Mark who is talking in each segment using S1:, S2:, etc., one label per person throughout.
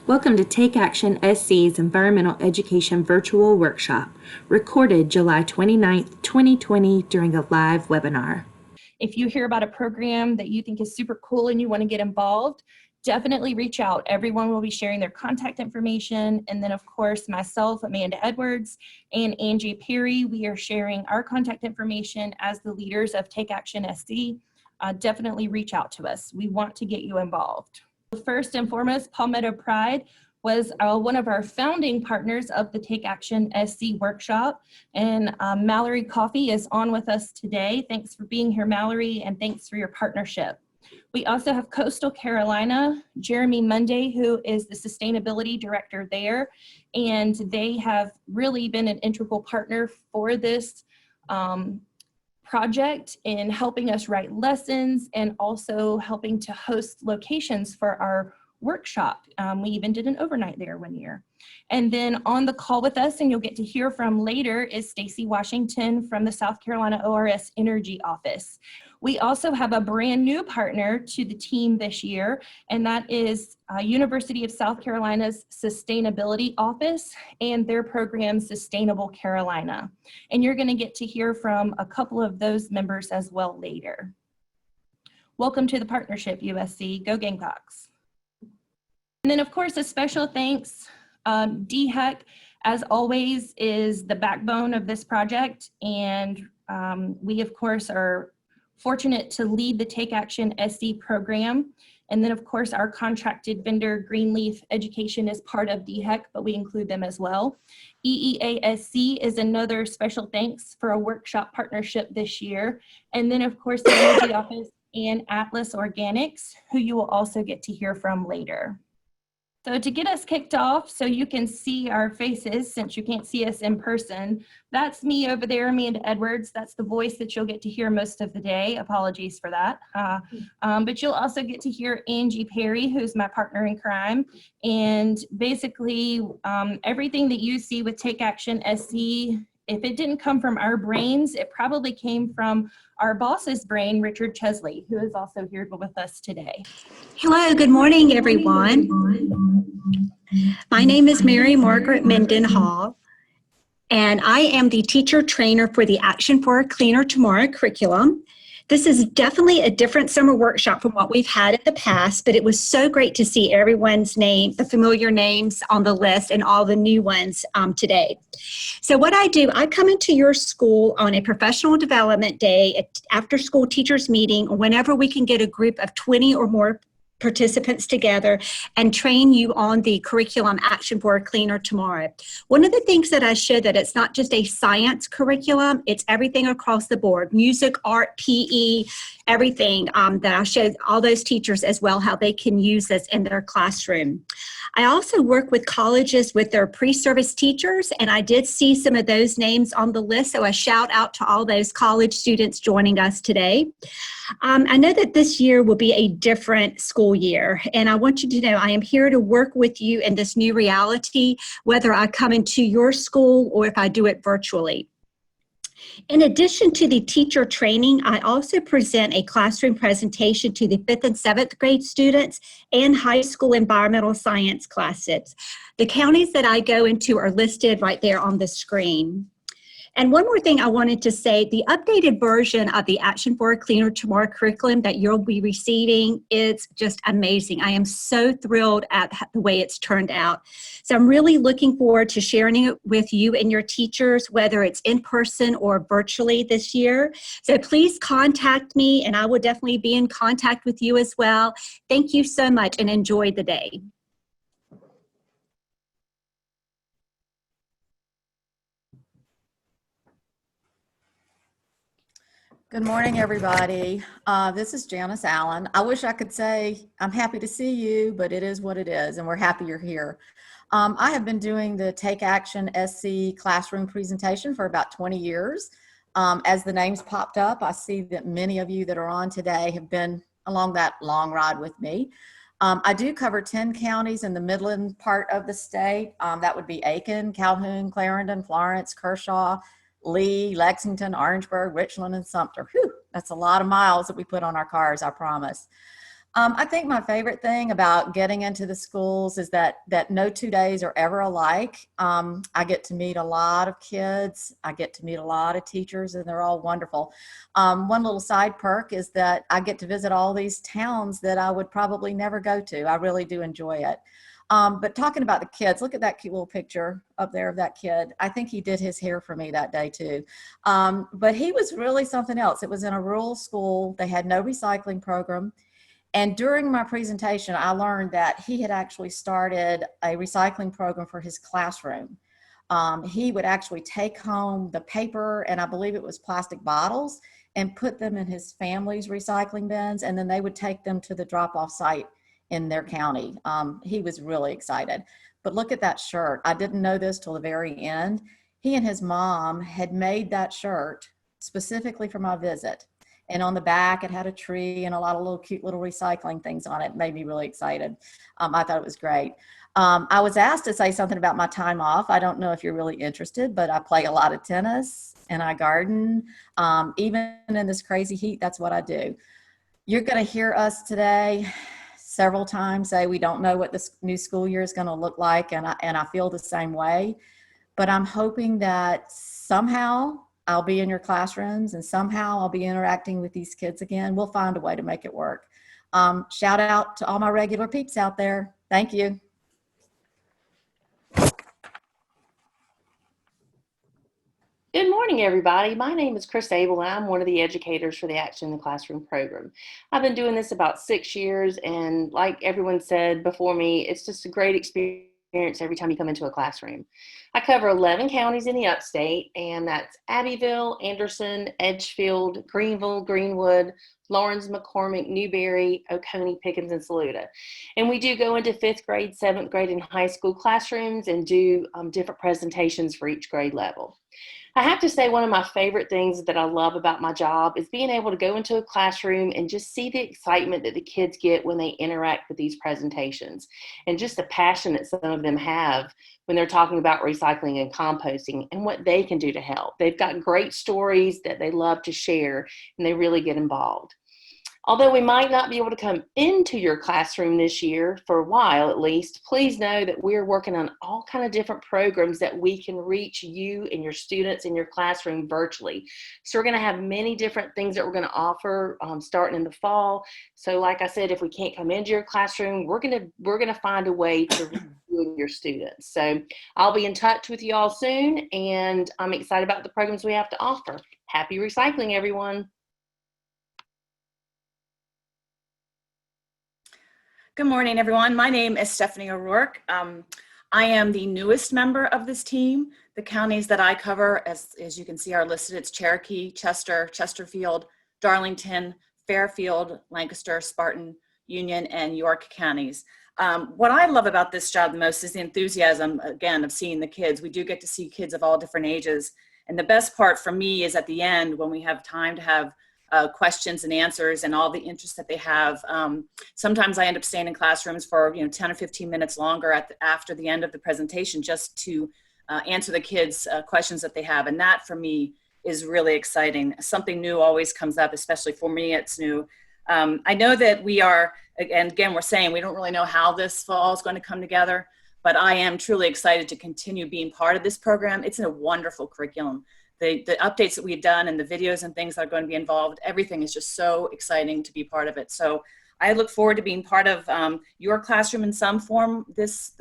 S1: Welcome to Take Action SC's Environmental Education Virtual Workshop, recorded July 29th, 2020 during a live webinar.
S2: If you hear about a program that you think is super cool and you want to get involved, definitely reach out. Everyone will be sharing their contact information. And then of course, myself, Amanda Edwards, and Angie Perry, we are sharing our contact information as the leaders of Take Action SC. Definitely reach out to us. We want to get you involved. First and foremost, Palmetto Pride was one of our founding partners of the Take Action SC workshop. And Mallory Coffey is on with us today. Thanks for being here, Mallory, and thanks for your partnership. We also have Coastal Carolina, Jeremy Monday, who is the sustainability director there. And they have really been an integral partner for this project in helping us write lessons and also helping to host locations for our workshop. We even did an overnight there one year. And then on the call with us, and you'll get to hear from later, is Stacy Washington from the South Carolina ORS Energy Office. We also have a brand new partner to the team this year, and that is University of South Carolina's Sustainability Office and their program Sustainable Carolina. And you're going to get to hear from a couple of those members as well later. Welcome to the partnership, USC. Go Gamecocks. And then of course, a special thanks. DHEC, as always, is the backbone of this project. And we of course are fortunate to lead the Take Action SC program. And then of course, our contracted vendor Greenleaf Education is part of DHEC, but we include them as well. EEASC is another special thanks for a workshop partnership this year. And then of course, the Energy Office and Atlas Organics, who you will also get to hear from later. So to get us kicked off, so you can see our faces since you can't see us in person, that's me over there, Amanda Edwards. That's the voice that you'll get to hear most of the day. Apologies for that. But you'll also get to hear Angie Perry, who's my partner in crime. And basically, everything that you see with Take Action SC, if it didn't come from our brains, it probably came from our boss's brain, Richard Chesley, who is also here with us today.
S3: Hello, good morning, everyone. My name is Mary Margaret Mendenhall, and I am the teacher trainer for the Action for a Cleaner Tomorrow curriculum. This is definitely a different summer workshop from what we've had in the past, but it was so great to see everyone's name, the familiar names on the list, and all the new ones today. So what I do, I come into your school on a professional development day, after school teachers meeting, whenever we can get a group of 20 or more participants together and train you on the curriculum Action for a Cleaner Tomorrow. One of the things that I showed that it's not just a science curriculum, it's everything across the board, music, art, PE, everything that I showed all those teachers as well, how they can use this in their classroom. I also work with colleges with their pre-service teachers, and I did see some of those names on the list, so a shout out to all those college students joining us today. I know that this year will be a different school year, and I want you to know I am here to work with you in this new reality, whether I come into your school or if I do it virtually. In addition to the teacher training, I also present a classroom presentation to the 5th and 7th grade students and high school environmental science classes. The counties that I go into are listed right there on the screen. And one more thing I wanted to say, the updated version of the Action for a Cleaner Tomorrow curriculum that you'll be receiving is just amazing. I am so thrilled at the way it's turned out. So I'm really looking forward to sharing it with you and your teachers, whether it's in person or virtually this year. So please contact me, and I will definitely be in contact with you as well. Thank you so much, and enjoy the day.
S4: Good morning, everybody. This is Janice Allen. I wish I could say I'm happy to see you, but it is what it is, and we're happy you're here. I have been doing the Take Action SC classroom presentation for about 20 years. As the names popped up, I see that many of you that are on today have been along that long ride with me. I do cover 10 counties in the Midland part of the state. That would be Aiken, Calhoun, Clarendon, Florence, Kershaw, Lee, Lexington, Orangeburg, Richland, and Sumter. Whew, that's a lot of miles that we put on our cars, I promise. I think my favorite thing about getting into the schools is that no 2 days are ever alike. I get to meet a lot of kids. I get to meet a lot of teachers, and they're all wonderful. One little side perk is that I get to visit all these towns that I would probably never go to. I really do enjoy it. But talking about the kids, look at that cute little picture up there of that kid. I think he did his hair for me that day too. But he was really something else. It was in a rural school. They had no recycling program. And during my presentation, I learned that he had actually started a recycling program for his classroom. He would actually take home the paper, and I believe it was plastic bottles, and put them in his family's recycling bins, and then they would take them to the drop-off site in their county. He was really excited. But look at that shirt. I didn't know this till the very end. He and his mom had made that shirt specifically for my visit. And on the back, it had a tree and a lot of little cute little recycling things on it. It made me really excited. I thought it was great. I was asked to say something about my time off. I don't know if you're really interested, but I play a lot of tennis and I garden. Even in this crazy heat, that's what I do. You're going to hear us today several times say we don't know what the new school year is going to look like, and I feel the same way. But I'm hoping that somehow I'll be in your classrooms and somehow I'll be interacting with these kids again. We'll find a way to make it work. Shout out to all my regular peeps out there. Thank you.
S5: Good morning, everybody. My name is Chris Abel, and I'm one of the educators for the Action in the Classroom program. I've been doing this about 6 years, and like everyone said before me, it's just a great experience every time you come into a classroom. I cover 11 counties in the upstate, and that's Abbeville, Anderson, Edgefield, Greenville, Greenwood, Lawrence, McCormick, Newberry, Oconee, Pickens, and Saluda. And we do go into 5th grade, 7th grade, and high school classrooms and do different presentations for each grade level. I have to say, one of my favorite things that I love about my job is being able to go into a classroom and just see the excitement that the kids get when they interact with these presentations, and just the passion that some of them have when they're talking about recycling and composting and what they can do to help. They've got great stories that they love to share, and they really get involved. Although we might not be able to come into your classroom this year, for a while at least, please know that we're working on all kinds of different programs that we can reach you and your students in your classroom virtually. So we're going to have many different things that we're going to offer starting in the fall. So like I said, if we can't come into your classroom, we're going to find a way to reach you and your students. So I'll be in touch with you all soon, and I'm excited about the programs we have to offer. Happy recycling, everyone.
S6: Good morning, everyone. My name is Stephanie O'Rourke. I am the newest member of this team. The counties that I cover, as you can see, are listed. It's Cherokee, Chester, Chesterfield, Darlington, Fairfield, Lancaster, Spartan, Union, and York counties. What I love about this job the most is the enthusiasm, again, of seeing the kids. We do get to see kids of all different ages. And the best part for me is at the end when we have time to have questions and answers and all the interest that they have. Sometimes I end up staying in classrooms for 10 or 15 minutes longer after the end of the presentation just to answer the kids' questions that they have. And that for me is really exciting. Something new always comes up, especially for me, it's new. I know that we are, and again, we're saying we don't really know how this fall is going to come together, but I am truly excited to continue being part of this program. It's a wonderful curriculum. The updates that we've done and the videos and things that are going to be involved, everything is just so exciting to be part of it. So I look forward to being part of your classroom in some form this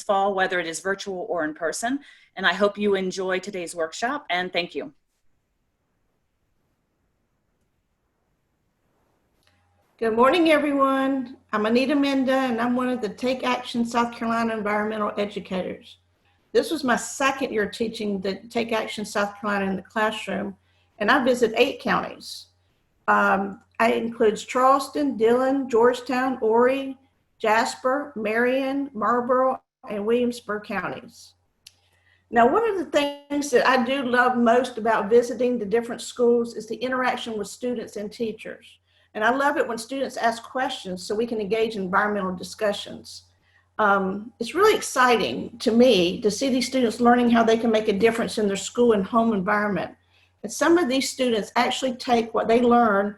S6: fall, whether it is virtual or in person. And I hope you enjoy today's workshop, and thank you.
S7: Good morning, everyone. I'm Anita Menda, and I'm one of the Take Action South Carolina environmental educators. This was my second year teaching the Take Action South Carolina in the classroom, and I visit 8 counties. I includes Charleston, Dillon, Georgetown, Horry, Jasper, Marion, Marlboro, and Williamsburg counties. Now, one of the things that I do love most about visiting the different schools is the interaction with students and teachers. And I love it when students ask questions so we can engage in environmental discussions. It's really exciting to me to see these students learning how they can make a difference in their school and home environment. And some of these students actually take what they learn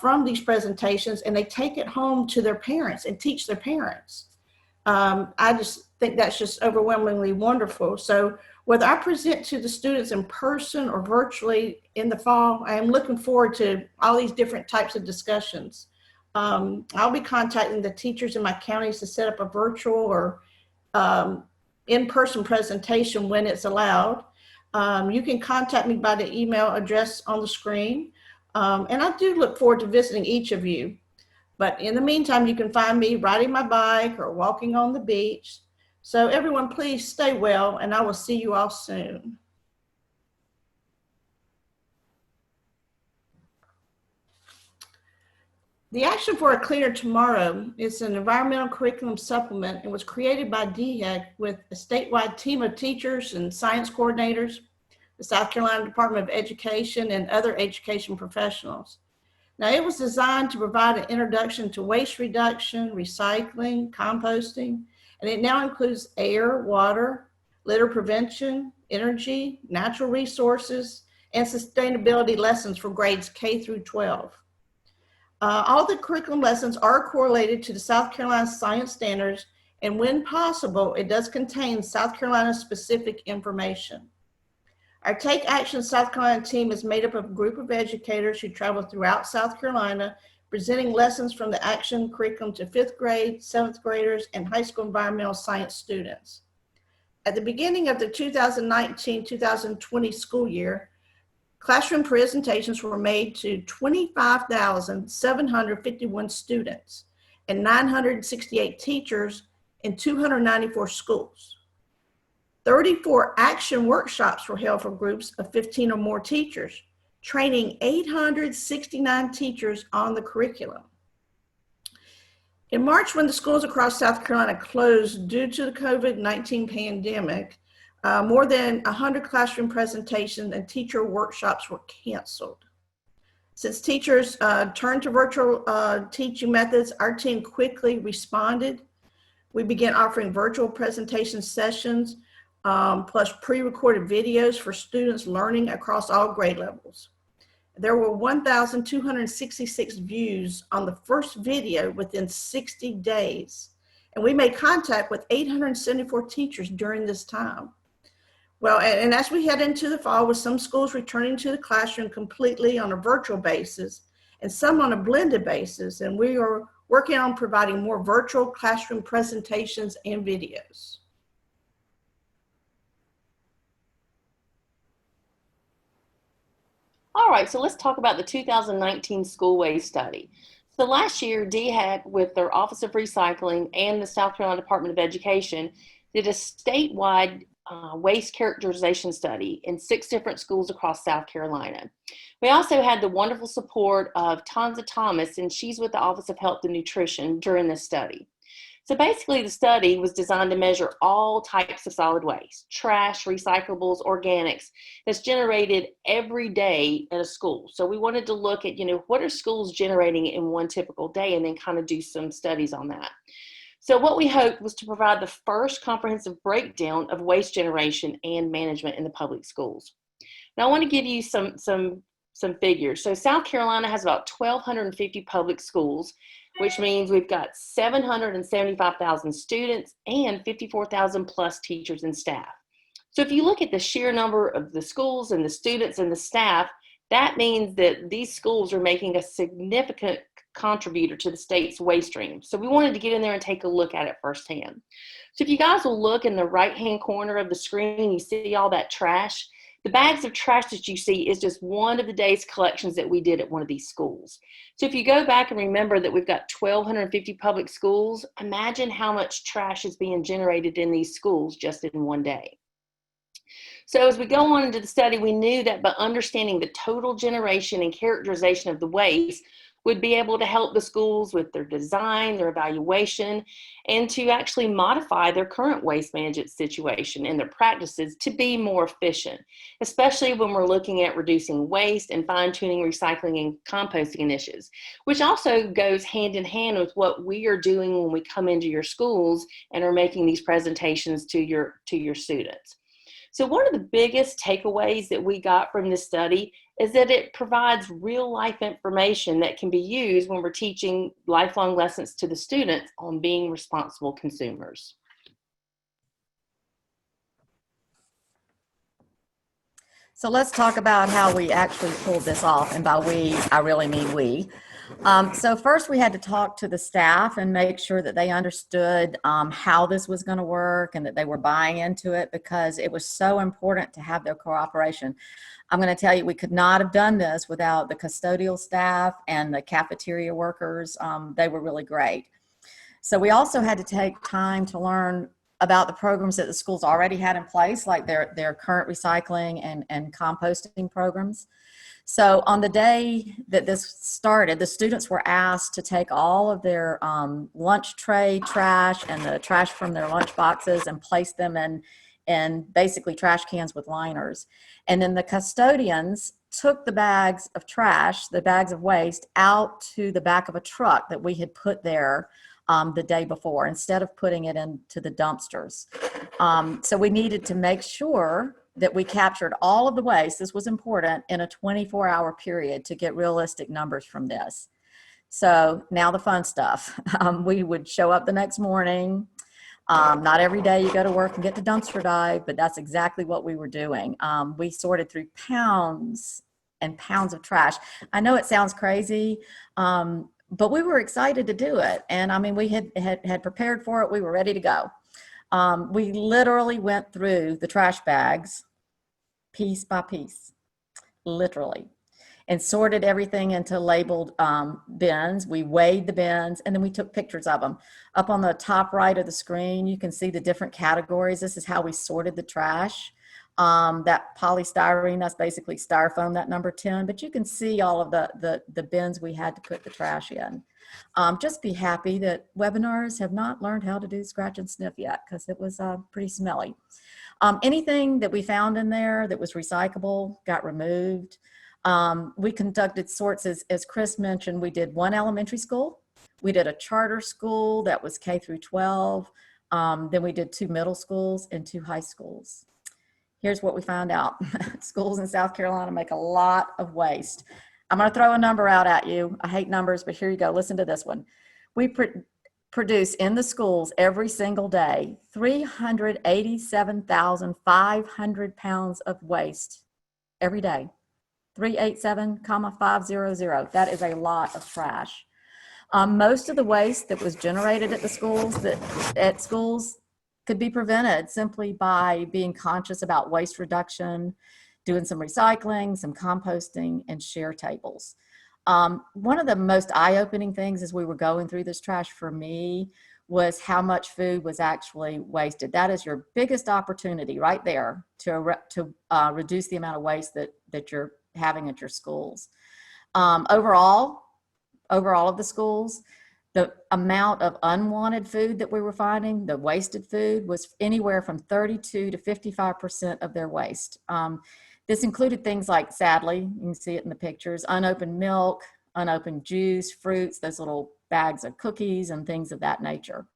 S7: from these presentations, and they take it home to their parents and teach their parents. I just think that's just overwhelmingly wonderful. So whether I present to the students in person or virtually in the fall, I am looking forward to all these different types of discussions. I'll be contacting the teachers in my counties to set up a virtual or in-person presentation when it's allowed. You can contact me by the email address on the screen. And I do look forward to visiting each of you. But in the meantime, you can find me riding my bike or walking on the beach. So everyone, please stay well, and I will see you all soon. The Action for a Cleaner Tomorrow is an environmental curriculum supplement and was created by DHEC with a statewide team of teachers and science coordinators, the South Carolina Department of Education, and other education professionals. Now, it was designed to provide an introduction to waste reduction, recycling, composting, and it now includes air, water, litter prevention, energy, natural resources, and sustainability lessons for grades K through 12. All the curriculum lessons are correlated to the South Carolina Science Standards, and when possible, it does contain South Carolina specific information. Our Take Action South Carolina team is made up of a group of educators who travel throughout South Carolina, presenting lessons from the Action curriculum to 5th grade, 7th graders, and high school environmental science students. At the beginning of the 2019-2020 school year, classroom presentations were made to 25,751 students and 968 teachers in 294 schools. 34 action workshops were held for groups of 15 or more teachers, training 869 teachers on the curriculum. In March, when the schools across South Carolina closed due to the COVID-19 pandemic, more than 100 classroom presentations and teacher workshops were canceled. Since teachers turned to virtual teaching methods, our team quickly responded. We began offering virtual presentation sessions, plus pre-recorded videos for students learning across all grade levels. There were 1,266 views on the first video within 60 days, and we made contact with 874 teachers during this time. Well, and as we head into the fall, with some schools returning to the classroom completely on a virtual basis and some on a blended basis, and we are working on providing more virtual classroom presentations and videos.
S5: All right, so let's talk about the 2019 School Waste Study. So last year, DHEC, with their Office of Recycling and the South Carolina Department of Education, did a statewide waste characterization study in 6 different schools across South Carolina. We also had the wonderful support of Tanza Thomas, and she's with the Office of Health and Nutrition during this study. So basically, the study was designed to measure all types of solid waste, trash, recyclables, organics, that's generated every day at a school. So we wanted to look at, what are schools generating in one typical day, and then kind of do some studies on that. So what we hoped was to provide the first comprehensive breakdown of waste generation and management in the public schools. Now I want to give you some figures. So South Carolina has about 1,250 public schools, which means we've got 775,000 students and 54,000 plus teachers and staff. So if you look at the sheer number of the schools and the students and the staff, that means that these schools are making a significant contributor to the state's waste stream. So we wanted to get in there and take a look at it firsthand. So if you guys will look in the right-hand corner of the screen, you see all that trash. The bags of trash that you see is just one of the day's collections that we did at one of these schools. So if you go back and remember that we've got 1,250 public schools, imagine how much trash is being generated in these schools just in one day. So as we go on into the study, we knew that by understanding the total generation and characterization of the waste, would be able to help the schools with their design, their evaluation, and to actually modify their current waste management situation and their practices to be more efficient, especially when we're looking at reducing waste and fine-tuning recycling and composting initiatives, which also goes hand in hand with what we are doing when we come into your schools and are making these presentations to your students. So one of the biggest takeaways that we got from this study is that it provides real life information that can be used when we're teaching lifelong lessons to the students on being responsible consumers.
S4: So let's talk about how we actually pulled this off. And by we, I really mean we. So first we had to talk to the staff and make sure that they understood how this was going to work and that they were buying into it, because it was so important to have their cooperation. I'm going to tell you, we could not have done this without the custodial staff and the cafeteria workers. They were really great. So we also had to take time to learn about the programs that the schools already had in place, like their current recycling and composting programs. So on the day that this started, the students were asked to take all of their lunch tray trash and the trash from their lunch boxes and place them in basically trash cans with liners. And then the custodians took the bags of trash, the bags of waste, out to the back of a truck that we had put there the day before, instead of putting it into the dumpsters. So we needed to make sure that we captured all of the waste. This was important in a 24-hour period to get realistic numbers from this. So now the fun stuff. We would show up the next morning. Not every day you go to work and get to dumpster dive, but that's exactly what we were doing. We sorted through pounds and pounds of trash. I know it sounds crazy, but we were excited to do it. And I mean, we had prepared for it. We were ready to go. We literally went through the trash bags piece by piece, literally, and sorted everything into labeled bins. We weighed the bins, and then we took pictures of them. Up on the top right of the screen, you can see the different categories. This is how we sorted the trash. That polystyrene, that's basically styrofoam, that number 10, but you can see all of the bins we had to put the trash in. Just be happy that webinars have not learned how to do scratch and sniff yet, because it was pretty smelly. Anything that we found in there that was recyclable got removed. We conducted sorts, as Chris mentioned. We did one elementary school. We did a charter school that was K through 12. Then we did 2 middle schools and 2 high schools. Here's what we found out. Schools in South Carolina make a lot of waste. I'm going to throw a number out at you. I hate numbers, but here you go. Listen to this one. We produce in the schools every single day 387,500 pounds of waste every day. 387,500. That is a lot of trash. Most of the waste that was generated at the schools, could be prevented simply by being conscious about waste reduction, doing some recycling, some composting, and share tables. One of the most eye-opening things as we were going through this trash for me was how much food was actually wasted. That is your biggest opportunity right there to reduce the amount of waste that you're having at your schools. Overall of the schools, the amount of unwanted food that we were finding, the wasted food, was anywhere from 32 to 55% of their waste. This included things like, sadly, you can see it in the pictures, unopened milk, unopened juice, fruits, those little bags of cookies and things of that nature.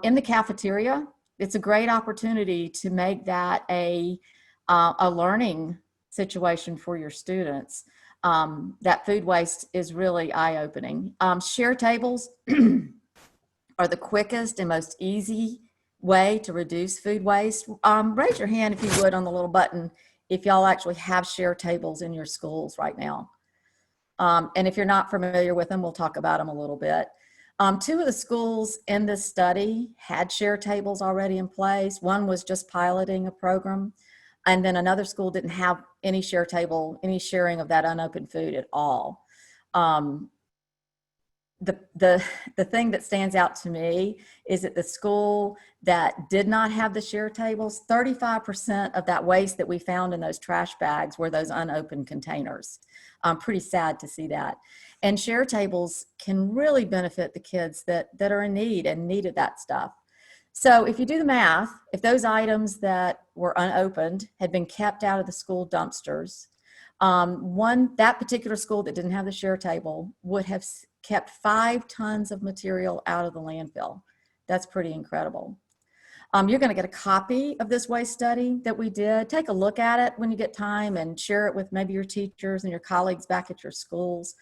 S4: In the cafeteria, it's a great opportunity to make that a learning situation for your students. That food waste is really eye-opening. Share tables are the quickest and most easy way to reduce food waste. Raise your hand if you would on the little button if y'all actually have share tables in your schools right now. And if you're not familiar with them, we'll talk about them a little bit. 2 of the schools in this study had share tables already in place. One was just piloting a program. And then another school didn't have any share table, any sharing of that unopened food at all. The thing that stands out to me is that the school that did not have the share tables, 35% of that waste that we found in those trash bags were those unopened containers. Pretty sad to see that. And share tables can really benefit the kids that are in need and needed that stuff. So if you do the math, if those items that were unopened had been kept out of the school dumpsters, that particular school that didn't have the share table would have kept 5 tons of material out of the landfill. That's pretty incredible. You're going to get a copy of this waste study that we did. Take a look at it when you get time and share it with maybe your teachers and your colleagues back at your schools.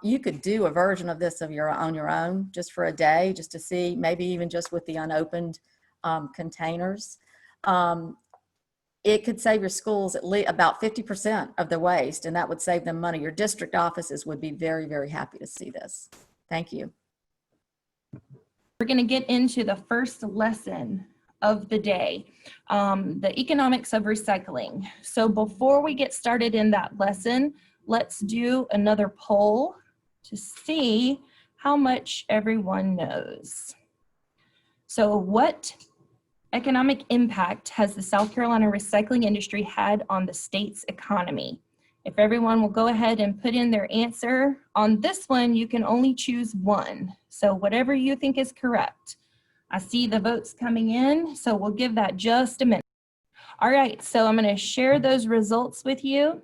S4: You could do a version of this on your own just for a day, just to see, maybe even just with the unopened containers. It could save your schools at least about 50% of the waste, and that would save them money. Your district offices would be very, very happy to see this. Thank you.
S2: We're going to get into the first lesson of the day, the economics of recycling. So before we get started in that lesson, let's do another poll to see how much everyone knows. So what economic impact has the South Carolina recycling industry had on the state's economy? If everyone will go ahead and put in their answer. On this one, you can only choose one. So whatever you think is correct. I see the votes coming in, so we'll give that just a minute. All right, so I'm going to share those results with you.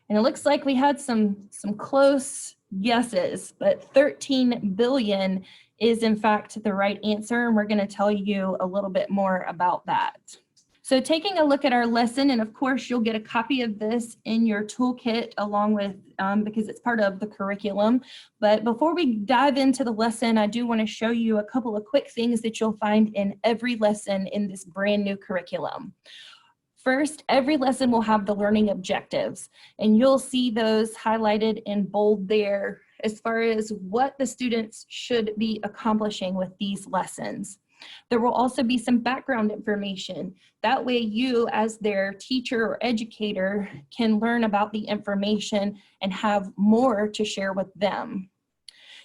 S2: And it looks like we had some close guesses, but 13 billion is in fact the right answer, and we're going to tell you a little bit more about that. So taking a look at our lesson, and of course you'll get a copy of this in your toolkit along with, because it's part of the curriculum. But before we dive into the lesson, I do want to show you a couple of quick things that you'll find in every lesson in this brand new curriculum. First, every lesson will have the learning objectives, and you'll see those highlighted in bold there as far as what the students should be accomplishing with these lessons. There will also be some background information. That way you, as their teacher or educator, can learn about the information and have more to share with them.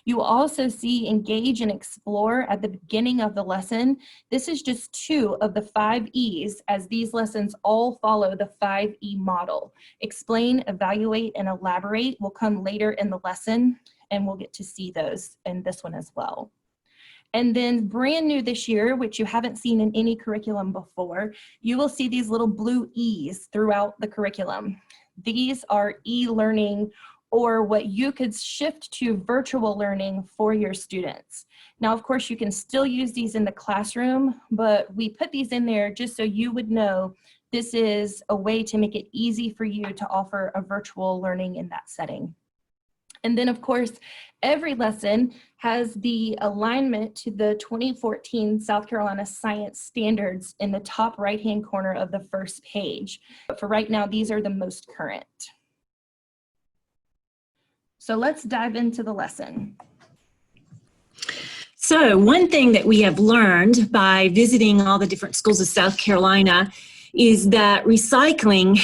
S2: You will also see engage and explore at the beginning of the lesson. This is just 2 of the 5 E's, as these lessons all follow the 5E model. Explain, evaluate, and elaborate will come later in the lesson, and we'll get to see those in this one as well. And then brand new this year, which you haven't seen in any curriculum before, you will see these little blue E's throughout the curriculum. These are e-learning, or what you could shift to virtual learning for your students. Now, of course, you can still use these in the classroom, but we put these in there just so you would know this is a way to make it easy for you to offer a virtual learning in that setting. And then, of course, every lesson has the alignment to the 2014 South Carolina Science Standards in the top right-hand corner of the first page. But for right now, these are the most current. So let's dive into the lesson.
S8: So one thing that we have learned by visiting all the different schools of South Carolina is that recycling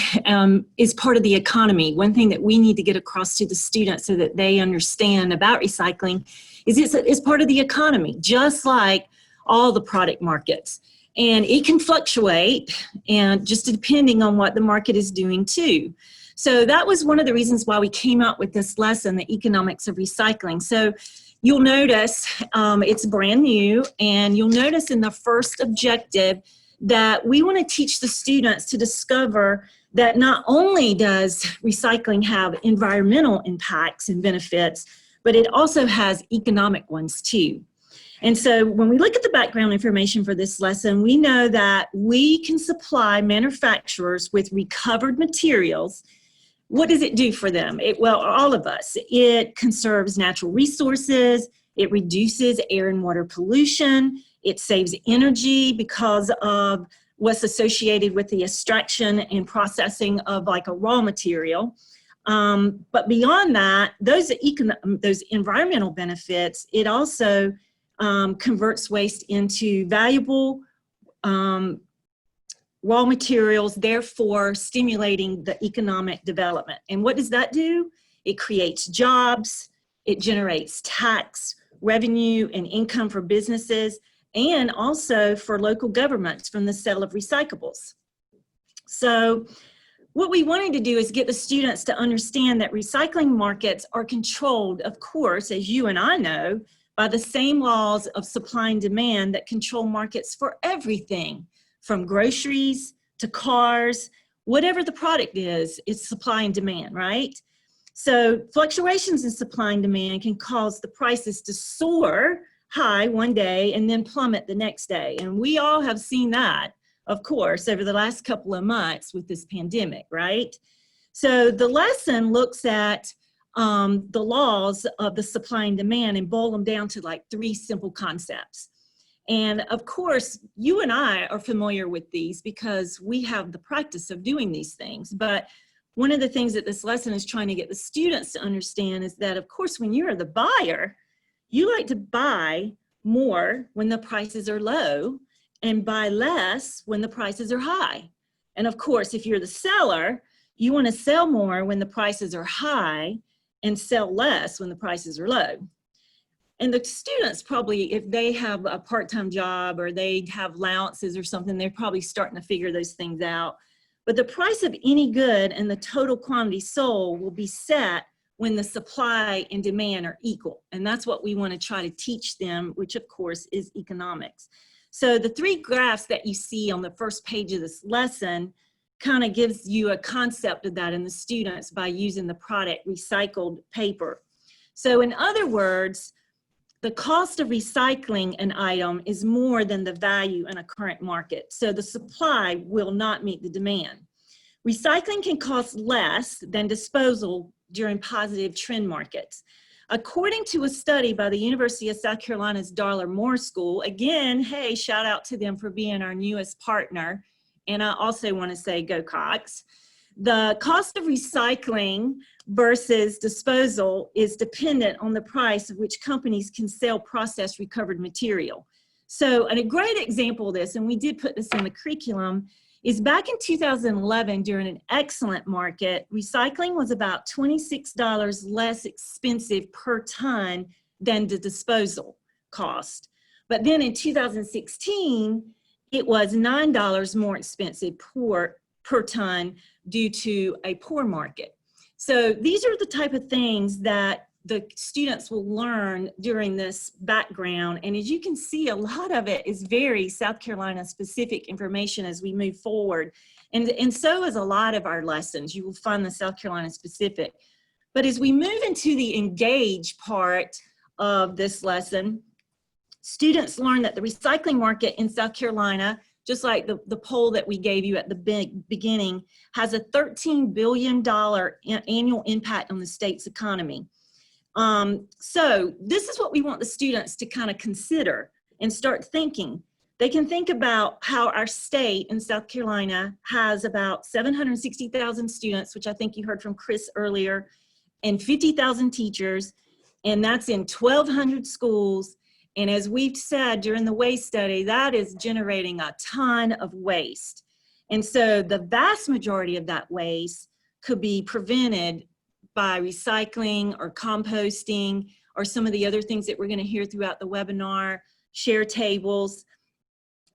S8: is part of the economy. One thing that we need to get across to the students so that they understand about recycling is it's part of the economy, just like all the product markets. And it can fluctuate, and just depending on what the market is doing too. So that was one of the reasons why we came up with this lesson, the economics of recycling. So you'll notice it's brand new, and you'll notice in the first objective that we want to teach the students to discover that not only does recycling have environmental impacts and benefits, but it also has economic ones too. And so when we look at the background information for this lesson, we know that we can supply manufacturers with recovered materials. What does it do for them? Well, all of us. It conserves natural resources, it reduces air and water pollution, it saves energy because of what's associated with the extraction and processing of like a raw material. But beyond that, those environmental benefits, it also converts waste into valuable raw materials, therefore stimulating the economic development. And what does that do? It creates jobs, it generates tax revenue and income for businesses, and also for local governments from the sale of recyclables. So what we wanted to do is get the students to understand that recycling markets are controlled, of course, as you and I know, by the same laws of supply and demand that control markets for everything, from groceries to cars, whatever the product is, it's supply and demand, right? So fluctuations in supply and demand can cause the prices to soar high one day and then plummet the next day. And we all have seen that, of course, over the last couple of months with this pandemic, right? So the lesson looks at the laws of the supply and demand and boil them down to like 3 simple concepts. And of course, you and I are familiar with these because we have the practice of doing these things. But one of the things that this lesson is trying to get the students to understand is that, of course, when you're the buyer, you like to buy more when the prices are low and buy less when the prices are high. And of course, if you're the seller, you want to sell more when the prices are high and sell less when the prices are low. And the students probably, if they have a part-time job or they have allowances or something, they're probably starting to figure those things out. But the price of any good and the total quantity sold will be set when the supply and demand are equal. And that's what we want to try to teach them, which of course is economics. So the 3 graphs that you see on the first page of this lesson kind of gives you a concept of that in the students by using the product recycled paper. So in other words, the cost of recycling an item is more than the value in a current market. So the supply will not meet the demand. Recycling can cost less than disposal during positive trend markets. According to a study by the University of South Carolina's Darla Moore School, again, hey, shout out to them for being our newest partner. And I also want to say go Cox. The cost of recycling versus disposal is dependent on the price at which companies can sell processed recovered material. So, and a great example of this, and we did put this in the curriculum, is back in 2011 during an excellent market, recycling was about $26 less expensive per ton than the disposal cost. But then in 2016, it was $9 more expensive per ton due to a poor market. So these are the type of things that the students will learn during this background. And as you can see, a lot of it is very South Carolina specific information as we move forward. And so is a lot of our lessons. You will find the South Carolina specific. But as we move into the engage part of this lesson, students learn that the recycling market in South Carolina, just like the poll that we gave you at the beginning, has a $13 billion annual impact on the state's economy. So this is what we want the students to kind of consider and start thinking. They can think about how our state in South Carolina has about 760,000 students, which I think you heard from Chris earlier, and 50,000 teachers, and that's in 1,200 schools. And as we've said during the waste study, that is generating a ton of waste. And so the vast majority of that waste could be prevented by recycling or composting or some of the other things that we're going to hear throughout the webinar, share tables.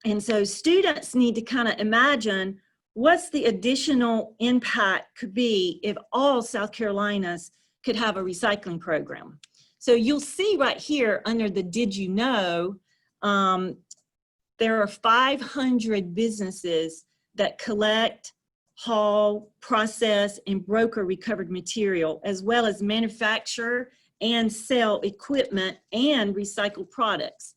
S8: And so students need to kind of imagine what's the additional impact could be if all South Carolinas could have a recycling program. So you'll see right here under the did you know, there are 500 businesses that collect, haul, process, and broker recovered material, as well as manufacture and sell equipment and recycled products.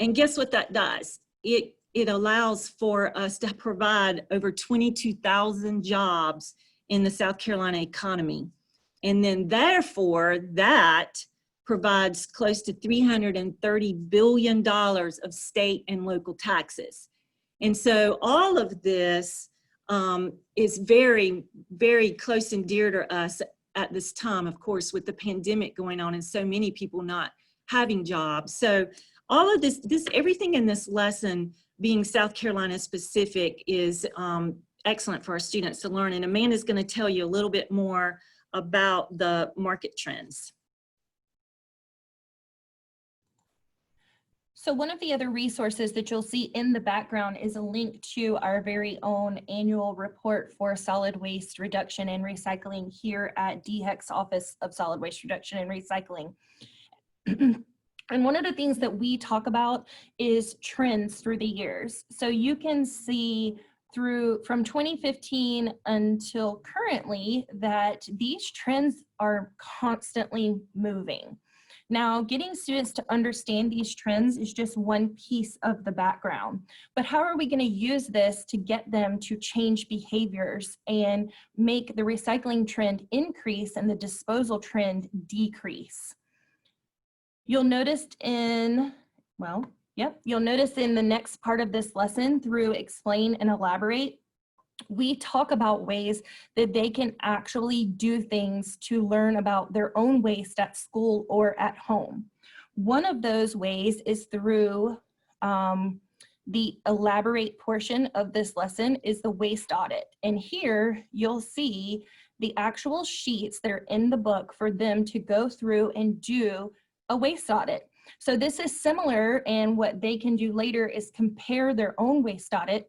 S8: And guess what that does? It allows for us to provide over 22,000 jobs in the South Carolina economy. And then therefore that provides close to $330 billion of state and local taxes. And so all of this is very, very close and dear to us at this time, of course, with the pandemic going on and so many people not having jobs. So all of this everything in this lesson being South Carolina specific is excellent for our students to learn. And Amanda's going to tell you a little bit more about the market trends.
S2: So one of the other resources that you'll see in the background is a link to our very own annual report for solid waste reduction and recycling here at DHEC's Office of Solid Waste Reduction and Recycling. And one of the things that we talk about is trends through the years. So you can see from 2015 until currently that these trends are constantly moving. Now, getting students to understand these trends is just one piece of the background, but how are we going to use this to get them to change behaviors and make the recycling trend increase and the disposal trend decrease? You'll notice in, you'll notice in the next part of this lesson through explain and elaborate, we talk about ways that they can actually do things to learn about their own waste at school or at home. One of those ways is through the elaborate portion of this lesson is the waste audit. And here you'll see the actual sheets that are in the book for them to go through and do a waste audit. So this is similar, and what they can do later is compare their own waste audit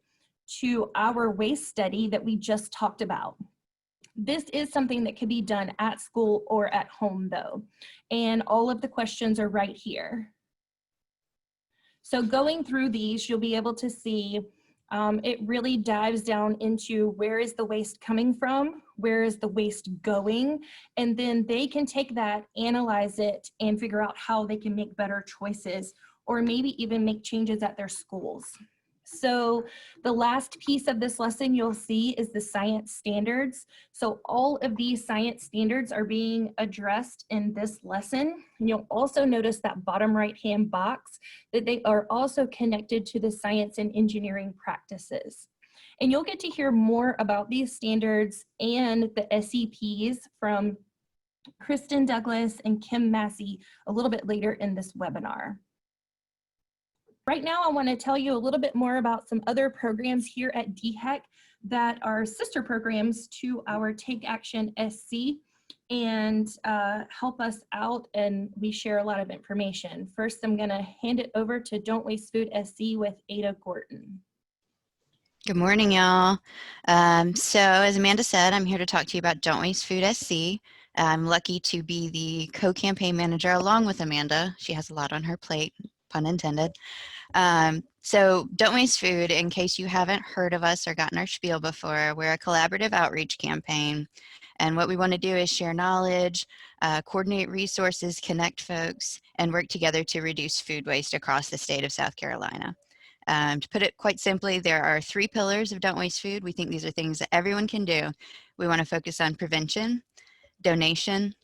S2: to our waste study that we just talked about. This is something that can be done at school or at home though, and all of the questions are right here. So going through these, you'll be able to see it really dives down into where is the waste coming from, where is the waste going, and then they can take that, analyze it, and figure out how they can make better choices or maybe even make changes at their schools. So the last piece of this lesson you'll see is the science standards. So all of these science standards are being addressed in this lesson. And you'll also notice that bottom right-hand box that they are also connected to the science and engineering practices. And you'll get to hear more about these standards and the SEPs from Kristen Douglas and Kim Massey a little bit later in this webinar. Right now, I want to tell you a little bit more about some other programs here at DHEC that are sister programs to our Take Action SC and help us out, and we share a lot of information. First, I'm going to hand it over to Don't Waste Food SC with Ada Gorton.
S9: Good morning, y'all. So as Amanda said, I'm here to talk to you about Don't Waste Food SC. I'm lucky to be the co-campaign manager along with Amanda. She has a lot on her plate, pun intended. So Don't Waste Food, in case you haven't heard of us or gotten our spiel before, we're a collaborative outreach campaign. And what we want to do is share knowledge, coordinate resources, connect folks, and work together to reduce food waste across the state of South Carolina. To put it quite simply, there are 3 pillars of Don't Waste Food. We think these are things that everyone can do. We want to focus on prevention, donation,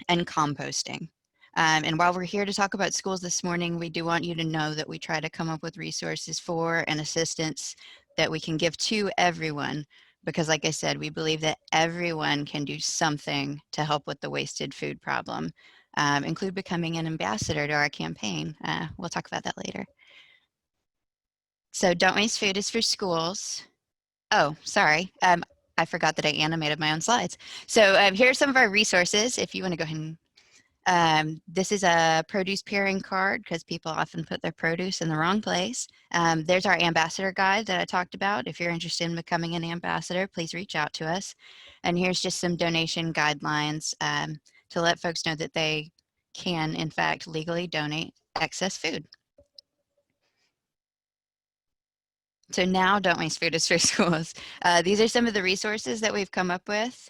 S9: and composting. And while we're here to talk about schools this morning, we do want you to know that we try to come up with resources for and assistance that we can give to everyone, because like I said, we believe that everyone can do something to help with the wasted food problem, include becoming an ambassador to our campaign. We'll talk about that later. So Don't Waste Food is for schools. Oh, sorry. I forgot that I animated my own slides. So here are some of our resources if you want to go ahead and this is a produce pairing card because people often put their produce in the wrong place. There's our ambassador guide that I talked about. If you're interested in becoming an ambassador, please reach out to us. And here's just some donation guidelines to let folks know that they can, in fact, legally donate excess food. So now Don't Waste Food is for schools. These are some of the resources that we've come up with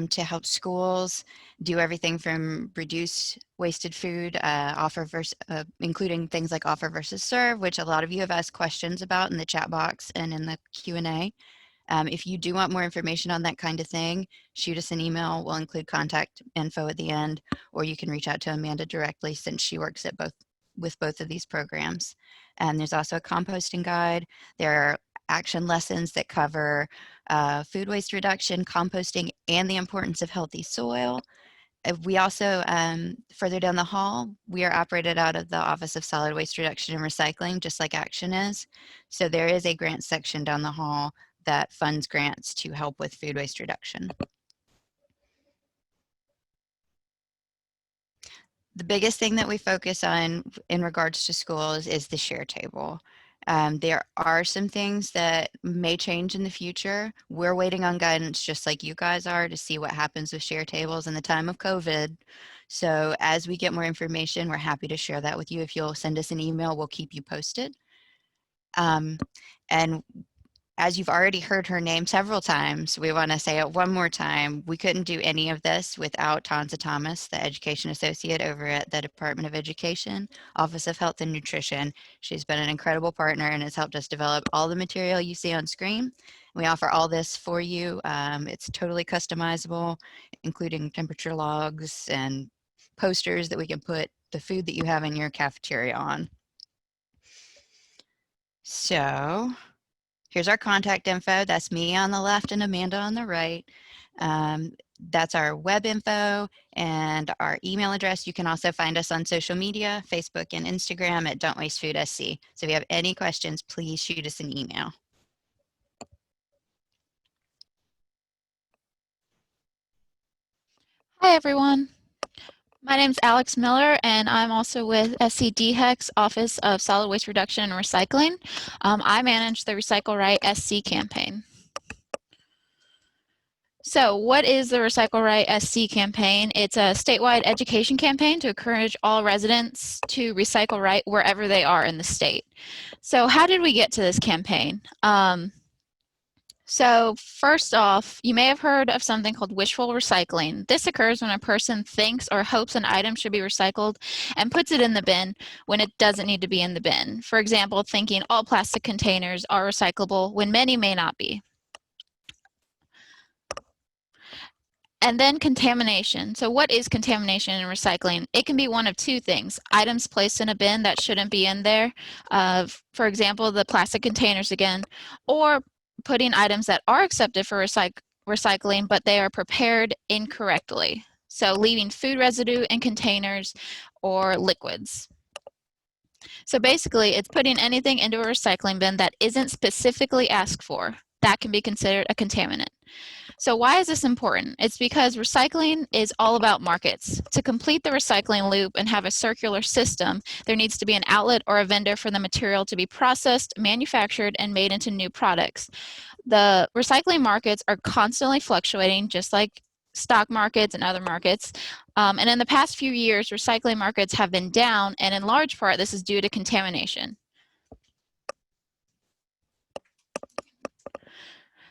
S9: to help schools do everything from reduce wasted food, including things like offer versus serve, which a lot of you have asked questions about in the chat box and in the Q&A. If you do want more information on that kind of thing, shoot us an email. We'll include contact info at the end, or you can reach out to Amanda directly since she works at with both of these programs. And there's also a composting guide. There are action lessons that cover food waste reduction, composting, and the importance of healthy soil. We also, further down the hall, we are operated out of the Office of Solid Waste Reduction and Recycling, just like Action is. So there is a grant section down the hall that funds grants to help with food waste reduction. The biggest thing that we focus on in regards to schools is the share table. There are some things that may change in the future. We're waiting on guidance just like you guys are to see what happens with share tables in the time of COVID. So as we get more information, we're happy to share that with you. If you'll send us an email, we'll keep you posted. And as you've already heard her name several times, we want to say it one more time. We couldn't do any of this without Tanza Thomas, the Education Associate over at the Department of Education, Office of Health and Nutrition. She's been an incredible partner and has helped us develop all the material you see on screen. We offer all this for you. It's totally customizable, including temperature logs and posters that we can put the food that you have in your cafeteria on. So here's our contact info. That's me on the left and Amanda on the right. That's our web info and our email address. You can also find us on social media, Facebook and Instagram at Don't Waste Food SC. So if you have any questions, please shoot us an email.
S10: Hi, everyone. My name is Alex Miller, and I'm also with SCDHEC's Office of Solid Waste Reduction and Recycling. I manage the Recycle Right SC campaign. So what is the Recycle Right SC campaign? It's a statewide education campaign to encourage all residents to recycle right wherever they are in the state. So how did we get to this campaign? So first off, you may have heard of something called wishful recycling. This occurs when a person thinks or hopes an item should be recycled and puts it in the bin when it doesn't need to be in the bin. For example, thinking all plastic containers are recyclable when many may not be. And then contamination. So what is contamination in recycling? It can be one of two things. Items placed in a bin that shouldn't be in there. For example, the plastic containers again, or putting items that are accepted for recycling, but they are prepared incorrectly. So leaving food residue in containers or liquids. So basically, it's putting anything into a recycling bin that isn't specifically asked for. That can be considered a contaminant. So why is this important? It's because recycling is all about markets. To complete the recycling loop and have a circular system, there needs to be an outlet or a vendor for the material to be processed, manufactured, and made into new products. The recycling markets are constantly fluctuating, just like stock markets and other markets. And in the past few years, recycling markets have been down, and in large part, this is due to contamination.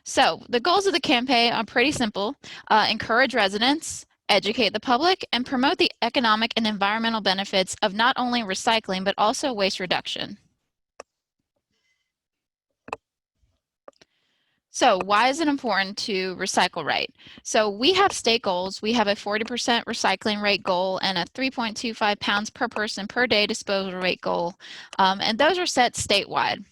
S10: So the goals of the campaign are pretty simple. Encourage residents, educate the public, and promote the economic and environmental benefits of not only recycling, but also waste reduction. So why is it important to recycle right? So we have state goals. We have a 40% recycling rate goal and a 3.25 pounds per person per day disposal rate goal. And those are set statewide.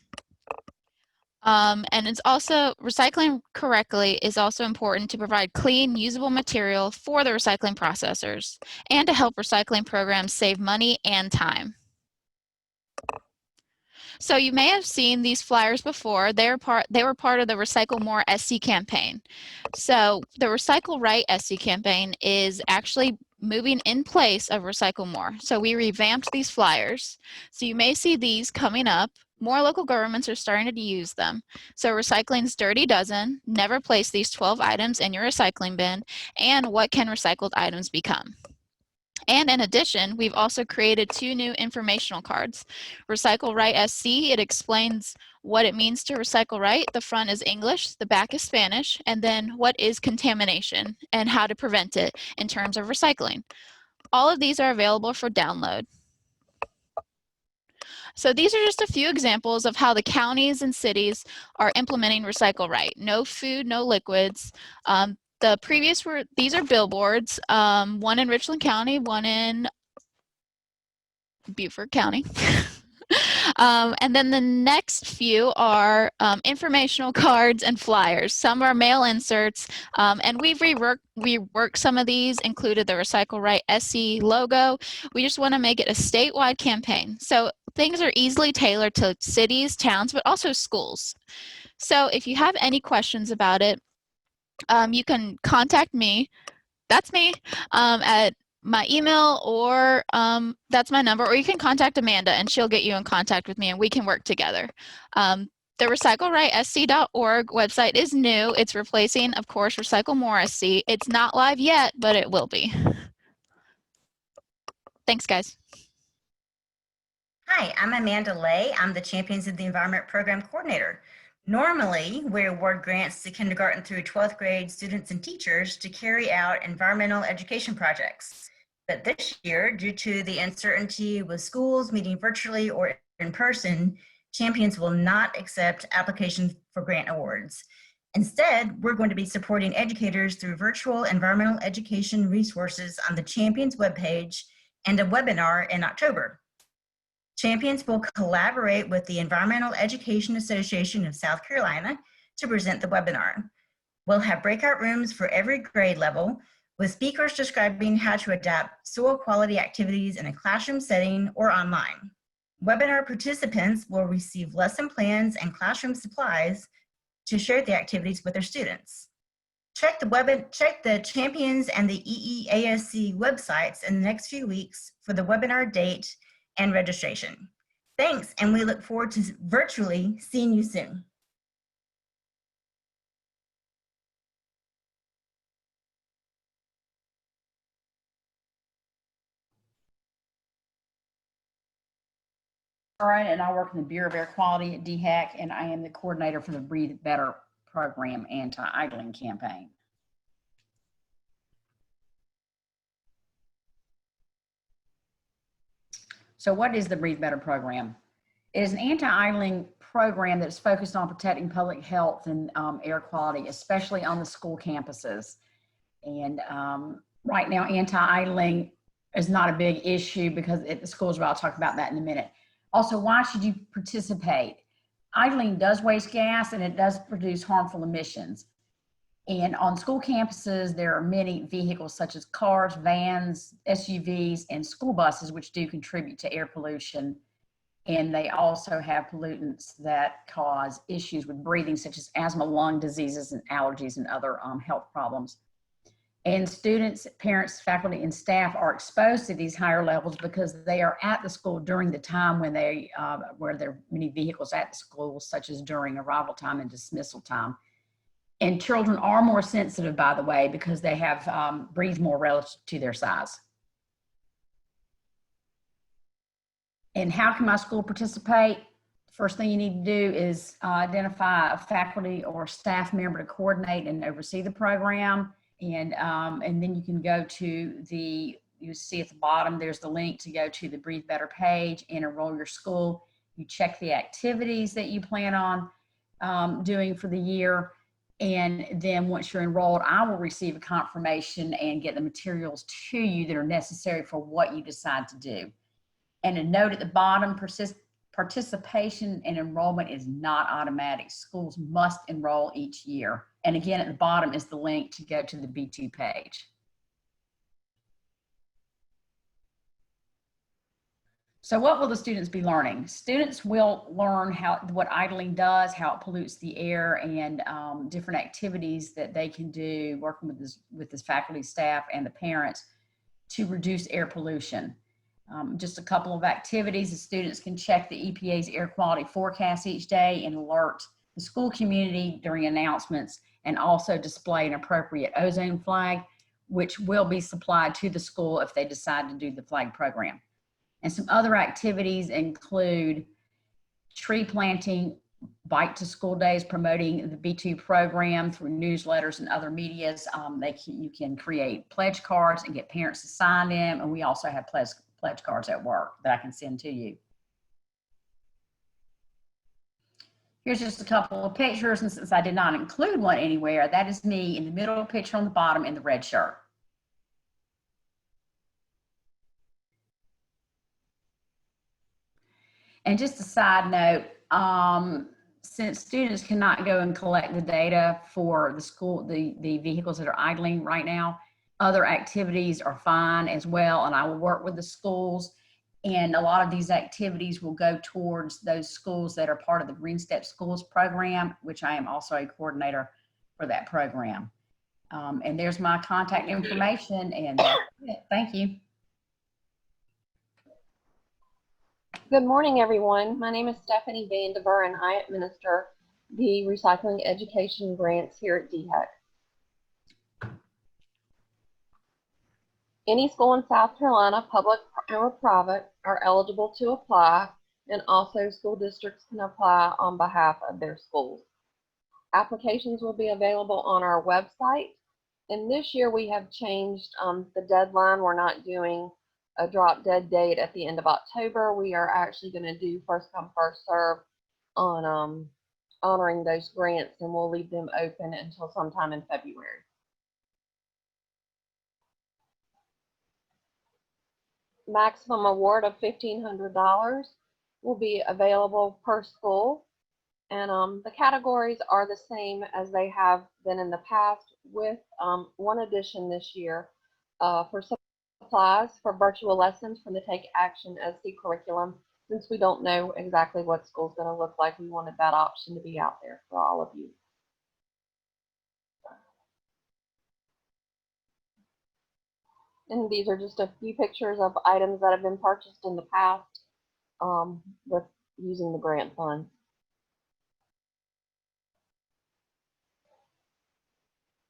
S10: And it's also, recycling correctly is also important to provide clean, usable material for the recycling processors and to help recycling programs save money and time. So you may have seen these flyers before. They were part of the Recycle More SC campaign. So the Recycle Right SC campaign is actually moving in place of Recycle More. So we revamped these flyers. So you may see these coming up. More local governments are starting to use them. So Recycling's Dirty Dozen, never place these 12 items in your recycling bin, and what can recycled items become? And in addition, we've also created 2 new informational cards. Recycle Right SC, it explains what it means to recycle right. The front is English, the back is Spanish, and then what is contamination and how to prevent it in terms of recycling. All of these are available for download. So these are just a few examples of how the counties and cities are implementing Recycle Right. No food, no liquids. The previous these are billboards, one in Richland County, one in Beaufort County. And then the next few are informational cards and flyers. Some are mail inserts, and we've reworked some of these, included the Recycle Right SC logo. We just want to make it a statewide campaign. So things are easily tailored to cities, towns, but also schools. So if you have any questions about it, you can contact me. That's me at my email, or that's my number, or you can contact Amanda and she'll get you in contact with me and we can work together. The recyclerightsc.org website is new. It's replacing, of course, Recycle More SC. It's not live yet, but it will be. Thanks, guys.
S11: Hi, I'm Amanda Lay. I'm the Champions of the Environment Program Coordinator. Normally, we award grants to kindergarten through 12th grade students and teachers to carry out environmental education projects. But this year, due to the uncertainty with schools meeting virtually or in person, Champions will not accept applications for grant awards. Instead, we're going to be supporting educators through virtual environmental education resources on the Champions webpage and a webinar in October. Champions will collaborate with the Environmental Education Association of South Carolina to present the webinar. We'll have breakout rooms for every grade level, with speakers describing how to adapt soil quality activities in a classroom setting or online. Webinar participants will receive lesson plans and classroom supplies to share the activities with their students. Check the Champions and the EEASC websites in the next few weeks for the webinar date and registration. Thanks, and we look forward to virtually seeing you soon.
S12: Lauren, and I work in the Bureau of Air Quality at DHEC, and I am the coordinator for the Breathe Better program anti-idling campaign. So what is the Breathe Better program? It is an anti-idling program that's focused on protecting public health and air quality, especially on the school campuses. And right now, anti-idling is not a big issue because at the schools, but I'll talk about that in a minute. Also, why should you participate? Idling does waste gas and it does produce harmful emissions. And on school campuses, there are many vehicles such as cars, vans, SUVs, and school buses, which do contribute to air pollution. And they also have pollutants that cause issues with breathing, such as asthma, lung diseases, and allergies, and other health problems. And students, parents, faculty, and staff are exposed to these higher levels because they are at the school during the time when where there are many vehicles at the school, such as during arrival time and dismissal time. And children are more sensitive, by the way, because they have breathed more relative to their size. And how can my school participate? First thing you need to do is identify a faculty or staff member to coordinate and oversee the program. And then you can go to you see at the bottom, there's the link to go to the Breathe Better page and enroll your school. You check the activities that you plan on doing for the year. And then once you're enrolled, I will receive a confirmation and get the materials to you that are necessary for what you decide to do. And a note at the bottom, participation and enrollment is not automatic. Schools must enroll each year. And again, at the bottom is the link to go to the B2 page. So what will the students be learning? Students will learn what idling does, how it pollutes the air, and different activities that they can do working with this faculty, staff, and the parents to reduce air pollution. Just a couple of activities. The students can check the EPA's air quality forecast each day and alert the school community during announcements, and also display an appropriate ozone flag, which will be supplied to the school if they decide to do the flag program. And some other activities include tree planting, bike to school days, promoting the B2 program through newsletters and other medias. You can create pledge cards and get parents to sign them. And we also have pledge cards at work that I can send to you. Here's just a couple of pictures, and since I did not include one anywhere, that is me in the middle picture on the bottom in the red shirt. And just a side note, since students cannot go and collect the data for the school, the vehicles that are idling right now, other activities are fine as well, and I will work with the schools. And a lot of these activities will go towards those schools that are part of the Green Step Schools program, which I am also a coordinator for that program. And there's my contact information, and that's it. Thank you.
S13: Good morning, everyone. My name is Stephanie Vandiver, and I administer the recycling education grants here at DHEC. Any school in South Carolina, public or private, are eligible to apply, and also school districts can apply on behalf of their schools. Applications will be available on our website. And this year we have changed the deadline. We're not doing a drop dead date at the end of October. We are actually going to do first come, first serve on honoring those grants, and we'll leave them open until sometime in February. Maximum award of $1,500 will be available per school. And the categories are the same as they have been in the past, with one addition this year for supplies for virtual lessons from the Take Action SC curriculum. Since we don't know exactly what school's going to look like, we wanted that option to be out there for all of you. And these are just a few pictures of items that have been purchased in the past with using the grant funds.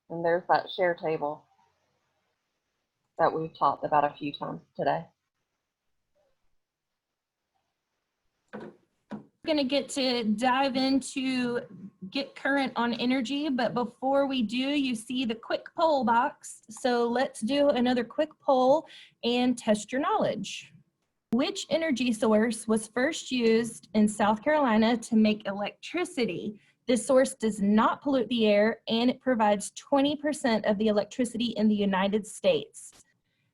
S13: And there's that share table that we've talked about a few times today.
S2: We're going to get to dive into Get Current on Energy, but before we do, you see the quick poll box. So let's do another quick poll and test your knowledge. Which energy source was first used in South Carolina to make electricity? This source does not pollute the air, and it provides 20% of the electricity in the United States.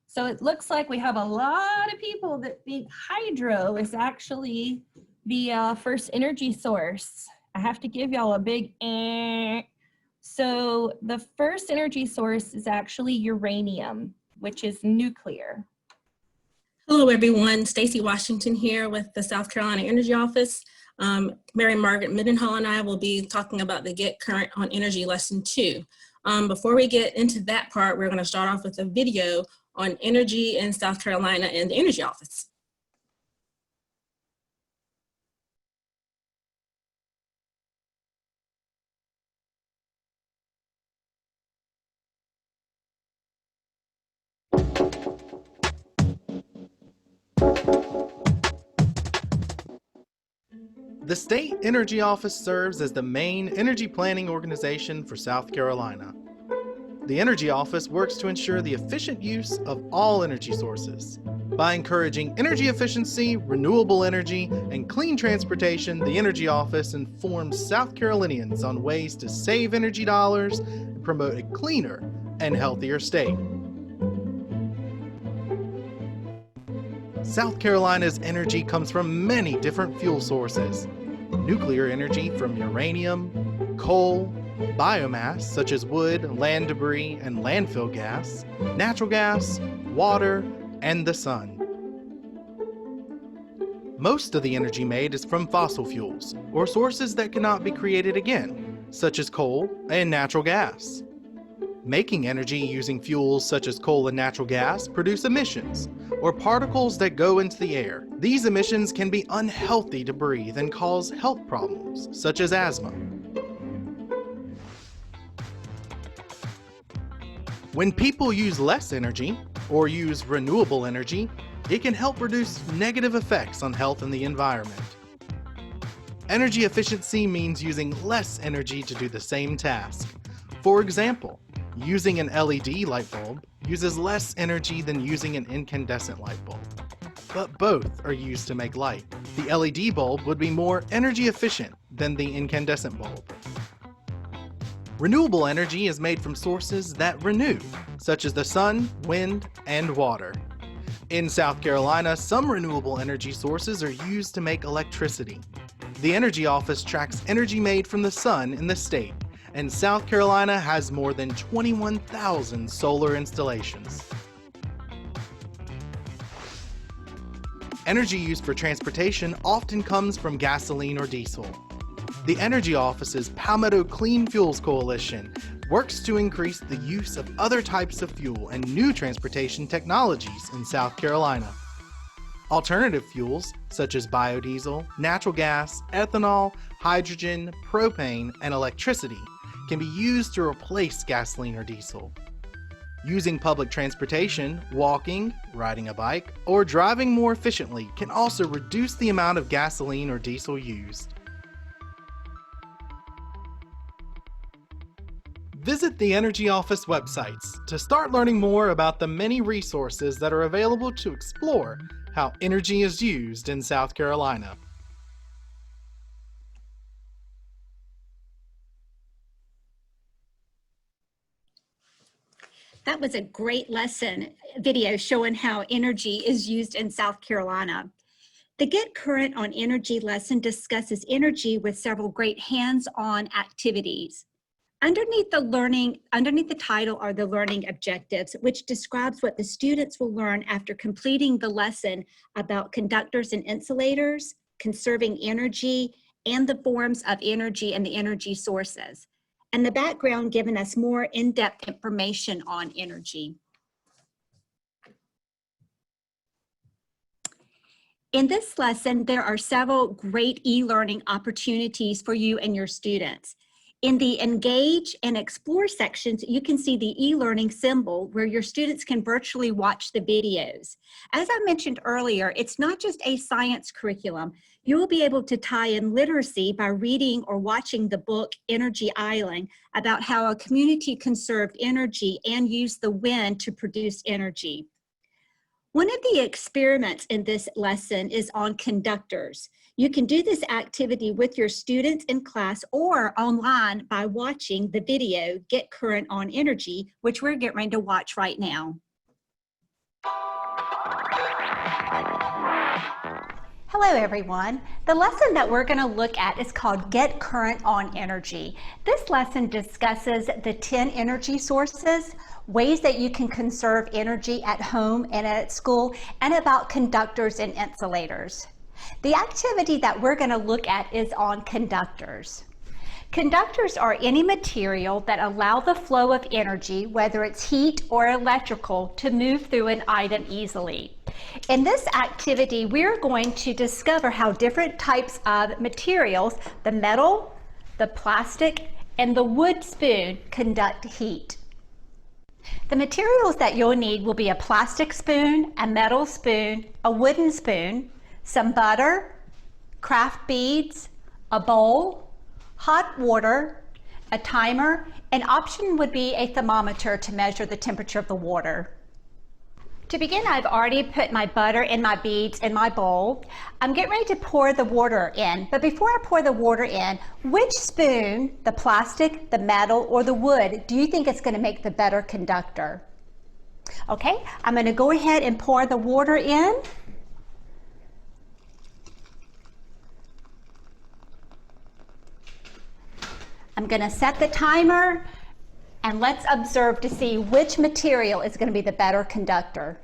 S2: So it looks like we have a lot of people that think hydro is actually the first energy source. I have to give y'all a big eh. So the first energy source is actually uranium, which is nuclear.
S14: Hello everyone, Stacy Washington here with the South Carolina Energy Office. Mary Margaret Mendenhall and I will be talking about the Get Current on Energy Lesson 2. Before we get into that part, we're going to start off with a video on energy in South Carolina and the Energy Office.
S15: The State Energy Office serves as the main energy planning organization for South Carolina. The Energy Office works to ensure the efficient use of all energy sources. By encouraging energy efficiency, renewable energy, and clean transportation, the Energy Office informs South Carolinians on ways to save energy dollars and promote a cleaner and healthier state. South Carolina's energy comes from many different fuel sources. Nuclear energy from uranium, coal, biomass such as wood, land debris, and landfill gas, natural gas, water, and the sun. Most of the energy made is from fossil fuels, or sources that cannot be created again, such as coal and natural gas. Making energy using fuels such as coal and natural gas produce emissions, or particles that go into the air. These emissions can be unhealthy to breathe and cause health problems, such as asthma. When people use less energy, or use renewable energy, it can help reduce negative effects on health and the environment. Energy efficiency means using less energy to do the same task. For example, using an LED light bulb uses less energy than using an incandescent light bulb, but both are used to make light. The LED bulb would be more energy efficient than the incandescent bulb. Renewable energy is made from sources that renew, such as the sun, wind, and water. In South Carolina, some renewable energy sources are used to make electricity. The Energy Office tracks energy made from the sun in the state, and South Carolina has more than 21,000 solar installations. Energy used for transportation often comes from gasoline or diesel. The Energy Office's Palmetto Clean Fuels Coalition works to increase the use of other types of fuel and new transportation technologies in South Carolina. Alternative fuels, such as biodiesel, natural gas, ethanol, hydrogen, propane, and electricity, can be used to replace gasoline or diesel. Using public transportation, walking, riding a bike, or driving more efficiently can also reduce the amount of gasoline or diesel used. Visit the Energy Office websites to start learning more about the many resources that are available to explore how energy is used in South Carolina.
S3: That was a great lesson video showing how energy is used in South Carolina. The Get Current on Energy lesson discusses energy with several great hands-on activities. Underneath the title are the learning objectives, which describes what the students will learn after completing the lesson about conductors and insulators, conserving energy, and the forms of energy and the energy sources. And the background giving us more in-depth information on energy. In this lesson, there are several great e-learning opportunities for you and your students. In the Engage and Explore sections, you can see the e-learning symbol where your students can virtually watch the videos. As I mentioned earlier, it's not just a science curriculum. You will be able to tie in literacy by reading or watching the book Energy Island about how a community conserved energy and used the wind to produce energy. One of the experiments in this lesson is on conductors. You can do this activity with your students in class or online by watching the video Get Current on Energy, which we're getting ready to watch right now. Hello everyone. The lesson that we're going to look at is called Get Current on Energy. This lesson discusses the 10 energy sources, ways that you can conserve energy at home and at school, and about conductors and insulators. The activity that we're going to look at is on conductors. Conductors are any material that allow the flow of energy, whether it's heat or electrical, to move through an item easily. In this activity, we're going to discover how different types of materials, the metal, the plastic, and the wood spoon, conduct heat. The materials that you'll need will be a plastic spoon, a metal spoon, a wooden spoon, some butter, craft beads, a bowl, hot water, a timer. An option would be a thermometer to measure the temperature of the water. To begin, I've already put my butter and my beads in my bowl. I'm getting ready to pour the water in, but before I pour the water in, which spoon, the plastic, the metal, or the wood, do you think is going to make the better conductor? Okay, I'm going to go ahead and pour the water in. I'm going to set the timer, and let's observe to see which material is going to be the better conductor.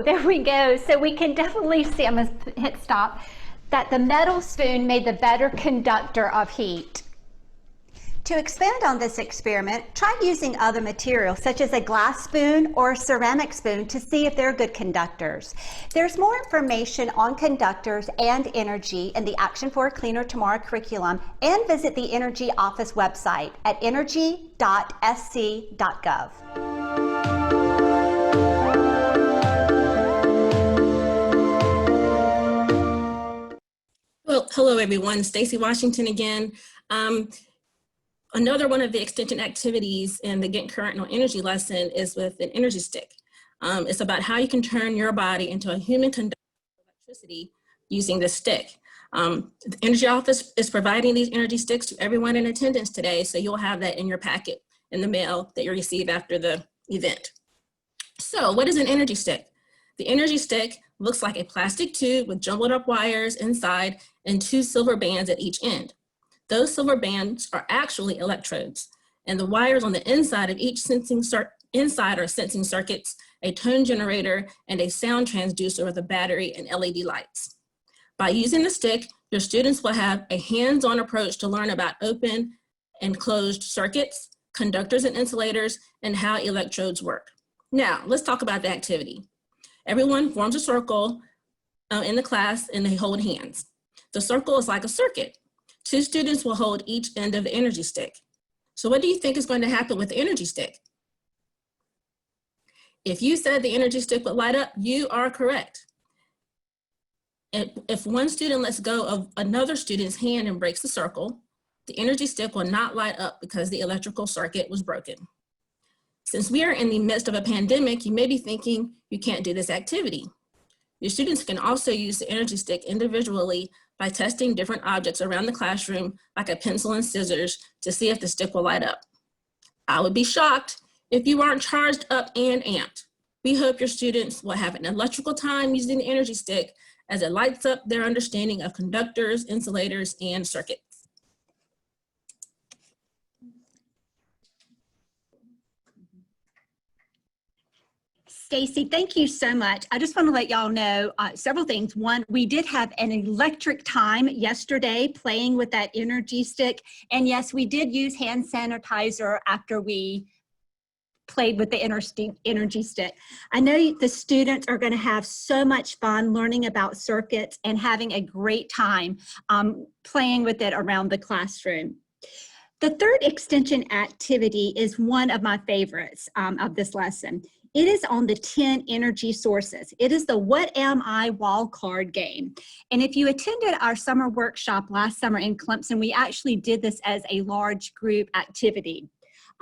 S3: There we go. So we can definitely see, I'm going to hit stop, that the metal spoon made the better conductor of heat. To expand on this experiment, try using other materials such as a glass spoon or a ceramic spoon to see if they're good conductors. There's more information on conductors and energy in the Action for a Cleaner Tomorrow curriculum, and visit the Energy Office website at energy.sc.gov.
S14: Well, hello everyone, Stacy Washington again. Another one of the extension activities in the Get Current on Energy lesson is with an energy stick. It's about how you can turn your body into a human conductor of electricity using this stick. The Energy Office is providing these energy sticks to everyone in attendance today, so you'll have that in your packet in the mail that you receive after the event. So what is an energy stick? The energy stick looks like a plastic tube with jumbled up wires inside and 2 silver bands at each end. Those silver bands are actually electrodes, and the wires on the inside of each sensing Inside are sensing circuits, a tone generator, and a sound transducer with a battery and LED lights. By using the stick, your students will have a hands-on approach to learn about open and closed circuits, conductors and insulators, and how electrodes work. Now, let's talk about the activity. Everyone forms a circle in the class and they hold hands. The circle is like a circuit. 2 students will hold each end of the energy stick. So what do you think is going to happen with the energy stick? If you said the energy stick would light up, you are correct. If one student lets go of another student's hand and breaks the circle, the energy stick will not light up because the electrical circuit was broken. Since we are in the midst of a pandemic, you may be thinking you can't do this activity. Your students can also use the energy stick individually by testing different objects around the classroom, like a pencil and scissors, to see if the stick will light up. I would be shocked if you aren't charged up and amped. We hope your students will have an electrical time using the energy stick as it lights up their understanding of conductors, insulators, and circuits.
S3: Stacy, thank you so much. I just want to let y'all know several things. One, we did have an electric time yesterday playing with that energy stick. And yes, we did use hand sanitizer after we played with the energy stick. I know the students are going to have so much fun learning about circuits and having a great time playing with it around the classroom. The third extension activity is one of my favorites of this lesson. It is on the 10 energy sources. It is the What Am I wall card game. And if you attended our summer workshop last summer in Clemson, we actually did this as a large group activity.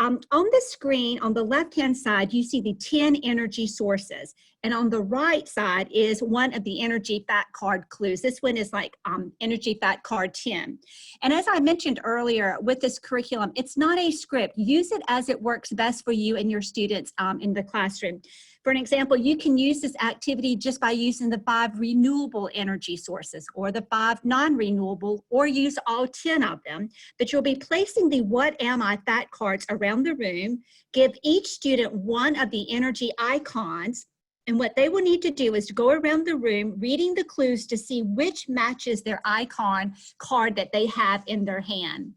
S3: On the screen, on the left-hand side, you see the 10 energy sources. And on the right side is one of the energy fact card clues. This one is like energy fact card 10. And as I mentioned earlier with this curriculum, it's not a script. Use it as it works best for you and your students in the classroom. For an example, you can use this activity just by using the 5 renewable energy sources or the 5 non-renewable, or use all 10 of them. But you'll be placing the What Am I fact cards around the room. Give each student one of the energy icons. And what they will need to do is to go around the room reading the clues to see which matches their icon card that they have in their hand.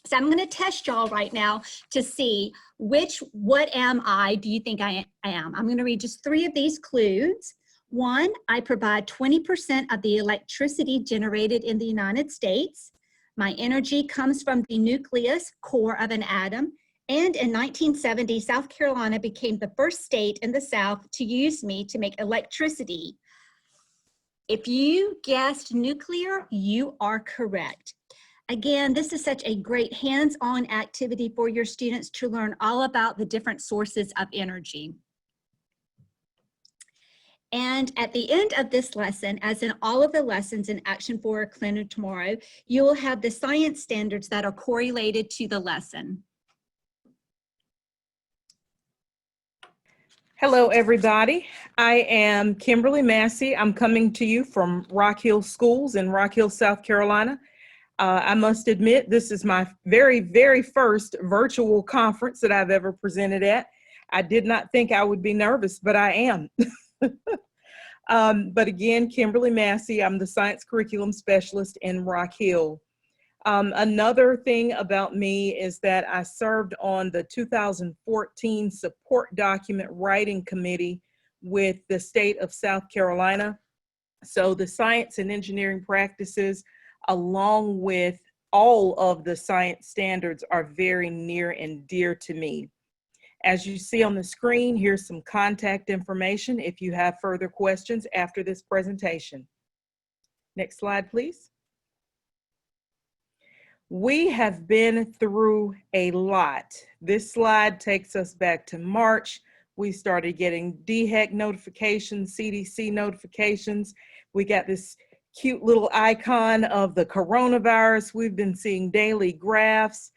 S3: So I'm going to test y'all right now to see which What Am I do you think I am. I'm going to read just 3 of these clues. 1, I provide 20% of the electricity generated in the United States. My energy comes from the nucleus core of an atom. And in 1970, South Carolina became the first state in the South to use me to make electricity. If you guessed nuclear, you are correct. Again, this is such a great hands-on activity for your students to learn all about the different sources of energy. And at the end of this lesson, as in all of the lessons in Action for a Cleaner Tomorrow, you will have the science standards that are correlated to the lesson.
S16: Hello, everybody. I am Kimberly Massey. I'm coming to you from Rock Hill Schools in Rock Hill, South Carolina. I must admit, this is my very, very first virtual conference that I've ever presented at. I did not think I would be nervous, but I am. But again, Kimberly Massey, I'm the Science Curriculum Specialist in Rock Hill. Another thing about me is that I served on the 2014 Support Document Writing Committee with the state of South Carolina. So the science and engineering practices, along with all of the science standards, are very near and dear to me. As you see on the screen, here's some contact information if you have further questions after this presentation. Next slide, please. We have been through a lot. This slide takes us back to March. We started getting DHEC notifications, CDC notifications. We got this cute little icon of the coronavirus. We've been seeing daily graphs.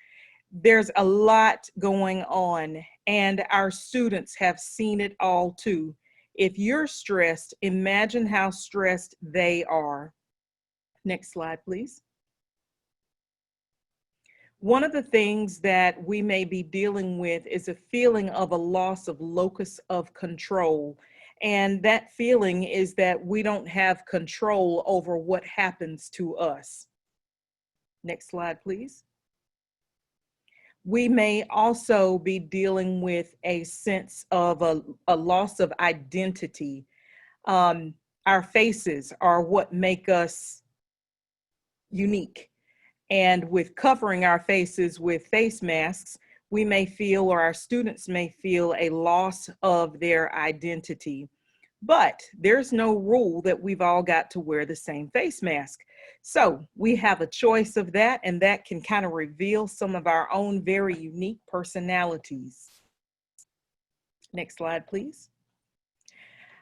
S16: There's a lot going on, and our students have seen it all too. If you're stressed, imagine how stressed they are. Next slide, please. One of the things that we may be dealing with is a feeling of a loss of locus of control. And that feeling is that we don't have control over what happens to us. Next slide, please. We may also be dealing with a sense of a loss of identity. Our faces are what make us unique. And with covering our faces with face masks, we may feel, or our students may feel, a loss of their identity. But there's no rule that we've all got to wear the same face mask. So we have a choice of that, and that can kind of reveal some of our own very unique personalities. Next slide, please.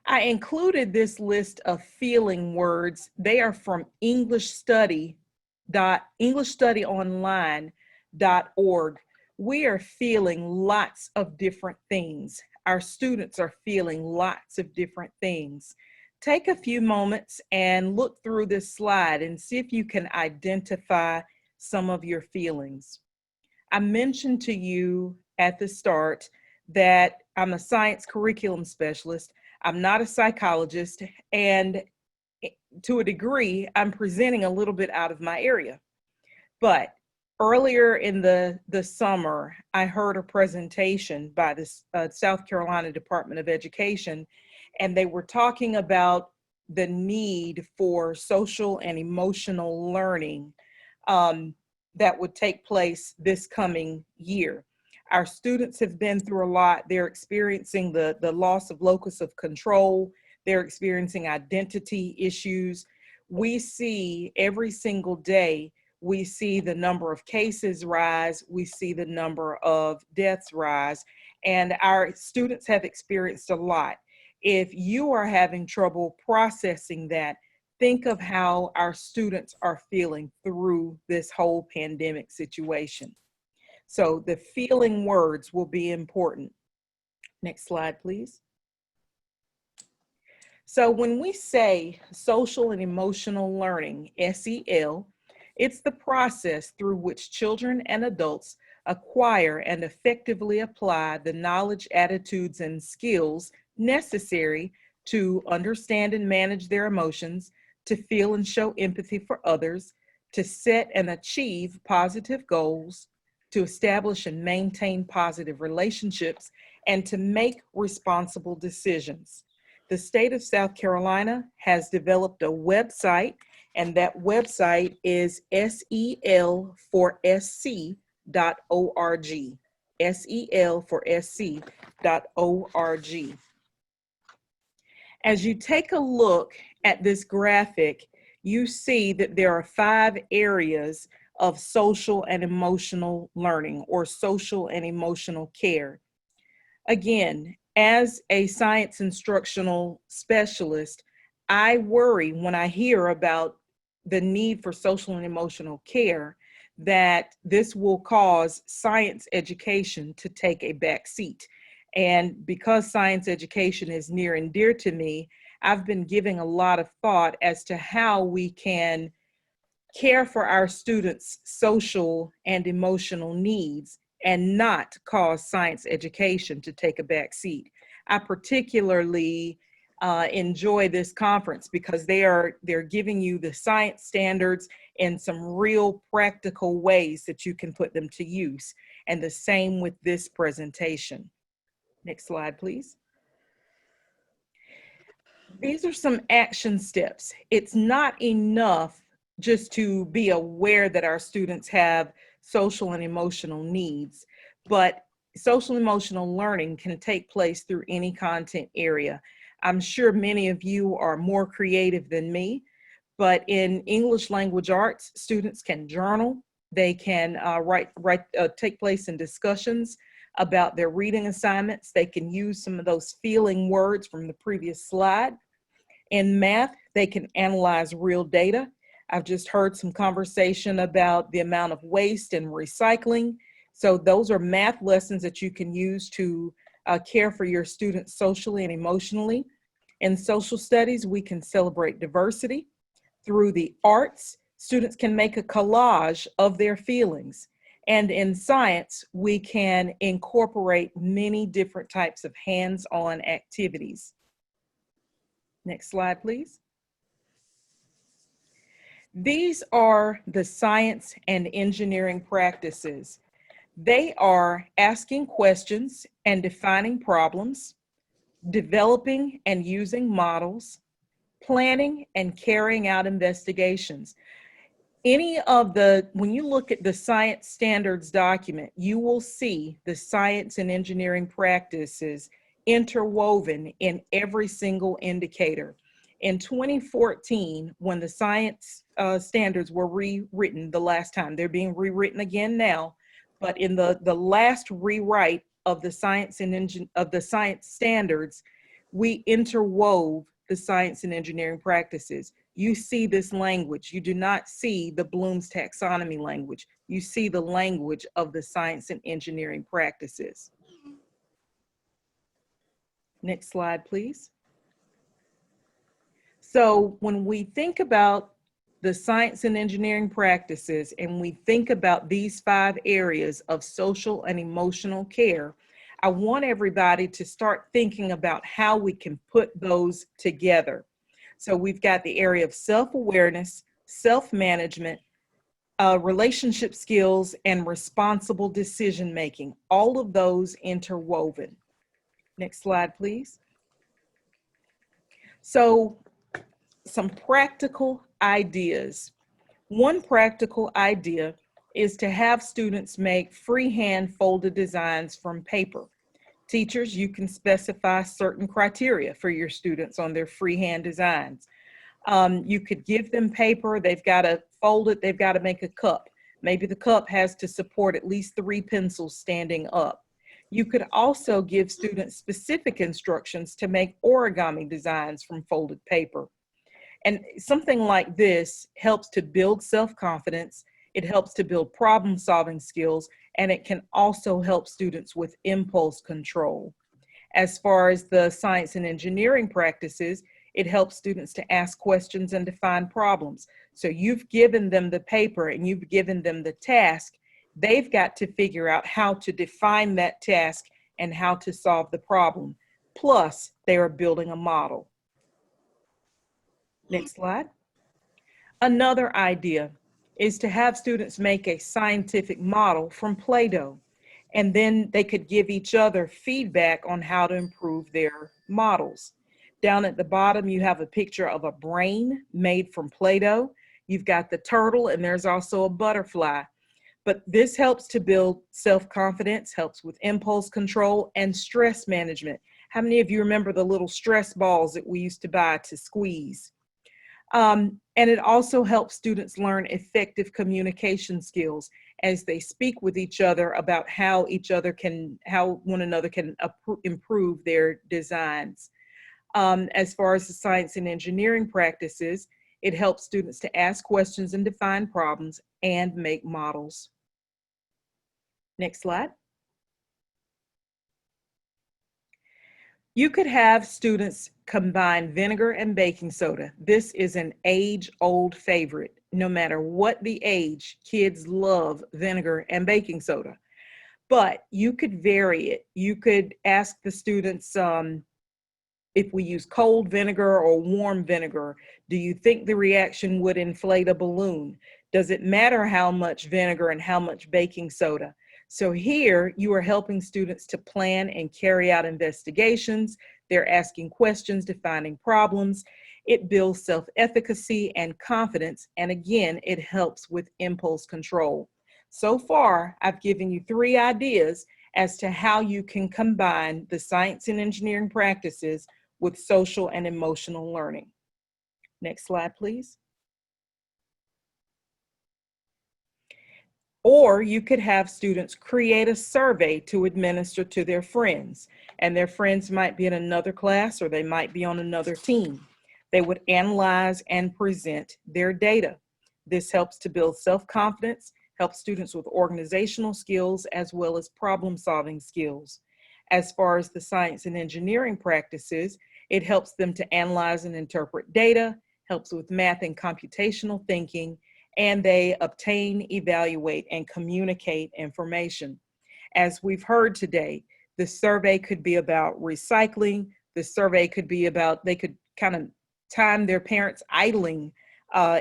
S16: I included this list of feeling words. They are from englishstudyonline.org. We are feeling lots of different things. Our students are feeling lots of different things. Take a few moments and look through this slide and see if you can identify some of your feelings. I mentioned to you at the start that I'm a science curriculum specialist. I'm not a psychologist, and to a degree, I'm presenting a little bit out of my area. But earlier in the summer, I heard a presentation by the South Carolina Department of Education, and they were talking about the need for social and emotional learning that would take place this coming year. Our students have been through a lot. They're experiencing the loss of locus of control. They're experiencing identity issues. We see every single day, we see the number of cases rise. We see the number of deaths rise. And our students have experienced a lot. If you are having trouble processing that, think of how our students are feeling through this whole pandemic situation. So the feeling words will be important. Next slide, please. So when we say social and emotional learning, SEL, it's the process through which children and adults acquire and effectively apply the knowledge, attitudes, and skills necessary to understand and manage their emotions, to feel and show empathy for others, to set and achieve positive goals, to establish and maintain positive relationships, and to make responsible decisions. The state of South Carolina has developed a website, and that website is selforsc.org. selforsc.org. As you take a look at this graphic, you see that there are 5 areas of social and emotional learning, or social and emotional care. Again, as a science instructional specialist, I worry when I hear about the need for social and emotional care that this will cause science education to take a back seat. And because science education is near and dear to me, I've been giving a lot of thought as to how we can care for our students' social and emotional needs and not cause science education to take a back seat. I particularly enjoy this conference because they're giving you the science standards in some real practical ways that you can put them to use. And the same with this presentation. Next slide, please. These are some action steps. It's not enough just to be aware that our students have social and emotional needs, but social and emotional learning can take place through any content area. I'm sure many of you are more creative than me, but in English language arts, students can journal. They can take place in discussions about their reading assignments. They can use some of those feeling words from the previous slide. In math, they can analyze real data. I've just heard some conversation about the amount of waste and recycling. So those are math lessons that you can use to care for your students socially and emotionally. In social studies, we can celebrate diversity. Through the arts, students can make a collage of their feelings. And in science, we can incorporate many different types of hands-on activities. Next slide, please. These are the science and engineering practices. They are asking questions and defining problems, developing and using models, planning and carrying out investigations. When you look at the science standards document, you will see the science and engineering practices interwoven in every single indicator. In 2014, when the science standards were rewritten the last time, they're being rewritten again now, but in the last rewrite of the science standards, we interwove the science and engineering practices. You see this language. You do not see the Bloom's taxonomy language. You see the language of the science and engineering practices. Next slide, please. So when we think about the science and engineering practices and we think about these 5 areas of social and emotional care, I want everybody to start thinking about how we can put those together. So we've got the area of self-awareness, self-management, relationship skills, and responsible decision-making, all of those interwoven. Next slide, please. So some practical ideas. One practical idea is to have students make freehand folded designs from paper. Teachers, you can specify certain criteria for your students on their freehand designs. You could give them paper, they've got to fold it, they've got to make a cup. Maybe the cup has to support at least 3 pencils standing up. You could also give students specific instructions to make origami designs from folded paper. And something like this helps to build self-confidence, it helps to build problem-solving skills, and it can also help students with impulse control. As far as the science and engineering practices, it helps students to ask questions and define problems. So you've given them the paper and you've given them the task. They've got to figure out how to define that task and how to solve the problem. Plus, they are building a model. Next slide. Another idea is to have students make a scientific model from Play-Doh, and then they could give each other feedback on how to improve their models. Down at the bottom, you have a picture of a brain made from Play-Doh. You've got the turtle, and there's also a butterfly. But this helps to build self-confidence, helps with impulse control and stress management. How many of you remember the little stress balls that we used to buy to squeeze? And it also helps students learn effective communication skills as they speak with each other about how one another can improve their designs. As far as the science and engineering practices, it helps students to ask questions and define problems and make models. Next slide. You could have students combine vinegar and baking soda. This is an age-old favorite. No matter what the age, kids love vinegar and baking soda. But you could vary it. You could ask the students, if we use cold vinegar or warm vinegar, do you think the reaction would inflate a balloon? Does it matter how much vinegar and how much baking soda? So here you are helping students to plan and carry out investigations. They're asking questions, defining problems. It builds self-efficacy and confidence. And again, it helps with impulse control. So far, I've given you 3 ideas as to how you can combine the science and engineering practices with social and emotional learning. Next slide, please. Or you could have students create a survey to administer to their friends, and their friends might be in another class or they might be on another team. They would analyze and present their data. This helps to build self-confidence, helps students with organizational skills as well as problem-solving skills. As far as the science and engineering practices, it helps them to analyze and interpret data, helps with math and computational thinking, and they obtain, evaluate, and communicate information. As we've heard today, the survey could be about recycling. The survey could be about, they could kind of time their parents idling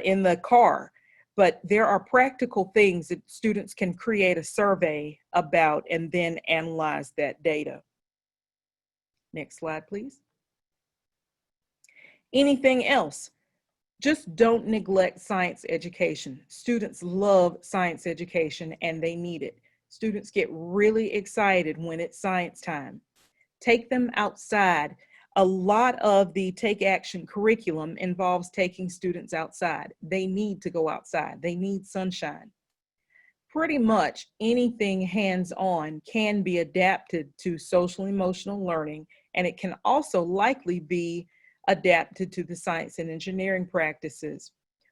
S16: in the car. But there are practical things that students can create a survey about and then analyze that data. Next slide, please. Anything else? Just don't neglect science education. Students love science education and they need it. Students get really excited when it's science time. Take them outside. A lot of the Take Action curriculum involves taking students outside. They need to go outside. They need sunshine. Pretty much anything hands-on can be adapted to social emotional learning, and it can also likely be adapted to the science and engineering practices.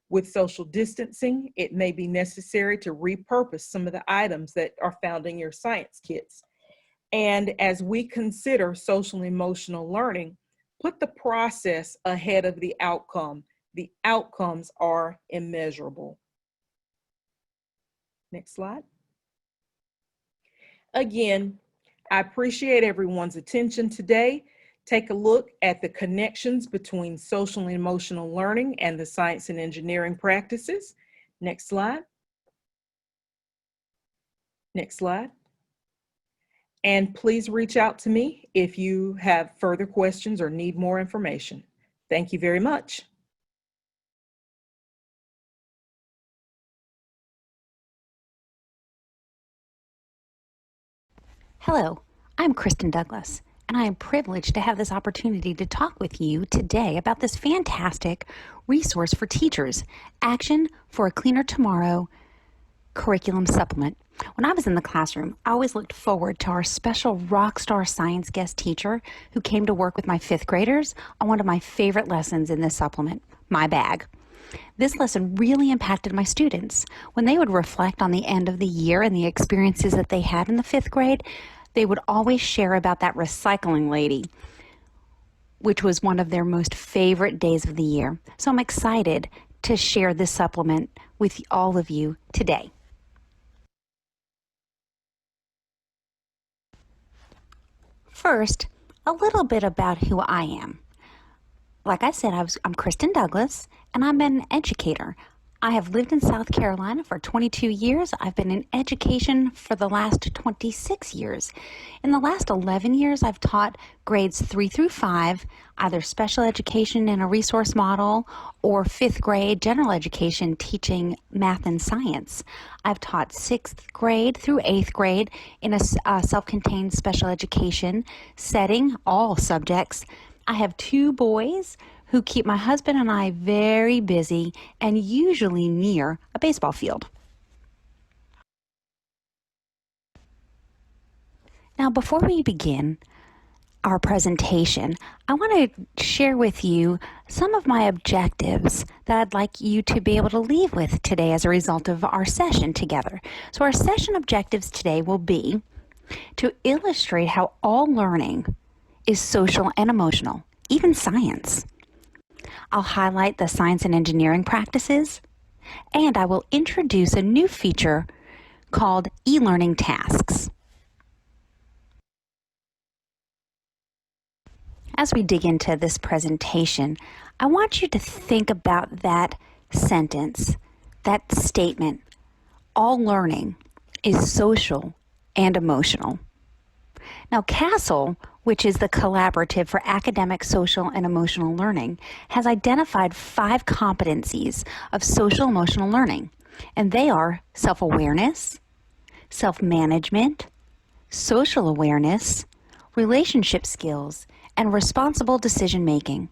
S16: With social distancing, it may be necessary to repurpose some of the items that are found in your science kits. And as we consider social emotional learning, put the process ahead of the outcome. The outcomes are immeasurable. Next slide. Again, I appreciate everyone's attention today. Take a look at the connections between social and emotional learning and the science and engineering practices. Next slide. Next slide. And please reach out to me if you have further questions or need more information. Thank you very much.
S17: Hello, I'm Kristen Douglas, and I am privileged to have this opportunity to talk with you today about this fantastic resource for teachers, Action for a Cleaner Tomorrow curriculum supplement. When I was in the classroom, I always looked forward to our special rock star science guest teacher who came to work with my 5th graders on one of my favorite lessons in this supplement, My Bag. This lesson really impacted my students. When they would reflect on the end of the year and the experiences that they had in the 5th grade, they would always share about that recycling lady, which was one of their most favorite days of the year. So I'm excited to share this supplement with all of you today. First, a little bit about who I am. Like I said, I'm Kristen Douglas, and I'm an educator. I have lived in South Carolina for 22 years. I've been in education for the last 26 years. In the last 11 years, I've taught grades 3 through 5, either special education in a resource model or 5th grade general education teaching math and science. I've taught 6th grade through 8th grade in a self-contained special education setting, all subjects. I have 2 boys who keep my husband and I very busy and usually near a baseball field. Now, before we begin our presentation, I want to share with you some of my objectives that I'd like you to be able to leave with today as a result of our session together. So our session objectives today will be to illustrate how all learning is social and emotional, even science. I'll highlight the science and engineering practices, and I will introduce a new feature called e-learning tasks. As we dig into this presentation, I want you to think about that sentence, that statement, all learning is social and emotional. Now, CASEL, which is the Collaborative for Academic, Social, and Emotional Learning, has identified 5 competencies of social emotional learning, and they are self-awareness, self-management, social awareness, relationship skills, and responsible decision-making.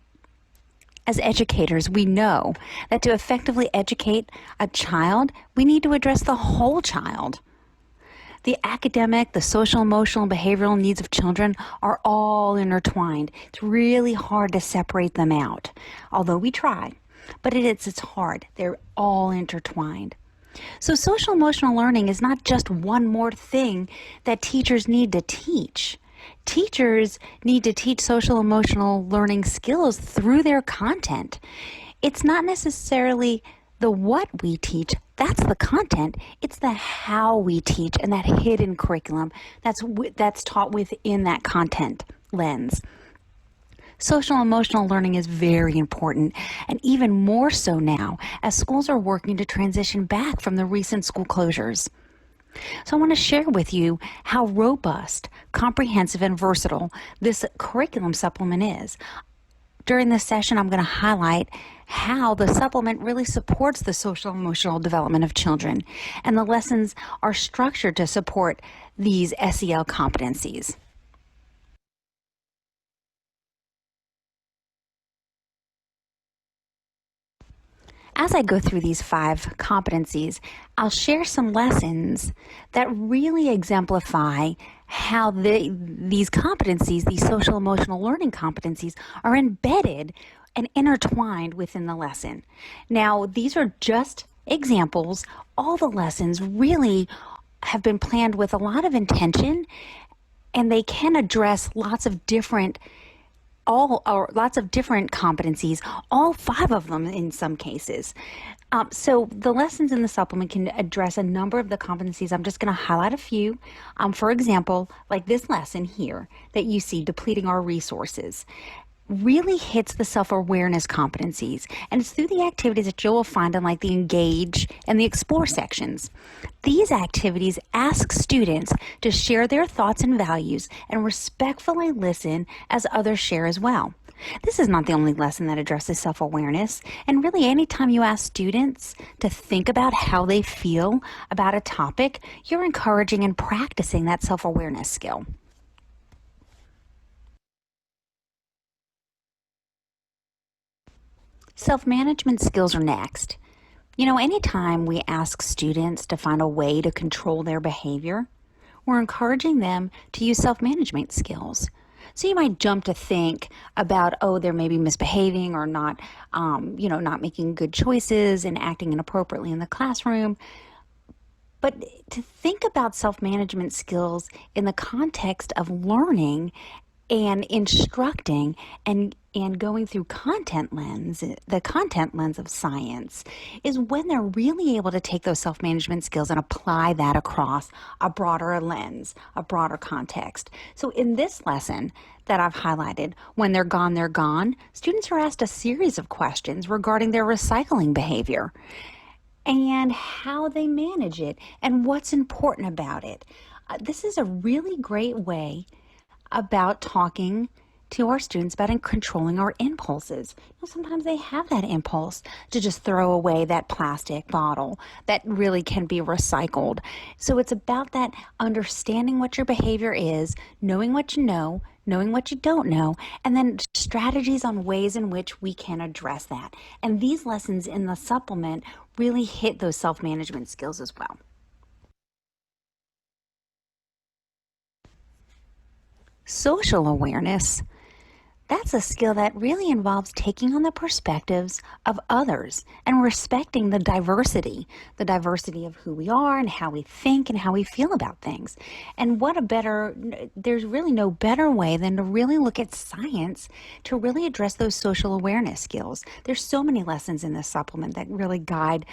S17: As educators, we know that to effectively educate a child, we need to address the whole child. The academic, the social, emotional, and behavioral needs of children are all intertwined. It's really hard to separate them out, although we try, but it's hard. They're all intertwined. So social emotional learning is not just one more thing that teachers need to teach. Teachers need to teach social emotional learning skills through their content. It's not necessarily The what we teach, that's the content. It's the how we teach and that hidden curriculum that's taught within that content lens. Social emotional learning is very important, and even more so now as schools are working to transition back from the recent school closures. So I want to share with you how robust, comprehensive, and versatile this curriculum supplement is. During this session, I'm going to highlight how the supplement really supports the social emotional development of children, and the lessons are structured to support these SEL competencies. As I go through these 5 competencies, I'll share some lessons that really exemplify how these competencies, these social emotional learning competencies, are embedded and intertwined within the lesson. Now, these are just examples. All the lessons really have been planned with a lot of intention, and they can address lots of different competencies, all 5 of them in some cases. So the lessons in the supplement can address a number of the competencies. I'm just going to highlight a few. For example, like this lesson here that you see, depleting our resources, really hits the self-awareness competencies, and it's through the activities that you will find in like the engage and the explore sections. These activities ask students to share their thoughts and values and respectfully listen as others share as well. This is not the only lesson that addresses self-awareness, and really anytime you ask students to think about how they feel about a topic, you're encouraging and practicing that self-awareness skill. Self-management skills are next. You know, anytime we ask students to find a way to control their behavior, we're encouraging them to use self-management skills. So you might jump to think about, oh, they're maybe misbehaving or not, not making good choices and acting inappropriately in the classroom. But to think about self-management skills in the context of learning and instructing and going through the content lens of science is when they're really able to take those self-management skills and apply that across a broader lens, a broader context. So in this lesson that I've highlighted, when they're gone, students are asked a series of questions regarding their recycling behavior and how they manage it and what's important about it. This is a really great way about talking to our students about controlling our impulses. Sometimes they have that impulse to just throw away that plastic bottle that really can be recycled. So it's about that understanding what your behavior is, knowing what you know, knowing what you don't know, and then strategies on ways in which we can address that. And these lessons in the supplement really hit those self-management skills as well. Social awareness, that's a skill that really involves taking on the perspectives of others and respecting the diversity of who we are and how we think and how we feel about things. And there's really no better way than to really look at science to really address those social awareness skills. There's so many lessons in this supplement that really guide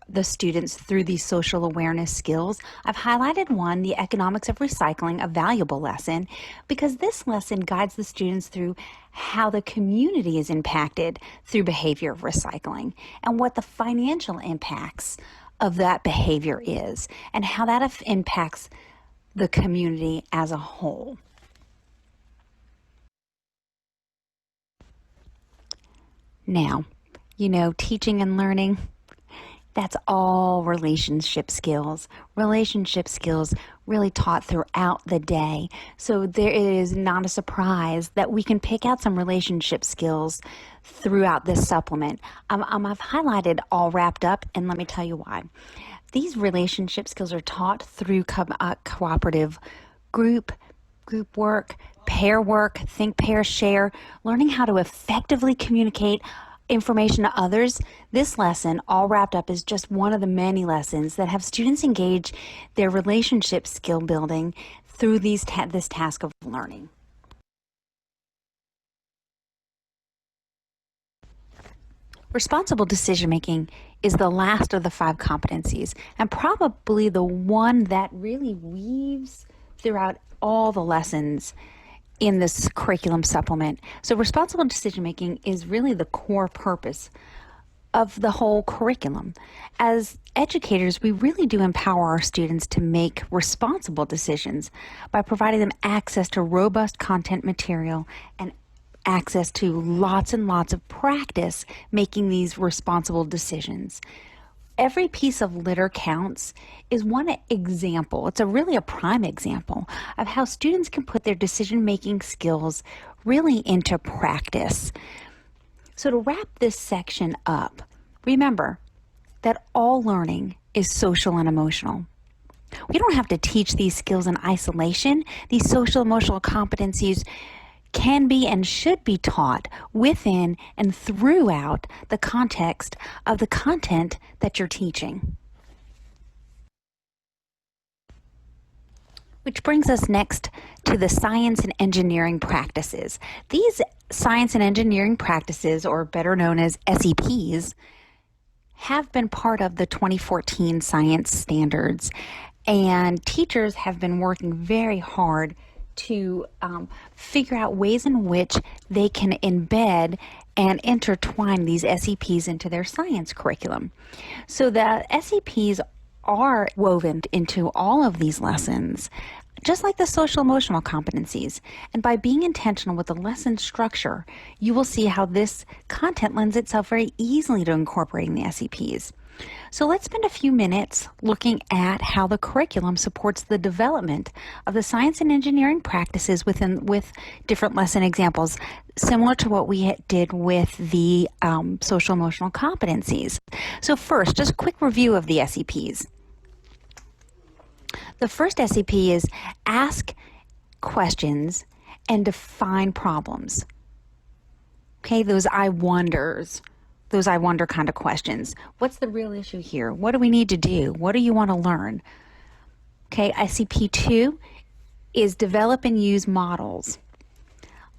S17: the students through these social awareness skills. I've highlighted one, the economics of recycling, a valuable lesson, because this lesson guides the students through how the community is impacted through behavior of recycling and what the financial impacts of that behavior is and how that impacts the community as a whole. Now, teaching and learning, that's all relationship skills. Relationship skills really taught throughout the day. So there is not a surprise that we can pick out some relationship skills throughout this supplement. I've highlighted all wrapped up, and let me tell you why. These relationship skills are taught through cooperative group work, pair work, think, pair, share, learning how to effectively communicate information to others. This lesson, all wrapped up, is just one of the many lessons that have students engage their relationship skill building through this task of learning. Responsible decision making is the last of the 5 competencies, and probably the one that really weaves throughout all the lessons in this curriculum supplement. So responsible decision making is really the core purpose of the whole curriculum. As educators, we really do empower our students to make responsible decisions by providing them access to robust content material and access to lots and lots of practice making these responsible decisions. Every piece of litter counts is one example. It's really a prime example of how students can put their decision-making skills really into practice. So to wrap this section up, remember that all learning is social and emotional. We don't have to teach these skills in isolation. These social emotional competencies can be and should be taught within and throughout the context of the content that you're teaching. Which brings us next to the science and engineering practices. These science and engineering practices, or better known as SEPs, have been part of the 2014 science standards, and teachers have been working very hard to figure out ways in which they can embed and intertwine these SEPs into their science curriculum. So the SEPs are woven into all of these lessons, just like the social emotional competencies. And by being intentional with the lesson structure, you will see how this content lends itself very easily to incorporating the SEPs. So let's spend a few minutes looking at how the curriculum supports the development of the science and engineering practices with different lesson examples, similar to what we did with the social emotional competencies. So first, just a quick review of the SEPs. The first SEP is ask questions and define problems. Okay, those I wonder kind of questions. What's the real issue here? What do we need to do? What do you want to learn? Okay, SEP2 is develop and use models.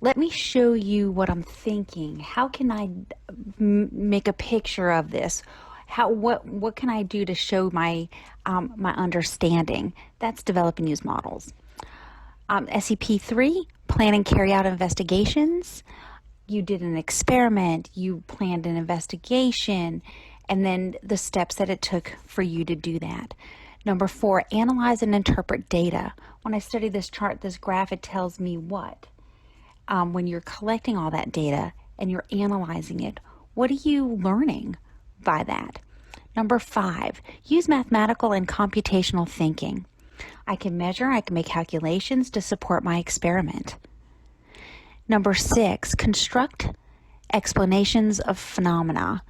S17: Let me show you what I'm thinking. How can I make a picture of this? What can I do to show my my understanding? That's develop and use models. SEP3, plan and carry out investigations. You did an experiment, you planned an investigation, and then the steps that it took for you to do that. Number 4, analyze and interpret data. When I study this chart, this graph, it tells me what? When you're collecting all that data and you're analyzing it, what are you learning by that? Number 5, use mathematical and computational thinking. I can measure, I can make calculations to support my experiment. Number 6, construct explanations of phenomena.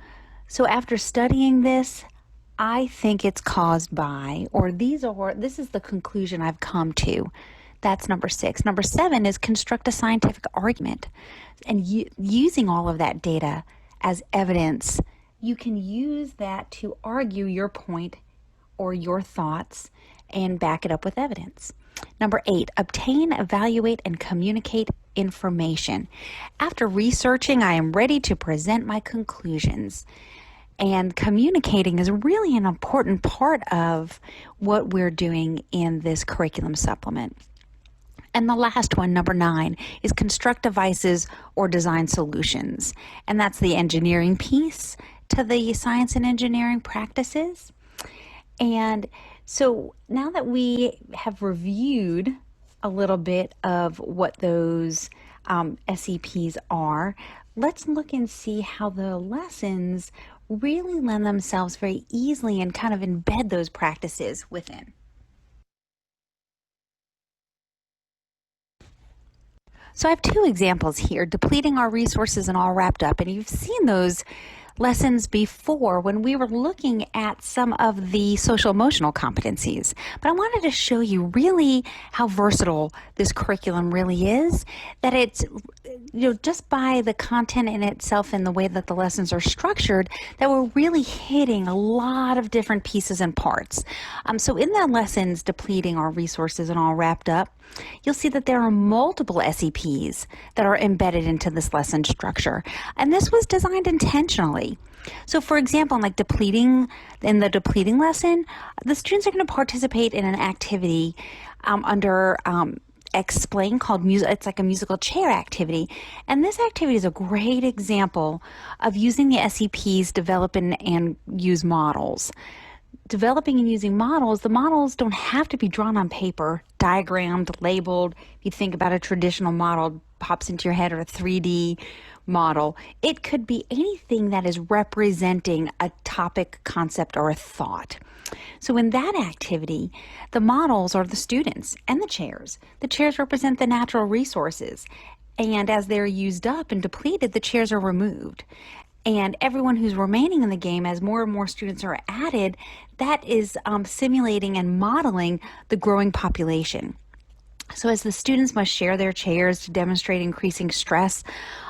S17: So after studying this, I think it's caused by, or this is the conclusion I've come to. That's number 6. Number 7 is construct a scientific argument. And using all of that data as evidence, you can use that to argue your point or your thoughts and back it up with evidence. Number 8, obtain, evaluate, and communicate information. After researching, I am ready to present my conclusions. And communicating is really an important part of what we're doing in this curriculum supplement. And the last one, number 9, is construct devices or design solutions. And that's the engineering piece to the science and engineering practices. And so now that we have reviewed a little bit of what those SEPs are, let's look and see how the lessons really lend themselves very easily and kind of embed those practices within. So I have 2 examples here, depleting our resources and all wrapped up, and you've seen those lessons before when we were looking at some of the social emotional competencies. But I wanted to show you really how versatile this curriculum really is, that it's, just by the content in itself and the way that the lessons are structured, that we're really hitting a lot of different pieces and parts. So in the lessons, depleting our resources and all wrapped up, you'll see that there are multiple SEPs that are embedded into this lesson structure. And this was designed intentionally. So for example, in the depleting lesson, the students are going to participate in an activity under Explain called it's like a musical chair activity. And this activity is a great example of using the SEPs, develop and use models. Developing and using models, the models don't have to be drawn on paper, diagrammed, labeled. If you think about a traditional model, pops into your head, or a 3D model. It could be anything that is representing a topic, concept, or a thought. So in that activity, the models are the students and the chairs. The chairs represent the natural resources. And as they're used up and depleted, the chairs are removed. And everyone who's remaining in the game, as more and more students are added, that is simulating and modeling the growing population. So as the students must share their chairs to demonstrate increasing stress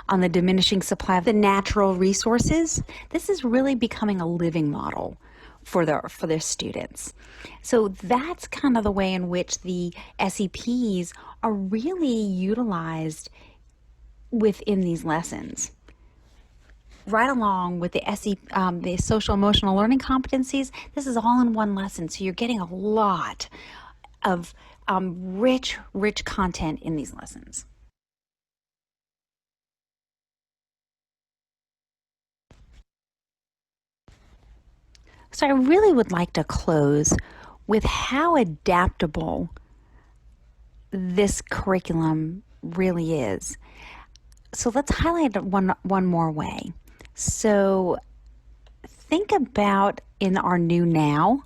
S17: on the diminishing supply of the natural resources, this is really becoming a living model for their students. So that's kind of the way in which the SEPs are really utilized within these lessons. Right along with the social emotional learning competencies, this is all in one lesson. So you're getting a lot of rich content in these lessons. So I really would like to close with how adaptable this curriculum really is. So let's highlight it one more way. So think about in our new now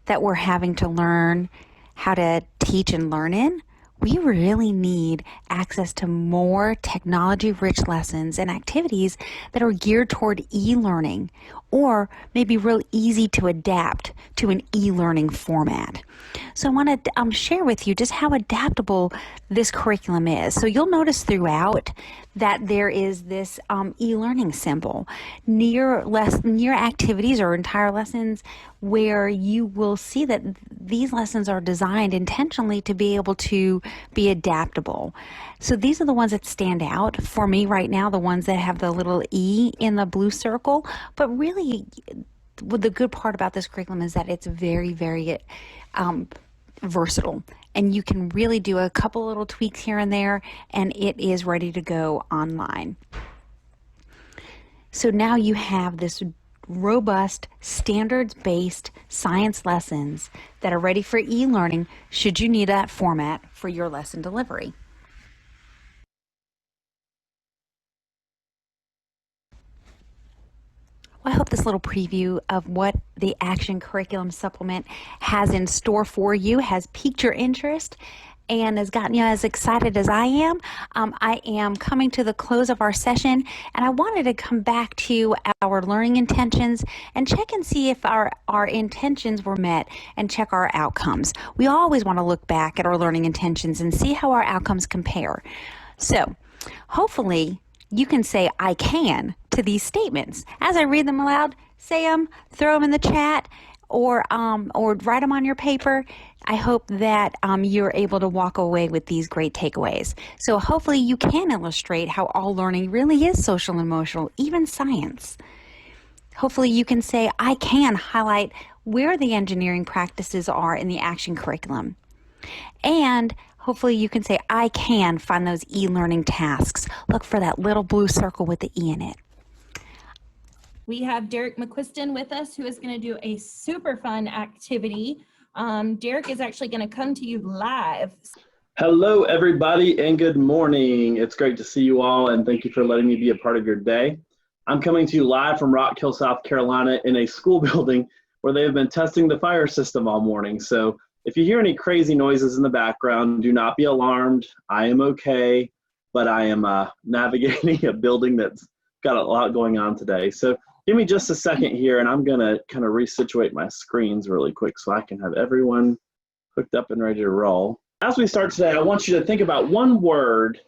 S17: that we're having to learn how to teach and learn in, we really need access to more technology-rich lessons and activities that are geared toward e-learning or maybe real easy to adapt to an e-learning format. So I want to share with you just how adaptable this curriculum is. So you'll notice throughout that there is this e-learning symbol near activities or entire lessons where you will see that these lessons are designed intentionally to be able to be adaptable. So these are the ones that stand out for me right now, the ones that have the little E in the blue circle. But really, the good part about this curriculum is that it's very, very versatile. And you can really do a couple little tweaks here and there, and it is ready to go online. So now you have this robust, standards-based science lessons that are ready for e-learning should you need that format for your lesson delivery. I hope this little preview of what the Action Curriculum Supplement has in store for you has piqued your interest and has gotten you as excited as I am. I am coming to the close of our session, and I wanted to come back to our learning intentions and check and see if our intentions were met and check our outcomes. We always want to look back at our learning intentions and see how our outcomes compare. So hopefully you can say "I can" to these statements. As I read them aloud, say them, throw them in the chat, or write them on your paper. I hope that you're able to walk away with these great takeaways. So hopefully you can illustrate how all learning really is social and emotional, even science. Hopefully you can say, "I can" highlight where the engineering practices are in the Action curriculum. And hopefully you can say, "I can" find those e-learning tasks. Look for that little blue circle with the E in it.
S2: We have Derek McQuiston with us, who is going to do a super fun activity. Derek is actually going to come to you live.
S18: Hello, everybody, and good morning. It's great to see you all, and thank you for letting me be a part of your day. I'm coming to you live from Rock Hill, South Carolina, in a school building where they have been testing the fire system all morning. So if you hear any crazy noises in the background, do not be alarmed. I am okay, but I am navigating a building that's got a lot going on today. So give me just a second here, and I'm going to kind of resituate my screens really quick so I can have everyone hooked up and ready to roll. As we start today, I want you to think about one word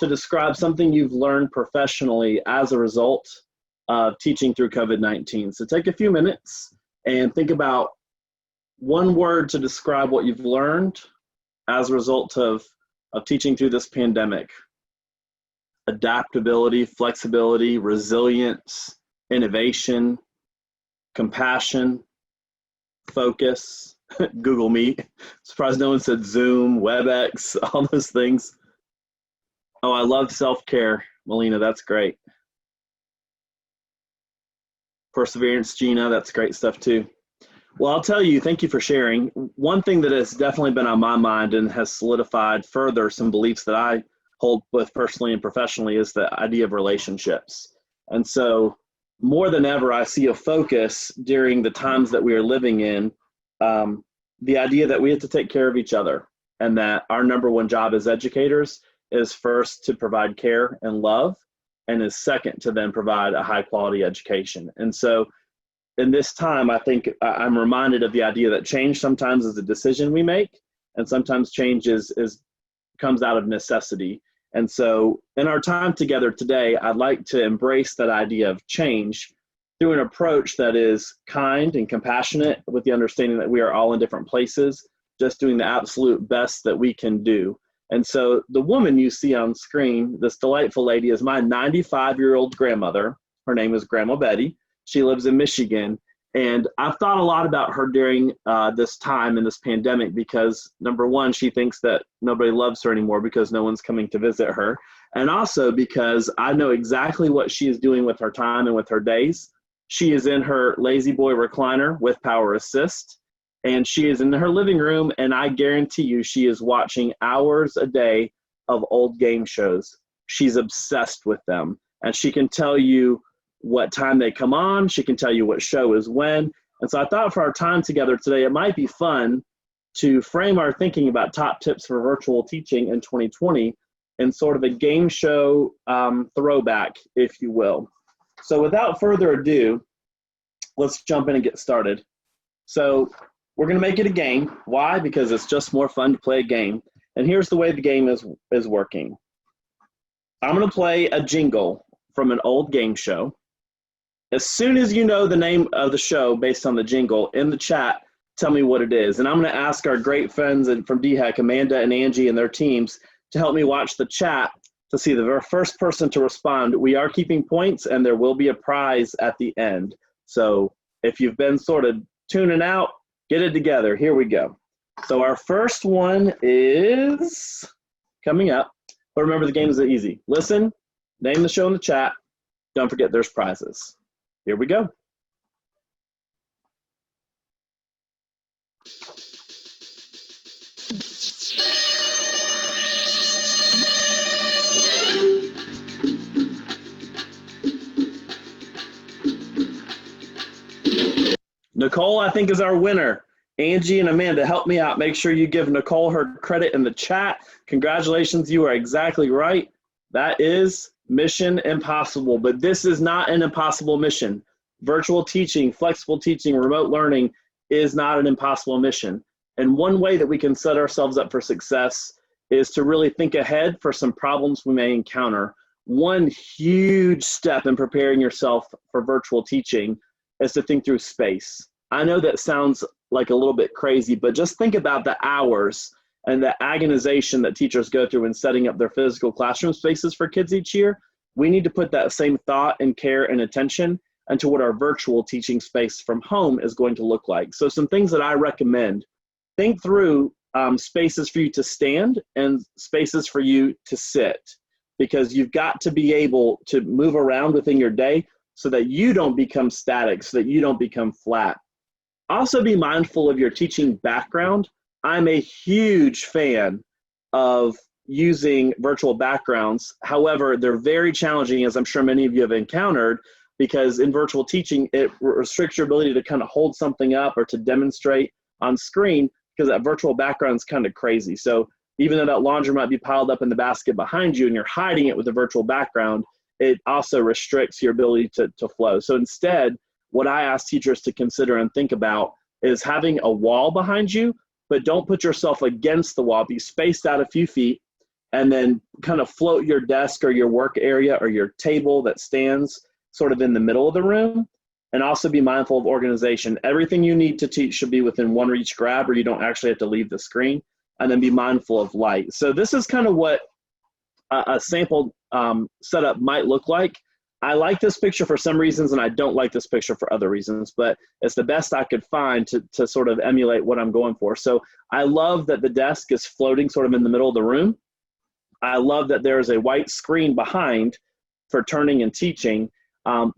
S18: to describe something you've learned professionally as a result of teaching through COVID-19. So take a few minutes and think about one word to describe what you've learned as a result of teaching through this pandemic. Adaptability, flexibility, resilience, innovation, compassion, focus, Google Meet. Surprised no one said Zoom, WebEx, all those things. Oh, I love self-care, Melina, that's great. Perseverance, Gina, that's great stuff too. Well, I'll tell you, thank you for sharing. One thing that has definitely been on my mind and has solidified further some beliefs that I hold both personally and professionally is the idea of relationships. And so more than ever, I see a focus during the times that we are living in, the idea that we have to take care of each other, and that our number one job as educators is first to provide care and love, and is second to then provide a high quality education. And so in this time, I think I'm reminded of the idea that change sometimes is a decision we make, and sometimes change comes out of necessity. And so in our time together today, I'd like to embrace that idea of change through an approach that is kind and compassionate, with the understanding that we are all in different places, just doing the absolute best that we can do. And so the woman you see on screen, this delightful lady, is my 95-year-old grandmother. Her name is Grandma Betty. She lives in Michigan. And I've thought a lot about her during this time in this pandemic because, number one, she thinks that nobody loves her anymore because no one's coming to visit her. And also because I know exactly what she is doing with her time and with her days. She is in her Lazy Boy recliner with Power Assist, and she is in her living room, and I guarantee you she is watching hours a day of old game shows. She's obsessed with them, and she can tell you what time they come on. She can tell you what show is when. And so I thought for our time together today, it might be fun to frame our thinking about top tips for virtual teaching in 2020 in sort of a game show throwback, if you will. So without further ado, let's jump in and get started. So we're going to make it a game. Why? Because it's just more fun to play a game. And here's the way the game is working. I'm going to play a jingle from an old game show. As soon as you know the name of the show based on the jingle, in the chat, tell me what it is. And I'm going to ask our great friends from DHEC, Amanda and Angie and their teams, to help me watch the chat to see the first person to respond. We are keeping points, and there will be a prize at the end. So if you've been sort of tuning out, get it together. Here we go. So our first one is coming up. But remember, the game is easy. Listen, name the show in the chat. Don't forget there's prizes. Here we go. Nicole, I think, is our winner. Angie and Amanda, help me out. Make sure you give Nicole her credit in the chat. Congratulations, you are exactly right. That is Mission Impossible, but this is not an impossible mission. Virtual teaching, flexible teaching, remote learning is not an impossible mission. And one way that we can set ourselves up for success is to really think ahead for some problems we may encounter. One huge step in preparing yourself for virtual teaching is to think through space. I know that sounds like a little bit crazy, but just think about the hours and the agonization that teachers go through in setting up their physical classroom spaces for kids each year. We need to put that same thought and care and attention into what our virtual teaching space from home is going to look like. So some things that I recommend: think through spaces for you to stand and spaces for you to sit, because you've got to be able to move around within your day so that you don't become static, so that you don't become flat. Also be mindful of your teaching background. I'm a huge fan of using virtual backgrounds. However, they're very challenging, as I'm sure many of you have encountered, because in virtual teaching, it restricts your ability to kind of hold something up or to demonstrate on screen, because that virtual background is kind of crazy. So even though that laundry might be piled up in the basket behind you and you're hiding it with a virtual background, it also restricts your ability to flow. So instead, what I ask teachers to consider and think about is having a wall behind you, but don't put yourself against the wall. Be spaced out a few feet, and then kind of float your desk or your work area or your table that stands sort of in the middle of the room. And also be mindful of organization. Everything you need to teach should be within one reach grab, or you don't actually have to leave the screen. and then be mindful of light. So this is kind of what a sample setup might look like. I like this picture for some reasons, and I don't like this picture for other reasons, but it's the best I could find to sort of emulate what I'm going for. So I love that the desk is floating sort of in the middle of the room. I love that there is a white screen behind for turning and teaching.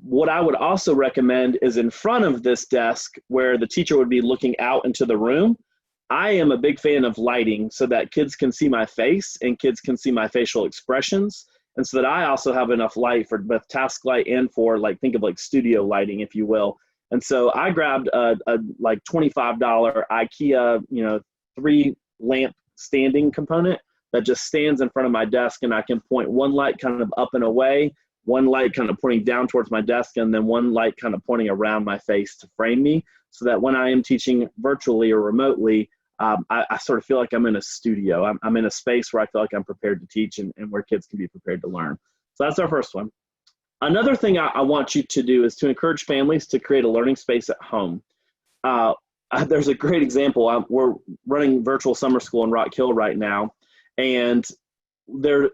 S18: What I would also recommend is in front of this desk where the teacher would be looking out into the room. I am a big fan of lighting so that kids can see my face and kids can see my facial expressions. And so that I also have enough light for both task light and for like, think of like studio lighting, if you will. And so I grabbed a like $25 IKEA, 3 lamp standing component that just stands in front of my desk, and I can point one light kind of up and away, one light kind of pointing down towards my desk, and then one light kind of pointing around my face to frame me, so that when I am teaching virtually or remotely, I sort of feel like I'm in a studio. I'm in a space where I feel like I'm prepared to teach and where kids can be prepared to learn. So that's our first one. Another thing I want you to do is to encourage families to create a learning space at home. There's a great example. We're running virtual summer school in Rock Hill right now. And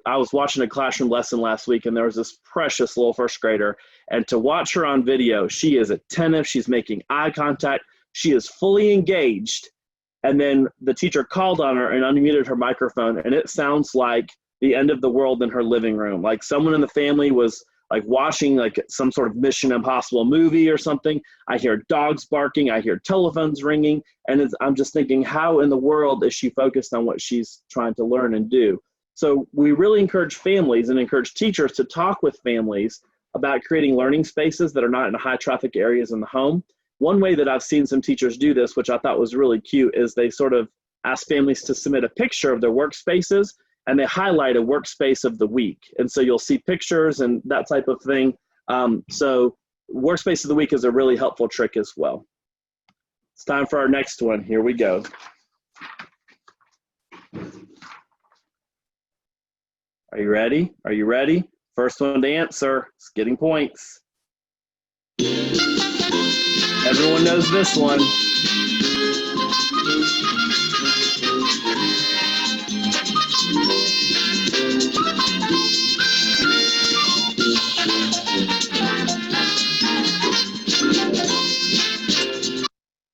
S18: I was watching a classroom lesson last week, and there was this precious little first grader. And to watch her on video, she is attentive. She's making eye contact. She is fully engaged. And then the teacher called on her and unmuted her microphone, and it sounds like the end of the world in her living room. Like someone in the family was like watching like some sort of Mission Impossible movie or something. I hear dogs barking, I hear telephones ringing, and I'm just thinking, how in the world is she focused on what she's trying to learn and do? So we really encourage families and encourage teachers to talk with families about creating learning spaces that are not in high traffic areas in the home. One way that I've seen some teachers do this, which I thought was really cute, is they sort of ask families to submit a picture of their workspaces, and they highlight a workspace of the week. And so you'll see pictures and that type of thing. So workspace of the week is a really helpful trick as well. It's time for our next one. Here we go. Are you ready? Are you ready? First one to answer is getting points. Everyone knows this one.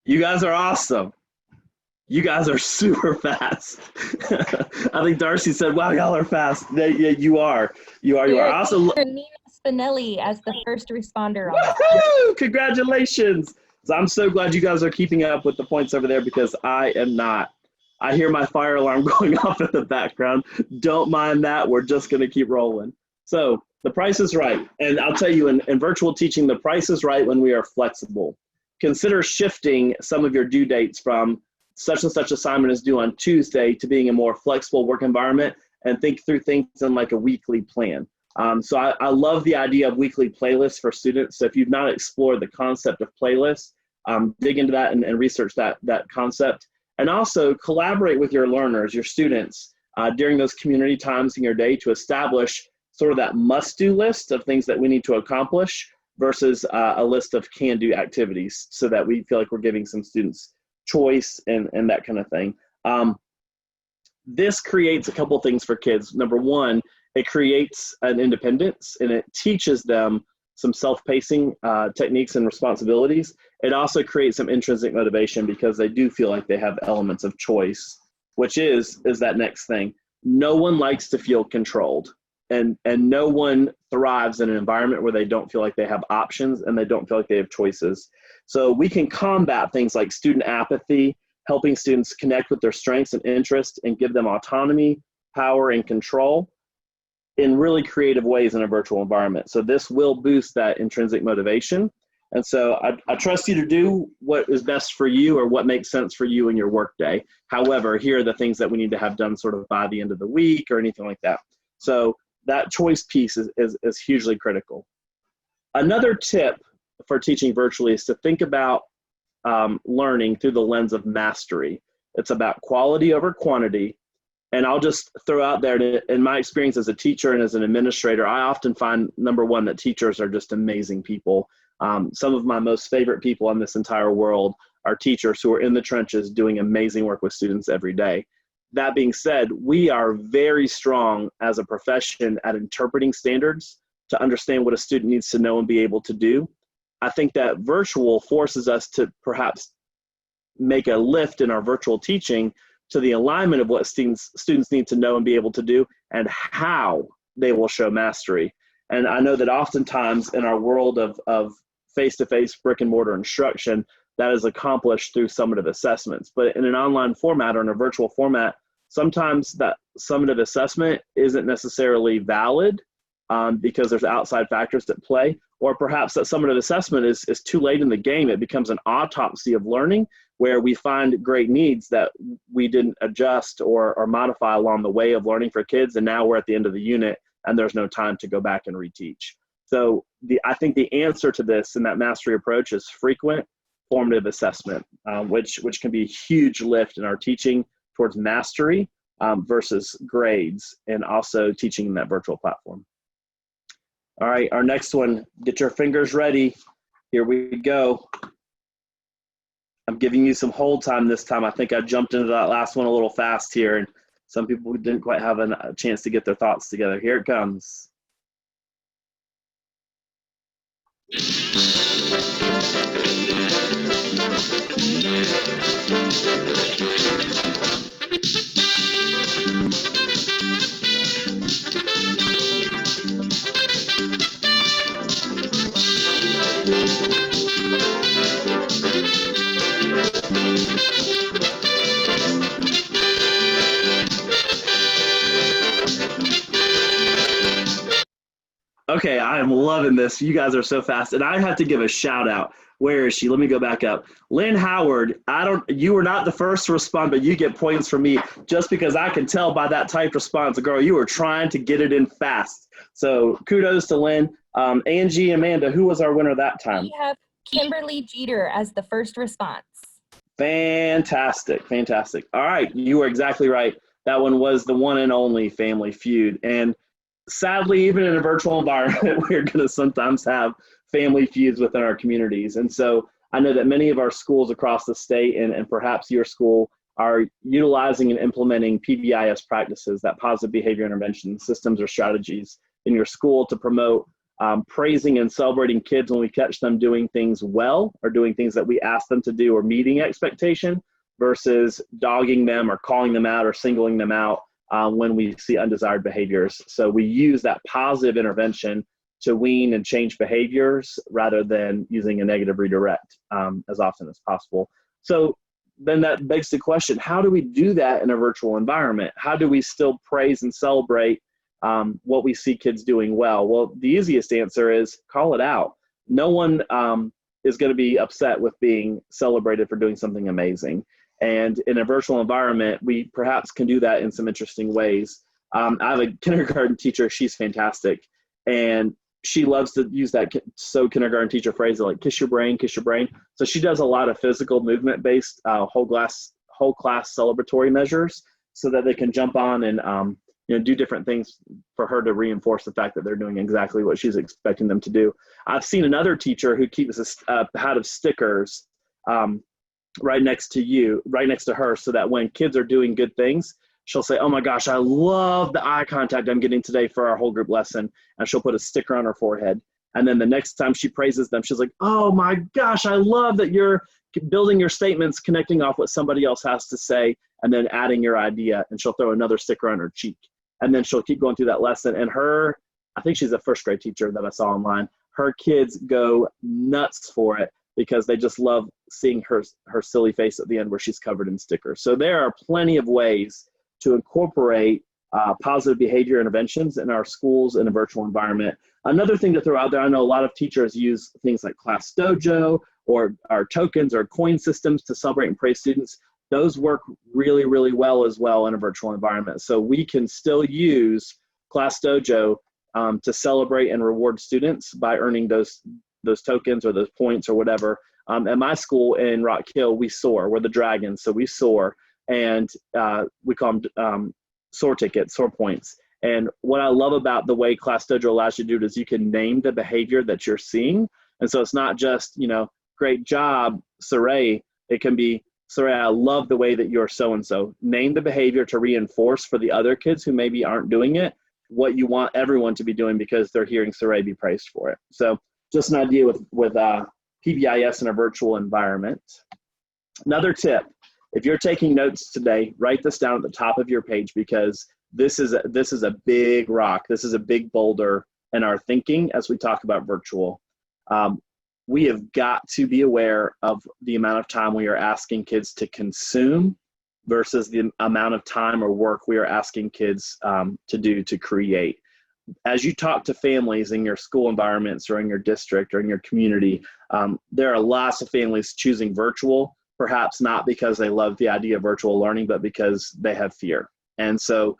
S18: You guys are awesome. You guys are super fast. I think Darcy said, wow, y'all are fast. Yeah, you are. You are. Also,
S2: Nina Spinelli as the first responder on
S18: woohoo! Congratulations. So I'm so glad you guys are keeping up with the points over there, because I am not. I hear my fire alarm going off in the background. Don't mind that. We're just going to keep rolling. So the Price is Right. And I'll tell you, in virtual teaching, the price is right when we are flexible. Consider shifting some of your due dates from such and such assignment is due on Tuesday to being a more flexible work environment, and think through things in like a weekly plan. So I love the idea of weekly playlists for students. So if you've not explored the concept of playlists, dig into that and research that concept. And also collaborate with your learners, your students, during those community times in your day to establish sort of that must-do list of things that we need to accomplish versus a list of can-do activities, so that we feel like we're giving some students choice and that kind of thing. This creates a couple things for kids. Number one, it creates an independence, and it teaches them some self-pacing techniques and responsibilities. It also creates some intrinsic motivation, because they do feel like they have elements of choice, which is that next thing. No one likes to feel controlled, and no one thrives in an environment where they don't feel like they have options and they don't feel like they have choices. So we can combat things like student apathy, helping students connect with their strengths and interests and give them autonomy, power, and control in really creative ways in a virtual environment. So this will boost that intrinsic motivation. And so I trust you to do what is best for you or what makes sense for you in your workday. However, here are the things that we need to have done sort of by the end of the week or anything like that. So that choice piece is hugely critical. Another tip for teaching virtually is to think about learning through the lens of mastery. It's about quality over quantity. And I'll just throw out there, in my experience as a teacher and as an administrator, I often find, number one, that teachers are just amazing people. Some of my most favorite people in this entire world are teachers who are in the trenches doing amazing work with students every day. that being said, we are very strong as a profession at interpreting standards to understand what a student needs to know and be able to do. I think that virtual forces us to perhaps make a lift in our virtual teaching to the alignment of what students need to know and be able to do and how they will show mastery. And I know that oftentimes in our world of face-to-face brick and mortar instruction, that is accomplished through summative assessments. But in an online format or in a virtual format, sometimes that summative assessment isn't necessarily valid because there's outside factors that play, or perhaps that summative assessment is too late in the game. It becomes an autopsy of learning where we find great needs that we didn't adjust or modify along the way of learning for kids, and now we're at the end of the unit and there's no time to go back and reteach. So I think the answer to this and that mastery approach is frequent formative assessment, which can be a huge lift in our teaching towards mastery versus grades, and also teaching in that virtual platform. All right, our next one, get your fingers ready. Here we go. I'm giving you some hold time this time. I think I jumped into that last one a little fast here, and some people didn't quite have a chance to get their thoughts together. Here it comes. Okay, I am loving this. You guys are so fast. And I have to give a shout out. Where is she? Let me go back up. Lynn Howard, you were not the first to respond, but you get points from me just because I can tell by that typed response, girl, you were trying to get it in fast. So kudos to Lynn. Angie, Amanda, who was our winner that time?
S2: We have Kimberly Jeter as the first response.
S18: Fantastic, fantastic. All right, you were exactly right. That one was the one and only Family Feud. And sadly, even in a virtual environment, we're going to sometimes have family feuds within our communities. And so I know that many of our schools across the state and perhaps your school are utilizing and implementing PBIS practices, that positive behavior intervention systems or strategies in your school to promote praising and celebrating kids when we catch them doing things well or doing things that we ask them to do or meeting expectation versus dogging them or calling them out or singling them out when we see undesired behaviors. So we use that positive intervention to wean and change behaviors rather than using a negative redirect as often as possible. So then that begs the question, how do we do that in a virtual environment? How do we still praise and celebrate what we see kids doing well? Well, the easiest answer is call it out. No one is going to be upset with being celebrated for doing something amazing. And in a virtual environment, we perhaps can do that in some interesting ways. I have a kindergarten teacher, she's fantastic. And she loves to use that kindergarten teacher phrase like kiss your brain, kiss your brain. So she does a lot of physical movement based whole class celebratory measures so that they can jump on and do different things for her to reinforce the fact that they're doing exactly what she's expecting them to do. I've seen another teacher who keeps a pad of stickers right next to her, so that when kids are doing good things, she'll say, oh my gosh, I love the eye contact I'm getting today for our whole group lesson. And she'll put a sticker on her forehead. And then the next time she praises them, she's like, oh my gosh, I love that you're building your statements, connecting off what somebody else has to say, and then adding your idea. And she'll throw another sticker on her cheek. And then she'll keep going through that lesson. And I think she's a first grade teacher that I saw online. Her kids go nuts for it because they just love seeing her silly face at the end where she's covered in stickers. So there are plenty of ways to incorporate positive behavior interventions in our schools in a virtual environment. Another thing to throw out there, I know a lot of teachers use things like Class Dojo or our tokens or coin systems to celebrate and praise students. Those work really, really well as well in a virtual environment. So we can still use Class Dojo to celebrate and reward students by earning those tokens or those points or whatever. At my school in Rock Hill, we soar. We're the dragons, so we soar. And we call them soar tickets, soar points. And what I love about the way Class Dojo allows you to do it is you can name the behavior that you're seeing. And so it's not just, great job, Saray. It can be, Sorry, I love the way that you're so-and-so. Name the behavior to reinforce for the other kids who maybe aren't doing it, what you want everyone to be doing because they're hearing Saray be praised for it. So just an idea with PBIS in a virtual environment. Another tip, if you're taking notes today, write this down at the top of your page because this is a big rock. This is a big boulder in our thinking as we talk about virtual. We have got to be aware of the amount of time we are asking kids to consume versus the amount of time or work we are asking kids to do to create. As you talk to families in your school environments or in your district or in your community, there are lots of families choosing virtual, perhaps not because they love the idea of virtual learning, but because they have fear. And so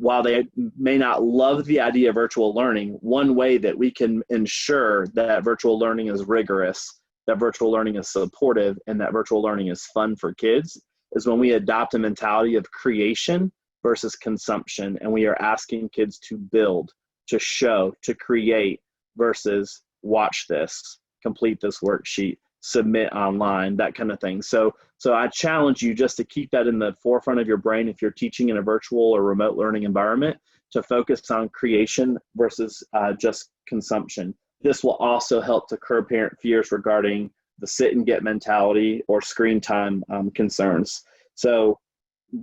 S18: while they may not love the idea of virtual learning, one way that we can ensure that virtual learning is rigorous, that virtual learning is supportive, and that virtual learning is fun for kids is when we adopt a mentality of creation versus consumption. And we are asking kids to build, to show, to create versus watch this, complete this worksheet, submit online, that kind of thing. So I challenge you just to keep that in the forefront of your brain if you're teaching in a virtual or remote learning environment, to focus on creation versus just consumption. This will also help to curb parent fears regarding the sit and get mentality or screen time concerns. So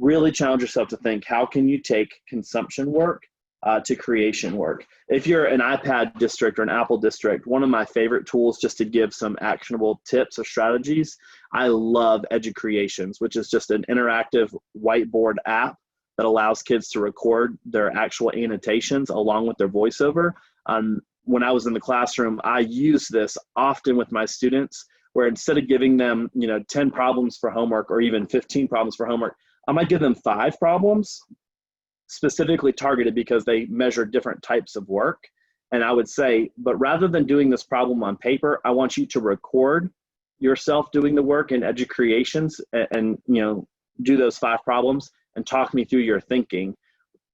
S18: really challenge yourself to think, how can you take consumption work to creation work? If you're an iPad district or an Apple district, one of my favorite tools just to give some actionable tips or strategies, I love EduCreations, which is just an interactive whiteboard app that allows kids to record their actual annotations along with their voiceover. When I was in the classroom, I use this often with my students, where instead of giving them 10 problems for homework or even 15 problems for homework, I might give them 5 problems specifically targeted because they measure different types of work. And I would say, but rather than doing this problem on paper, I want you to record yourself doing the work in EduCreations and do those 5 problems and talk me through your thinking.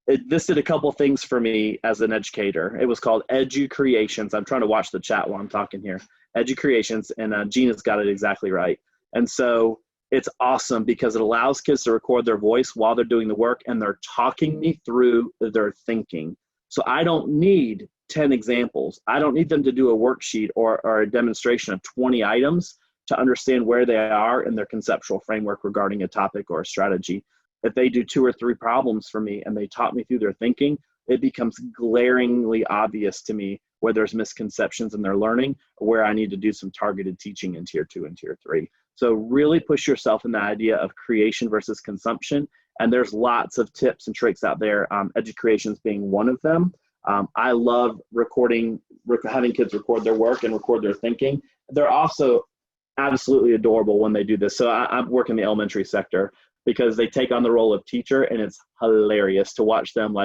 S18: This did a couple things for me as an educator. It was called EduCreations. I'm trying to watch the chat while I'm talking here. EduCreations, and Gina's got it exactly right. And so it's awesome because it allows kids to record their voice while they're doing the work and they're talking me through their thinking. So I don't need 10 examples. I don't need them to do a worksheet or a demonstration of 20 items to understand where they are in their conceptual framework regarding a topic or a strategy. If they do 2 or 3 problems for me and they talk me through their thinking, it becomes glaringly obvious to me where there's misconceptions in their learning or where I need to do some targeted teaching in Tier 2 and Tier 3. So really push yourself in the idea of creation versus consumption. And there's lots of tips and tricks out there, EduCreations being one of them. I love having kids record their work and record their thinking. They're also absolutely adorable when they do this. So I work in the elementary sector because they take on the role of teacher, and it's hilarious to watch them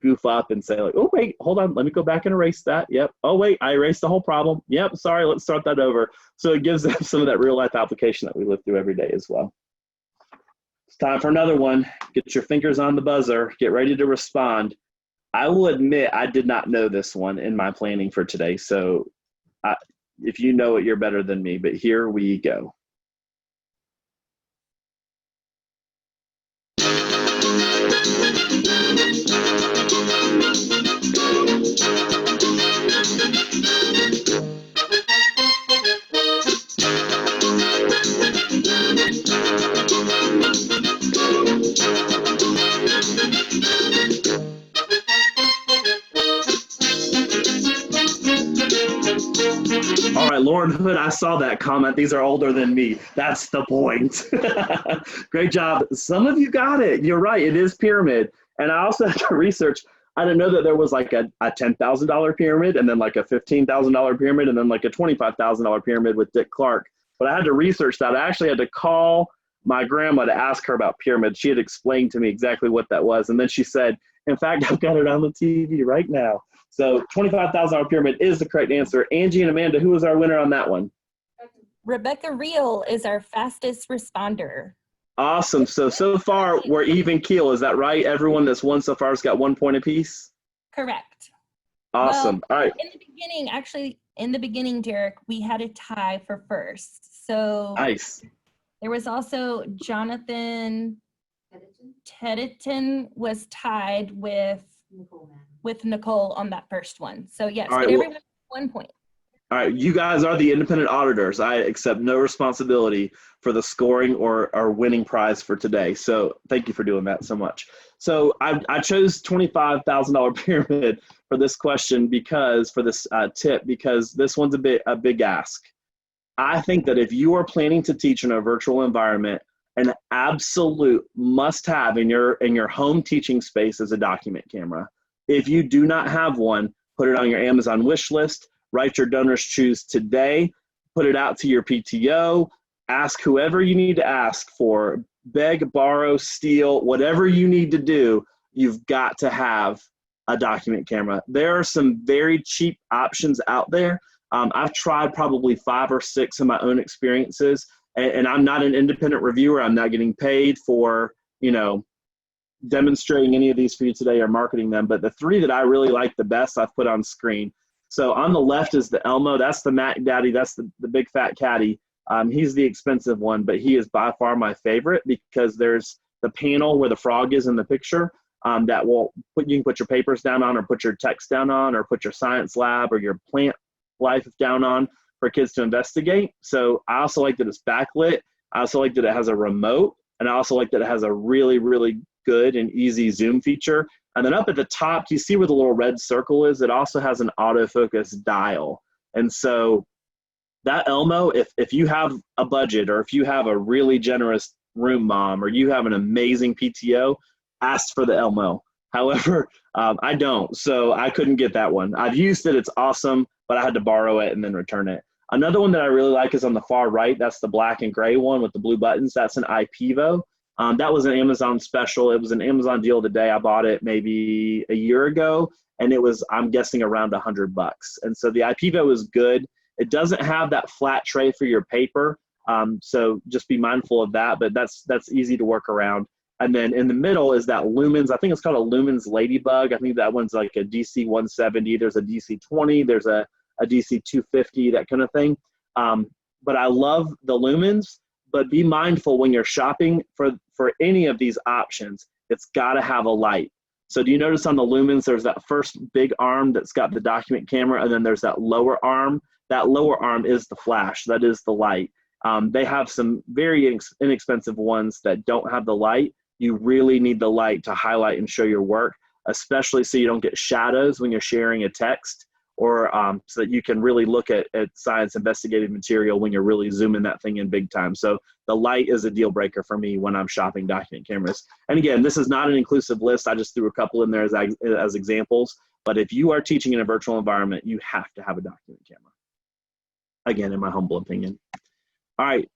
S18: goof up and say oh wait, hold on, let me go back and erase that. Yep. Oh wait, I erased the whole problem. Yep, sorry, let's start that over. So it gives them some of that real life application that we live through every day as well. It's time for another one. Get your fingers on the buzzer, get ready to respond. I will admit I did not know this one in my planning for today. So if you know it, you're better than me, but here we go. All right, Lauren Hood, I saw that comment. These are older than me. That's the point. Great job. Some of you got it. You're right. It is pyramid. And I also had to research. I didn't know that there was a $10,000 pyramid and then a $15,000 pyramid and then a $25,000 pyramid with Dick Clark. But I had to research that. I actually had to call my grandma to ask her about pyramids. She had explained to me exactly what that was. And then she said, in fact, I've got it on the TV right now. So $25,000 pyramid is the correct answer. Angie and Amanda, who was our winner on that one?
S2: Rebecca Reel is our fastest responder.
S18: Awesome. So far, we're even keel. Is that right? Everyone that's won so far has got 1 point apiece?
S2: Correct.
S18: Awesome.
S2: Well,
S18: all right.
S2: In the beginning, Derek, we had a tie for first. So
S18: nice.
S2: There was also Jonathan Tedditon was tied with Nicole on that first one. So yes,
S18: All right,
S2: but
S18: well-
S2: everyone 1 point.
S18: All right, you guys are the independent auditors. I accept no responsibility for the scoring or winning prize for today. So thank you for doing that so much. So I chose $25,000 pyramid for this question because, for this tip, because this one's a big ask. I think that if you are planning to teach in a virtual environment, an absolute must-have in your home teaching space is a document camera. If you do not have one, put it on your Amazon wish list. Write your donors choose today, put it out to your PTO, ask whoever you need to ask for, beg, borrow, steal, whatever you need to do, you've got to have a document camera. There are some very cheap options out there. I've tried probably 5 or 6 in my own experiences, and I'm not an independent reviewer. I'm not getting paid for, demonstrating any of these for you today or marketing them, but the 3 that I really like the best I've put on screen. So on the left is the Elmo. That's the Mac Daddy. That's the big fat caddy. He's the expensive one, but he is by far my favorite because there's the panel where the frog is in the picture that you can put your papers down on, or put your text down on, or put your science lab or your plant life down on for kids to investigate. So I also like that it's backlit. I also like that it has a remote, and I also like that it has a really, really good and easy zoom feature. And then up at the top, you see where the little red circle is? It also has an autofocus dial. And so that Elmo, if you have a budget, or if you have a really generous room mom, or you have an amazing PTO, ask for the Elmo. However, I don't, so I couldn't get that one. I've used it, it's awesome, but I had to borrow it and then return it. Another one that I really like is on the far right. That's the black and gray one with the blue buttons. That's an IPEVO. That was an Amazon special. It was an Amazon deal of the day. I bought it maybe a year ago, and it was, I'm guessing, around $100. And so the IPEVO is good. It doesn't have that flat tray for your paper, so just be mindful of that, but that's easy to work around. And then in the middle is that Lumens. I think it's called a Lumens Ladybug. I think that one's like a DC 170. There's a DC 20. There's a DC 250, that kind of thing. But I love the Lumens. But be mindful when you're shopping for any of these options, it's got to have a light. So do you notice on the Lumens, there's that first big arm that's got the document camera, and then there's that lower arm. That lower arm is the flash. That is the light. They have some very inexpensive ones that don't have the light. You really need the light to highlight and show your work, especially so you don't get shadows when you're sharing a text, or so that you can really look at science investigative material when you're really zooming that thing in big time. So the light is a deal breaker for me when I'm shopping document cameras. And again, this is not an inclusive list. I just threw a couple in there as examples. But if you are teaching in a virtual environment, you have to have a document camera. Again, in my humble opinion. All right,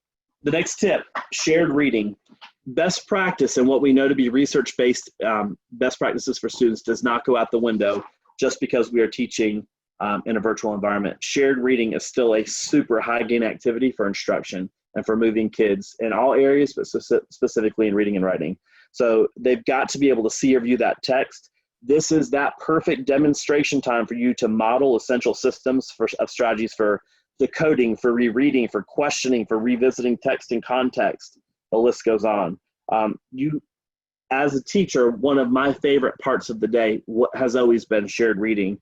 S18: the next tip, shared reading. Best practice, and what we know to be research-based best practices for students, does not go out the window just because we are teaching in a virtual environment. Shared reading is still a super high gain activity for instruction and for moving kids in all areas, but specifically in reading and writing. So they've got to be able to see or view that text. This is that perfect demonstration time for you to model essential systems of strategies for decoding, for rereading, for questioning, for revisiting text and context. The list goes on. As a teacher, one of my favorite parts of the day has always been shared reading,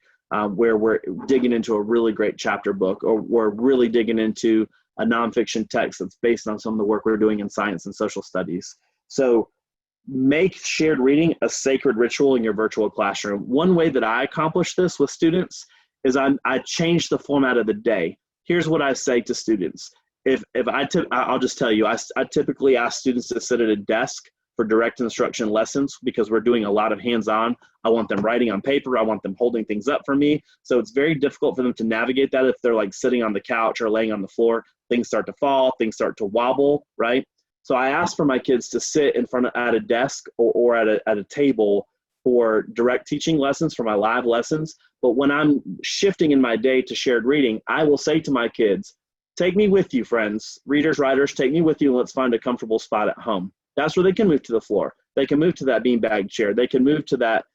S18: where we're digging into a really great chapter book, or we're really digging into a nonfiction text that's based on some of the work we're doing in science and social studies. So make shared reading a sacred ritual in your virtual classroom. One way that I accomplish this with students is I change the format of the day. Here's what I say to students. I'll just tell you, I typically ask students to sit at a desk for direct instruction lessons because we're doing a lot of hands-on. I want them writing on paper. I want them holding things up for me. So it's very difficult for them to navigate that if they're like sitting on the couch or laying on the floor. Things start to fall, things start to wobble, right? So I ask for my kids to sit in front at a desk or at a table for direct teaching lessons, for my live lessons. But when I'm shifting in my day to shared reading, I will say to my kids, take me with you, friends, readers, writers, take me with you, and let's find a comfortable spot at home. That's where they can move to the floor. They can move to that beanbag chair. They can move to that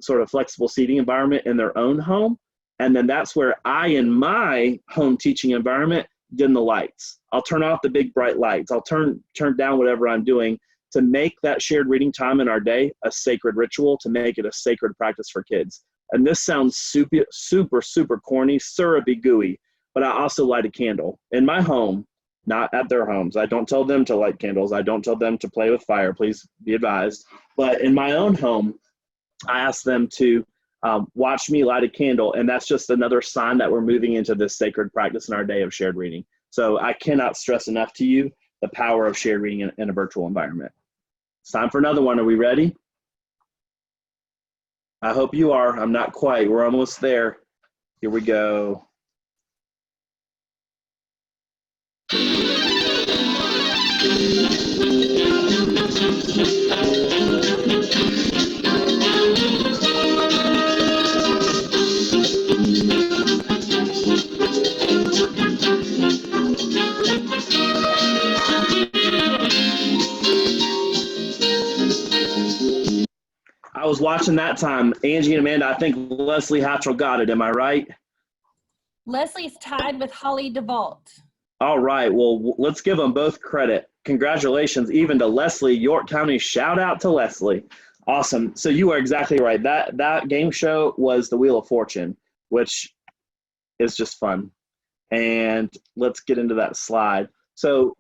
S18: sort of flexible seating environment in their own home. And then that's where I, in my home teaching environment, dim the lights. I'll turn off the big bright lights. I'll turn down whatever I'm doing to make that shared reading time in our day a sacred ritual, to make it a sacred practice for kids. And this sounds super corny, syrupy, gooey, but I also light a candle in my home, not at their homes. I don't tell them to light candles. I don't tell them to play with fire, please be advised. But in my own home, I ask them to watch me light a candle, and that's just another sign that we're moving into this sacred practice in our day of shared reading. So I cannot stress enough to you the power of shared reading in a virtual environment. It's time for another one. Are we ready? I hope you are. I'm not quite. We're almost there. Here we go. I was watching that time. Angie and Amanda, I think Leslie Hatchell got it. Am I right?
S2: Leslie's tied with Holly DeVault.
S18: All right. Well, let's give them both credit. Congratulations, even to Leslie, York County. Shout out to Leslie. Awesome. So you are exactly right. That game show was the Wheel of Fortune, which is just fun. And let's get into that slide. So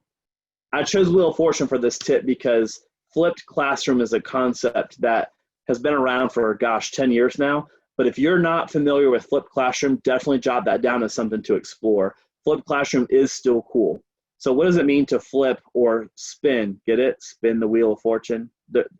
S18: I chose Wheel of Fortune for this tip because flipped classroom is a concept that has been around for, 10 years now. But if you're not familiar with flipped classroom, definitely jot that down as something to explore. Flipped classroom is still cool. So what does it mean to flip or spin? Get it? Spin the Wheel of Fortune.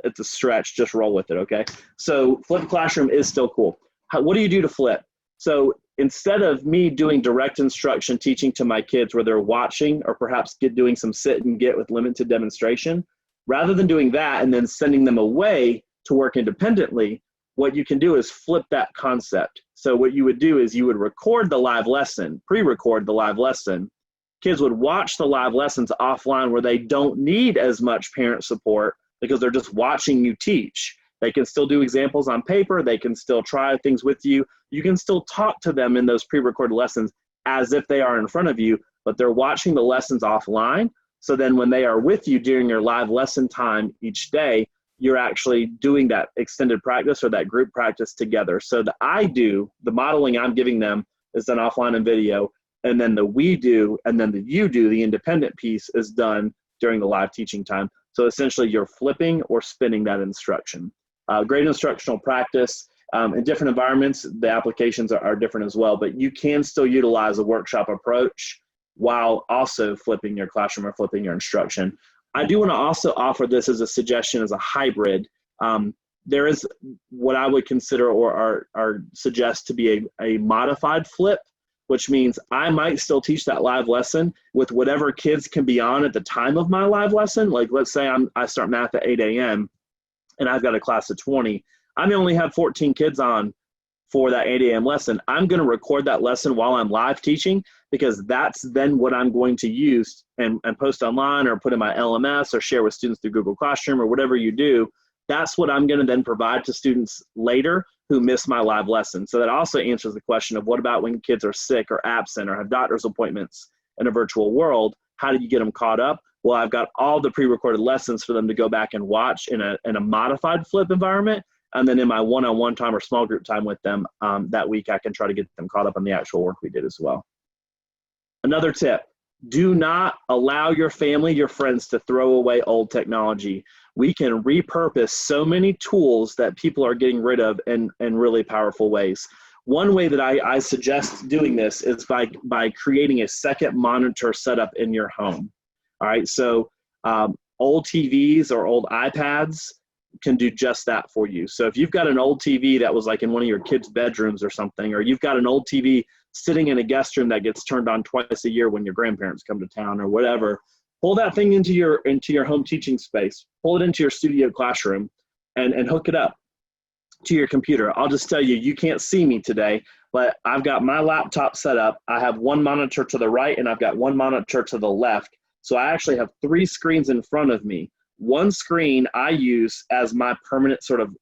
S18: It's a stretch. Just roll with it, okay? So flipped classroom is still cool. What do you do to flip? So instead of me doing direct instruction teaching to my kids where they're watching or perhaps doing some sit and get with limited demonstration, rather than doing that and then sending them away to work independently, what you can do is flip that concept. So what you would do is you would record the live lesson, pre-record the live lesson. Kids would watch the live lessons offline where they don't need as much parent support because they're just watching you teach. They can still do examples on paper. They can still try things with you. You can still talk to them in those pre-recorded lessons as if they are in front of you, but they're watching the lessons offline. So then when they are with you during your live lesson time each day, you're actually doing that extended practice or that group practice together. So the modeling I'm giving them is done offline in video, and then the we do, and then the you do, the independent piece is done during the live teaching time. So essentially you're flipping or spinning that instruction. Great instructional practice. In different environments, the applications are different as well, but you can still utilize a workshop approach while also flipping your classroom or flipping your instruction. I do want to also offer this as a suggestion as a hybrid. There is what I would consider or suggest to be a modified flip, which means I might still teach that live lesson with whatever kids can be on at the time of my live lesson. Like let's say I start math at 8 a.m. and I've got a class of 20. I may only have 14 kids on for that 8 a.m. lesson. I'm going to record that lesson while I'm live teaching because that's then what I'm going to use and post online or put in my LMS or share with students through Google Classroom or whatever you do. That's what I'm going to then provide to students later who miss my live lesson. So that also answers the question of what about when kids are sick or absent or have doctor's appointments in a virtual world? How do you get them caught up? Well, I've got all the pre-recorded lessons for them to go back and watch in a modified flip environment. And then in my one-on-one time or small group time with them that week, I can try to get them caught up on the actual work we did as well. Another tip, do not allow your family, your friends to throw away old technology. We can repurpose so many tools that people are getting rid of in really powerful ways. One way that I suggest doing this is by creating a second monitor setup in your home. All right, so old TVs or old iPads can do just that for you. So if you've got an old TV that was like in one of your kids' bedrooms or something, or you've got an old TV sitting in a guest room that gets turned on twice a year when your grandparents come to town or whatever, pull that thing into your home teaching space, pull it into your studio classroom and hook it up to your computer. I'll just tell you, you can't see me today, but I've got my laptop set up. I have one monitor to the right and I've got one monitor to the left. So I actually have 3 screens in front of me. One screen I use as my permanent sort of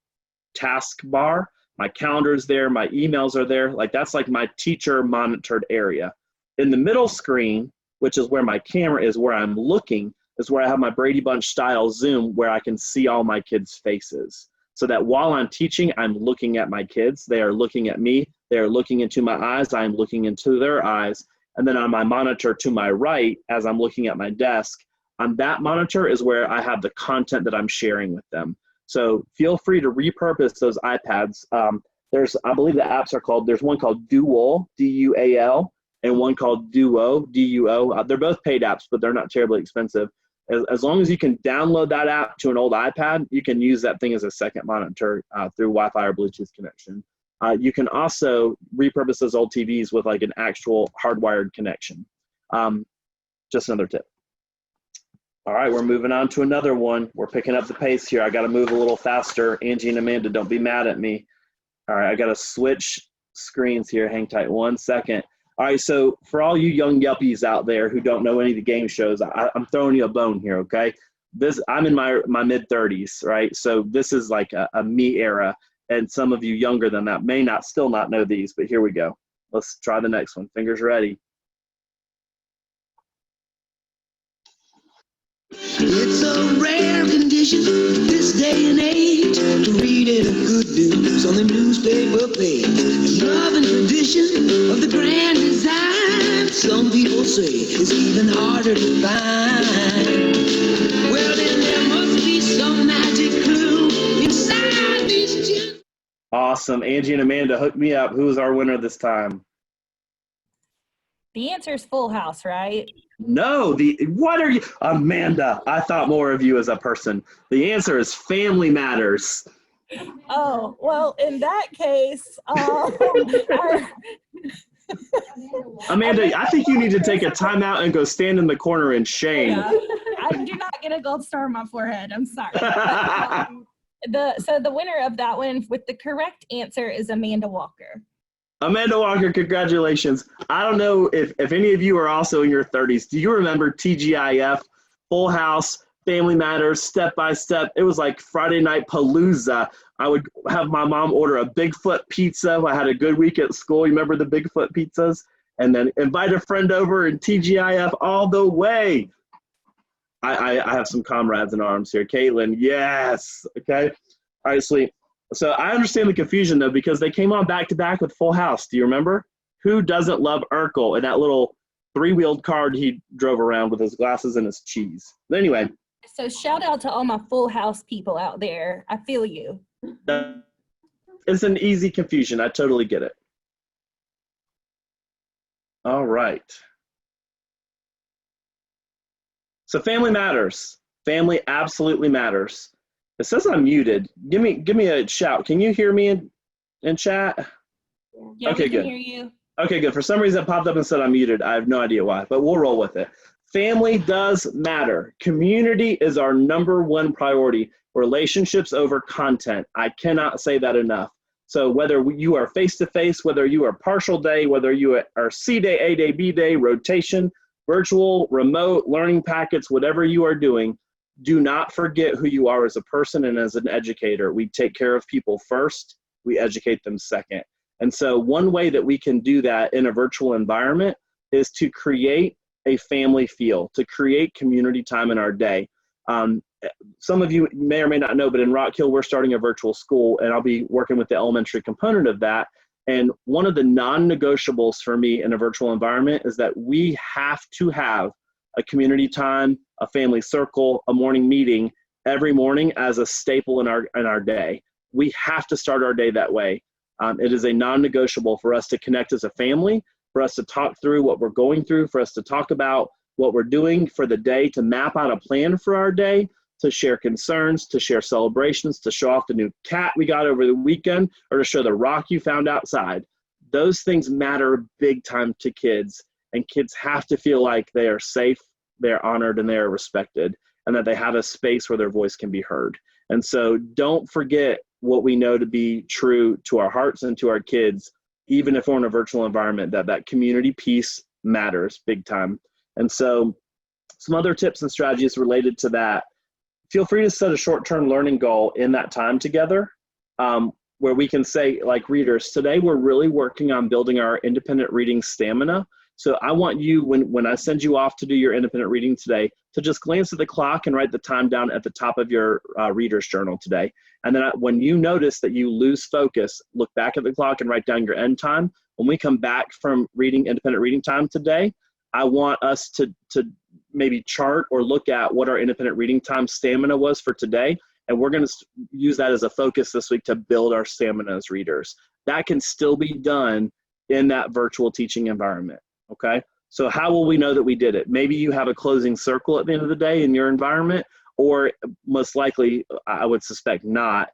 S18: task bar. My calendar's there, my emails are there. Like that's like my teacher monitored area. In the middle screen which is where my camera is, where I'm looking, is where I have my Brady Bunch style zoom where I can see all my kids' faces. So that while I'm teaching, I'm looking at my kids. They are looking at me. They are looking into my eyes. I'm looking into their eyes. And then on my monitor to my right, as I'm looking at my desk, on that monitor is where I have the content that I'm sharing with them. So feel free to repurpose those iPads. I believe the apps are called, there's one called Dual, D-U-A-L, and one called Duo, D-U-O. They're both paid apps, but they're not terribly expensive. As long as you can download that app to an old iPad, you can use that thing as a second monitor through Wi-Fi or Bluetooth connection. You can also repurpose those old TVs with like an actual hardwired connection. Just another tip. All right, we're moving on to another one. We're picking up the pace here. I got to move a little faster. Angie and Amanda, don't be mad at me. All right, I got to switch screens here. Hang tight 1 second. All right, so for all you young yuppies out there who don't know any of the game shows, I'm throwing you a bone here, okay? I'm in my mid-30s, right? So this is like a me era, and some of you younger than that may still not know these, but here we go. Let's try the next one. Fingers ready.
S19: It's a rare condition this day and age to read any good news on the newspaper page. Love and tradition of the grand design, some people say is even harder to find. Well, then there must be some magic clue inside these gems.
S18: Awesome. Angie and Amanda, hook me up. Who is our winner this time?
S2: The answer is Full House, right?
S18: No, what are you? Amanda, I thought more of you as a person. The answer is Family Matters.
S2: Oh, well, in that case,
S18: Amanda, I think you need to take a timeout and go stand in the corner in shame.
S2: yeah, I do not get a gold star on my forehead. I'm sorry. So the winner of that one with the correct answer is Amanda Walker.
S18: Amanda Walker, congratulations. I don't know if any of you are also in your 30s. Do you remember TGIF, Full House, Family Matters, Step by Step? It was like Friday Night Palooza. I would have my mom order a Bigfoot pizza. I had a good week at school. You remember the Bigfoot pizzas? And then invite a friend over and TGIF all the way. I have some comrades in arms here. Caitlin, yes. Okay. All right, sweet. So I understand the confusion, though, because they came on back-to-back with Full House. Do you remember? Who doesn't love Urkel and that little three-wheeled car he drove around with his glasses and his cheese? But anyway.
S2: So shout out to all my Full House people out there. I feel you.
S18: It's an easy confusion. I totally get it. All right. So Family Matters. Family absolutely matters. It says I'm muted. Give me a shout. Can you hear me in chat?
S2: Yeah,
S18: okay,
S2: we can
S18: good.
S2: hear you.
S18: Okay, good. For some reason it popped up and said I'm muted. I have no idea why, but we'll roll with it. Family does matter. Community is our #1 priority. Relationships over content. I cannot say that enough. So whether you are face-to-face, whether you are partial day, whether you are C day, A day, B day, rotation, virtual, remote, learning packets, whatever you are doing, do not forget who you are as a person and as an educator. We take care of people first, we educate them second. And so one way that we can do that in a virtual environment is to create a family feel, to create community time in our day. Some of you may or may not know, but in Rock Hill, we're starting a virtual school, and I'll be working with the elementary component of that. And one of the non-negotiables for me in a virtual environment is that we have to have a community time, a family circle, a morning meeting every morning as a staple in our day. We have to start our day that way. It is a non-negotiable for us to connect as a family, for us to talk through what we're going through, for us to talk about what we're doing for the day, to map out a plan for our day, to share concerns, to share celebrations, to show off the new cat we got over the weekend, or to show the rock you found outside. Those things matter big time to kids, and kids have to feel like they are safe, they're honored, and they are respected, and that they have a space where their voice can be heard. And so don't forget what we know to be true to our hearts and to our kids, even if we're in a virtual environment, that community piece matters big time. And so some other tips and strategies related to that. Feel free to set a short-term learning goal in that time together, where we can say, like readers, today we're really working on building our independent reading stamina So I want you, when I send you off to do your independent reading today, to just glance at the clock and write the time down at the top of your reader's journal today. And then when you notice that you lose focus, look back at the clock and write down your end time. When we come back from reading independent reading time today, I want us to maybe chart or look at what our independent reading time stamina was for today. And we're going to use that as a focus this week to build our stamina as readers. That can still be done in that virtual teaching environment, okay? So how will we know that we did it? Maybe you have a closing circle at the end of the day in your environment, or most likely, I would suspect not,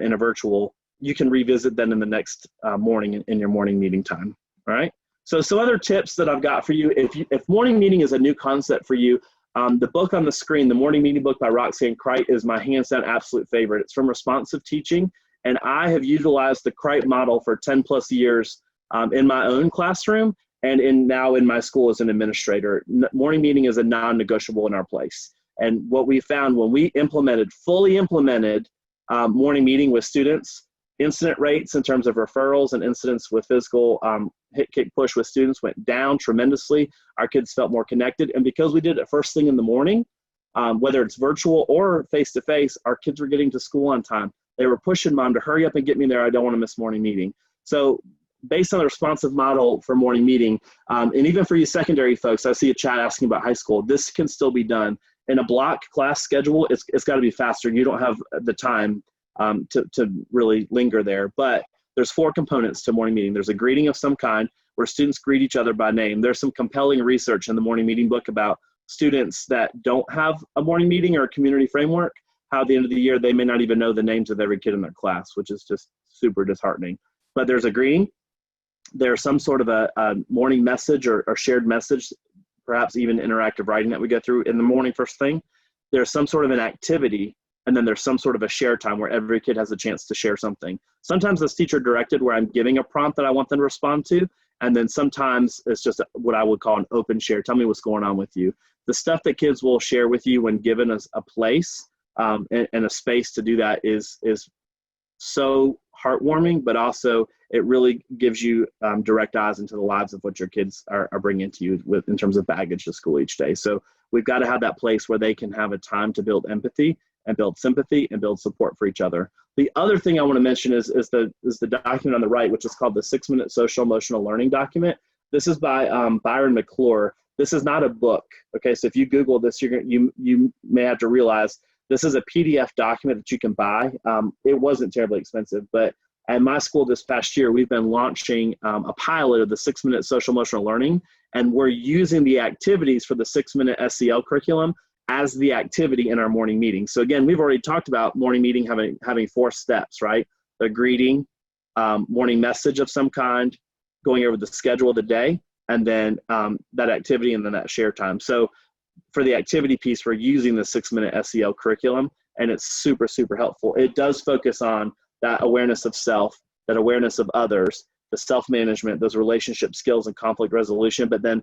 S18: in a virtual. You can revisit then in the next morning in your morning meeting time, all right? So some other tips that I've got for you, if morning meeting is a new concept for you, the book on the screen, The Morning Meeting Book by Roxanne Crite, is my hands down absolute favorite. It's from Responsive Teaching, and I have utilized the Crite model for 10 plus years in my own classroom and now in my school as an administrator. Morning meeting is a non-negotiable in our place. And what we found when we fully implemented morning meeting with students, incident rates in terms of referrals and incidents with physical hit, kick, push with students went down tremendously. Our kids felt more connected. And because we did it first thing in the morning, whether it's virtual or face-to-face, our kids were getting to school on time. They were pushing mom to hurry up and get me there. I don't want to miss morning meeting. So based on the responsive model for morning meeting, and even for you secondary folks, I see a chat asking about high school. This can still be done. In a block class schedule, it's got to be faster. You don't have the time to really linger there. But there's 4 components to morning meeting. There's a greeting of some kind where students greet each other by name. There's some compelling research in the morning meeting book about students that don't have a morning meeting or a community framework, how at the end of the year they may not even know the names of every kid in their class, which is just super disheartening. But there's a greeting. There's some sort of a morning message or shared message, perhaps even interactive writing that we go through in the morning first thing. There's some sort of an activity, and then there's some sort of a share time where every kid has a chance to share something. Sometimes it's teacher directed where I'm giving a prompt that I want them to respond to, and then sometimes it's just what I would call an open share. Tell me what's going on with you. The stuff that kids will share with you when given a place and a space to do that is so heartwarming, but also it really gives you direct eyes into the lives of what your kids are bringing to you with in terms of baggage to school each day. So we've got to have that place where they can have a time to build empathy and build sympathy and build support for each other. The other thing I want to mention is the document on the right, which is called the 6-Minute Social Emotional Learning Document. This is by Byron McClure. This is not a book. Okay, so if you Google this, you may have to realize this is a PDF document that you can buy. It wasn't terribly expensive, but at my school this past year, we've been launching a pilot of the 6-Minute Social Emotional Learning, and we're using the activities for the 6-Minute SEL curriculum as the activity in our morning meeting. So again, we've already talked about morning meeting having 4 steps, right? The greeting, morning message of some kind, going over the schedule of the day, and then that activity and then that share time. So for the activity piece, we're using the 6-Minute SEL curriculum, and it's super, super helpful. It does focus on that awareness of self, that awareness of others, the self-management, those relationship skills and conflict resolution, but then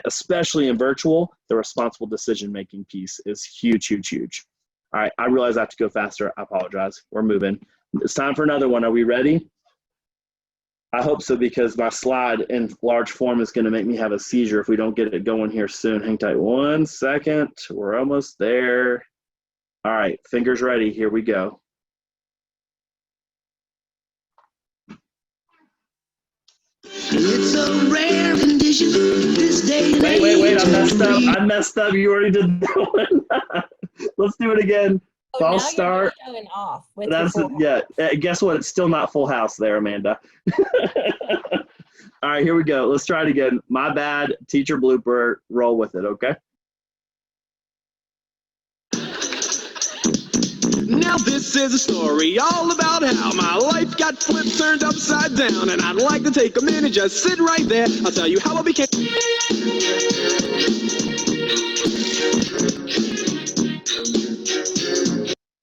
S18: especially in virtual, the responsible decision-making piece is huge, huge, huge. All right, I realize I have to go faster. I apologize. We're moving. It's time for another one. Are we ready? I hope so, because my slide in large form is going to make me have a seizure if we don't get it going here soon. Hang tight 1 second. We're almost there. All right, fingers ready. Here we go.
S19: It's a rare condition this day and age.
S18: Wait, I messed up. You already did that one. Let's do it again. False start.
S2: Showing off with
S18: guess what? It's still not Full House there, Amanda. All right, here we go. Let's try it again. My bad. Teacher blooper. Roll with it, okay?
S19: Now this is a story all about how my life got flipped, turned upside down, and I'd like to take a minute, just sit right there. I'll tell you how I became.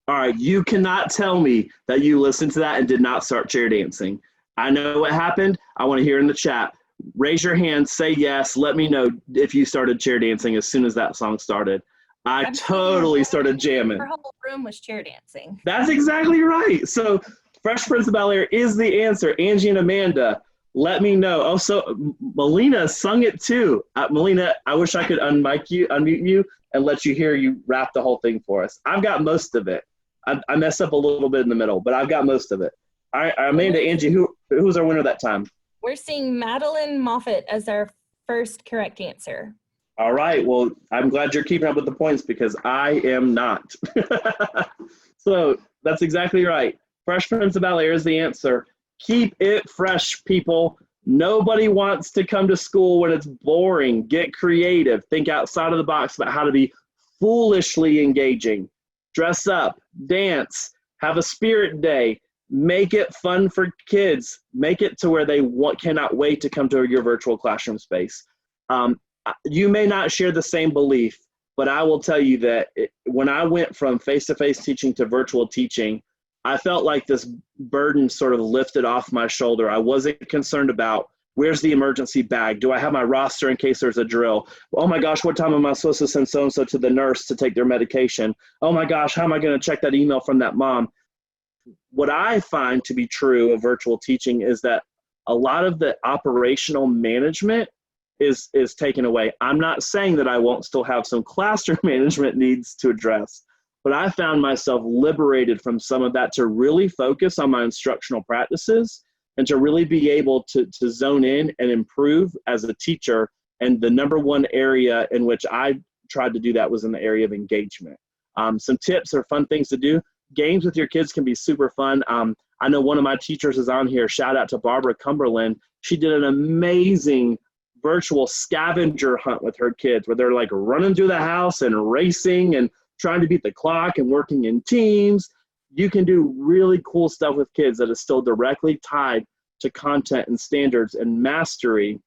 S18: All right, you cannot tell me that you listened to that and did not start chair dancing. I know what happened. I want to hear in the chat. Raise your hand, say yes. Let me know if you started chair dancing as soon as that song started. I totally started jamming.
S2: Our whole room was chair dancing.
S18: That's exactly right. So Fresh Prince of Bel-Air is the answer. Angie and Amanda, let me know. Oh, so Melina sung it too. Melina, I wish I could unmute you and let you hear you rap the whole thing for us. I've got most of it. I messed up a little bit in the middle, but I've got most of it. All right, Amanda, Angie, who was our winner that time?
S2: We're seeing Madeline Moffat as our first correct answer.
S18: All right, well, I'm glad you're keeping up with the points because I am not. So that's exactly right. Fresh Prince of Bel-Air is the answer. Keep it fresh, people. Nobody wants to come to school when it's boring. Get creative. Think outside of the box about how to be foolishly engaging. Dress up, dance, have a spirit day. Make it fun for kids. Make it to where they cannot wait to come to your virtual classroom space. You may not share the same belief, but I will tell you that when I went from face-to-face teaching to virtual teaching, I felt like this burden sort of lifted off my shoulder. I wasn't concerned about where's the emergency bag? Do I have my roster in case there's a drill? Oh my gosh, what time am I supposed to send so-and-so to the nurse to take their medication? Oh my gosh, how am I going to check that email from that mom? What I find to be true of virtual teaching is that a lot of the operational management is taken away. I'm not saying that I won't still have some classroom management needs to address, but I found myself liberated from some of that to really focus on my instructional practices and to really be able to zone in and improve as a teacher. And the number one area in which I tried to do that was in the area of engagement. Some tips or fun things to do. Games with your kids can be super fun. I know one of my teachers is on here. Shout out to Barbara Cumberland. She did an amazing virtual scavenger hunt with her kids where they're like running through the house and racing and trying to beat the clock and working in teams. You can do really cool stuff with kids that is still directly tied to content and standards and mastery.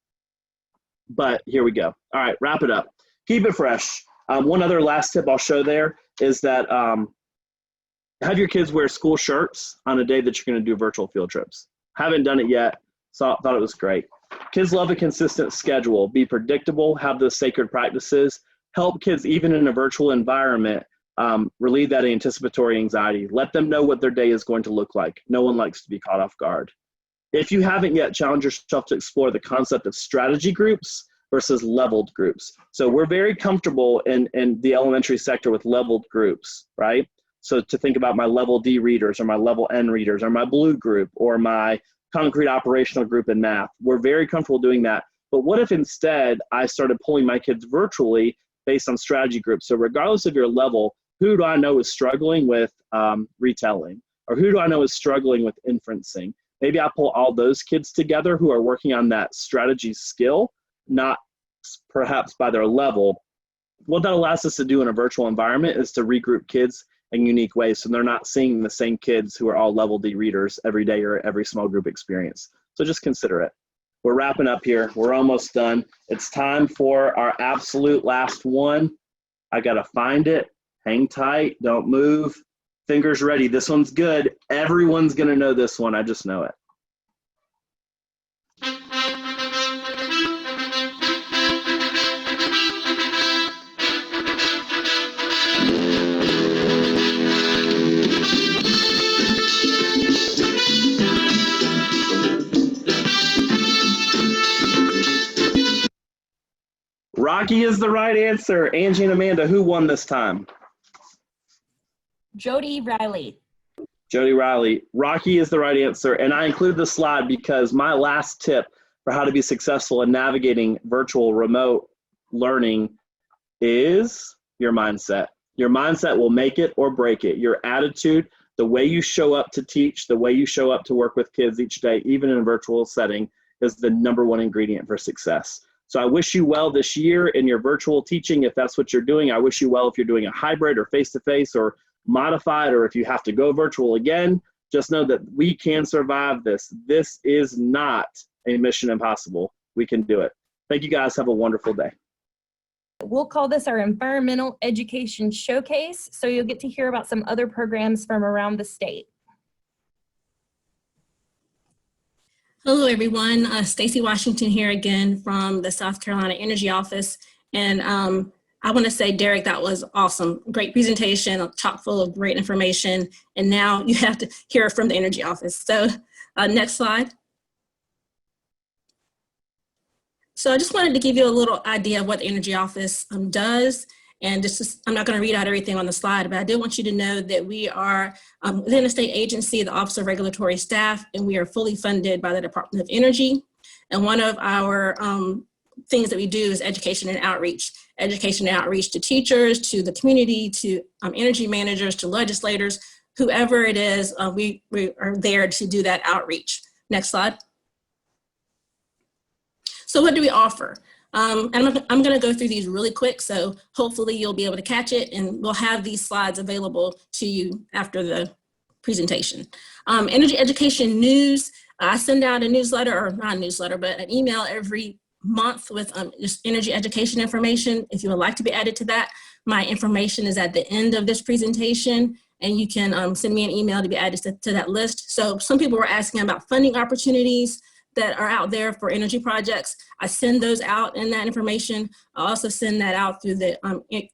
S18: But here we go. All right, wrap it up. Keep it fresh. One other last tip I'll show there is that have your kids wear school shirts on a day that you're going to do virtual field trips. Haven't done it yet, so I thought it was great. Kids love a consistent schedule. Be predictable, have those sacred practices. Help kids, even in a virtual environment, relieve that anticipatory anxiety. Let them know what their day is going to look like. No one likes to be caught off guard. If you haven't yet, challenge yourself to explore the concept of strategy groups versus leveled groups. So we're very comfortable in the elementary sector with leveled groups, right? So to think about my level D readers or my level N readers or my blue group or my concrete operational group in math. We're very comfortable doing that. But what if instead I started pulling my kids virtually based on strategy groups? So regardless of your level, who do I know is struggling with retelling? Or who do I know is struggling with inferencing? Maybe I pull all those kids together who are working on that strategy skill, not perhaps by their level. What that allows us to do in a virtual environment is to regroup kids in unique ways, so they're not seeing the same kids who are all level D readers every day or every small group experience. So just consider it. We're wrapping up here. We're almost done. It's time for our absolute last one. I gotta find it. Hang tight, don't move. Fingers ready. This one's good. Everyone's gonna know this one. I just know it. Rocky is the right answer. Angie and Amanda, who won this time?
S2: Jody Riley.
S18: Jody Riley. Rocky is the right answer. And I included this slide because my last tip for how to be successful in navigating virtual remote learning is your mindset. Your mindset will make it or break it. Your attitude, the way you show up to teach, the way you show up to work with kids each day, even in a virtual setting, is the number one ingredient for success. So I wish you well this year in your virtual teaching, if that's what you're doing. I wish you well if you're doing a hybrid or face-to-face or modified, or if you have to go virtual again. Just know that we can survive this. This is not a mission impossible. We can do it. Thank you guys. Have a wonderful day.
S2: We'll call this our Environmental Education Showcase, so you'll get to hear about some other programs from around the state.
S14: Hello, everyone. Stacy Washington here again from the South Carolina Energy Office. And I want to say, Derek, that was awesome. Great presentation, chock full of great information. And now you have to hear from the Energy Office. So next slide. So I just wanted to give you a little idea of what the Energy Office does. And I'm not going to read out everything on the slide, but I do want you to know that we are within a state agency, the Office of Regulatory Staff, and we are fully funded by the Department of Energy. And one of our things that we do is education and outreach. Education and outreach to teachers, to the community, to energy managers, to legislators, whoever it is, we are there to do that outreach. Next slide. So what do we offer? And I'm going to go through these really quick, so hopefully you'll be able to catch it, and we'll have these slides available to you after the presentation. Energy education news. I send out a newsletter, or not a newsletter, but an email every month with just energy education information. If you would like to be added to that, my information is at the end of this presentation, and you can send me an email to be added to that list. So some people were asking about funding opportunities that are out there for energy projects. I send those out in that information. I also send that out through the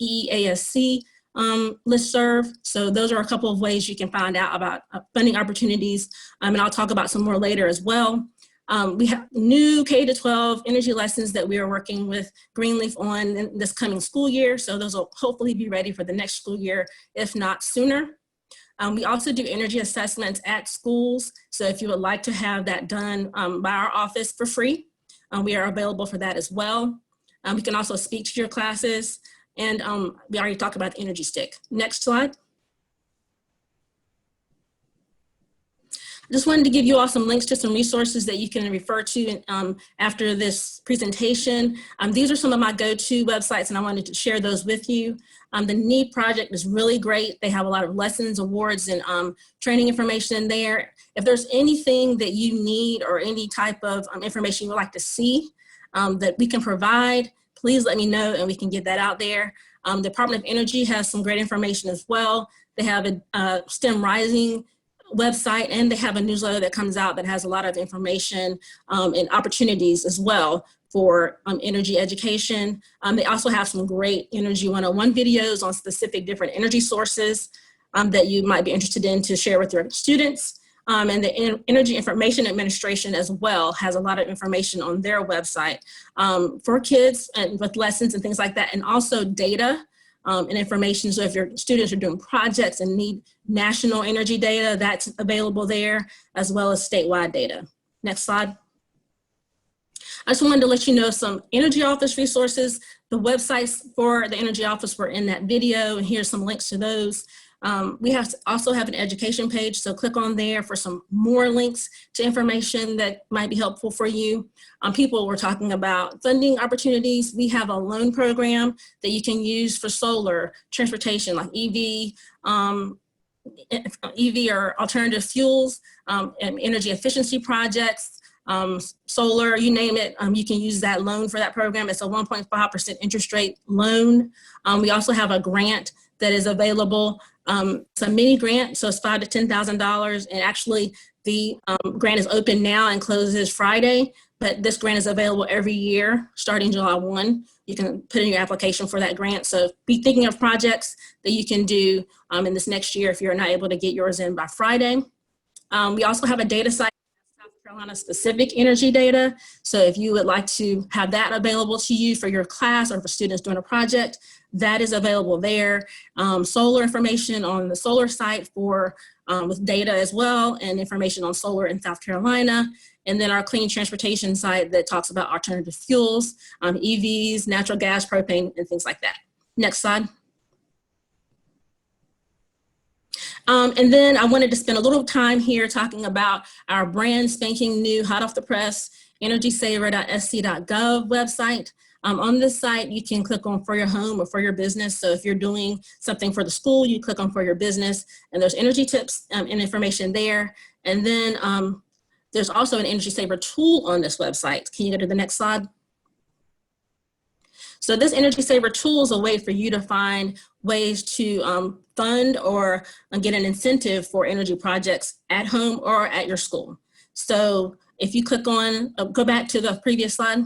S14: EASC listserv. So those are a couple of ways you can find out about funding opportunities. And I'll talk about some more later as well. We have new K-12 energy lessons that we are working with Greenleaf on in this coming school year. So those will hopefully be ready for the next school year, if not sooner. We also do energy assessments at schools. So if you would like to have that done by our office for free, we are available for that as well. We can also speak to your classes. And we already talked about the Energy Stick. Next slide. I just wanted to give you all some links to some resources that you can refer to after this presentation. These are some of my go-to websites, and I wanted to share those with you. The NEED project is really great. They have a lot of lessons, awards, and training information there. If there's anything that you need or any type of information you would like to see that we can provide, please let me know and we can get that out there. The Department of Energy has some great information as well. They have a STEM Rising website, and they have a newsletter that comes out that has a lot of information and opportunities as well for energy education. They also have some great Energy 101 videos on specific different energy sources that you might be interested in to share with your students. And the Energy Information Administration as well has a lot of information on their website for kids and with lessons and things like that, and also data and information. So if your students are doing projects and need national energy data, that's available there, as well as statewide data. Next slide. I just wanted to let you know some Energy Office resources. The websites for the Energy Office were in that video, and here's some links to those. We also have an education page, so click on there for some more links to information that might be helpful for you. People were talking about funding opportunities. We have a loan program that you can use for solar, transportation like EV or alternative fuels, and energy efficiency projects, solar, you name it, you can use that loan for that program. It's a 1.5% interest rate loan. We also have a grant that is available. It's a mini grant, so it's $5,000 to $10,000, and actually the grant is open now and closes Friday, but this grant is available every year starting July 1. You can put in your application for that grant, so be thinking of projects that you can do in this next year if you're not able to get yours in by Friday. We also have a data site, South Carolina specific energy data, so if you would like to have that available to you for your class or for students doing a project, that is available there. Solar information on the solar site for with data as well, and information on solar in South Carolina. And then our clean transportation site that talks about alternative fuels, EVs, natural gas, propane, and things like that. Next slide. And then I wanted to spend a little time here talking about our brand spanking new, hot off the press, energysaver.sc.gov website. On this site, you can click on for your home or for your business. So if you're doing something for the school, you click on for your business, and there's energy tips and information there. And then there's also an Energy Saver tool on this website. Can you go to the next slide? So this Energy Saver tool is a way for you to find ways to fund or get an incentive for energy projects at home or at your school. So if you click on, go back to the previous slide.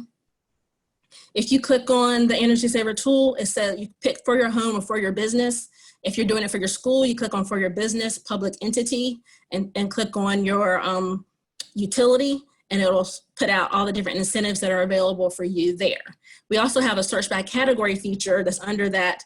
S14: If you click on the Energy Saver tool, it says you pick for your home or for your business. If you're doing it for your school, you click on for your business, public entity, and click on your utility. and it'll put out all the different incentives that are available for you there. We also have a search by category feature that's under that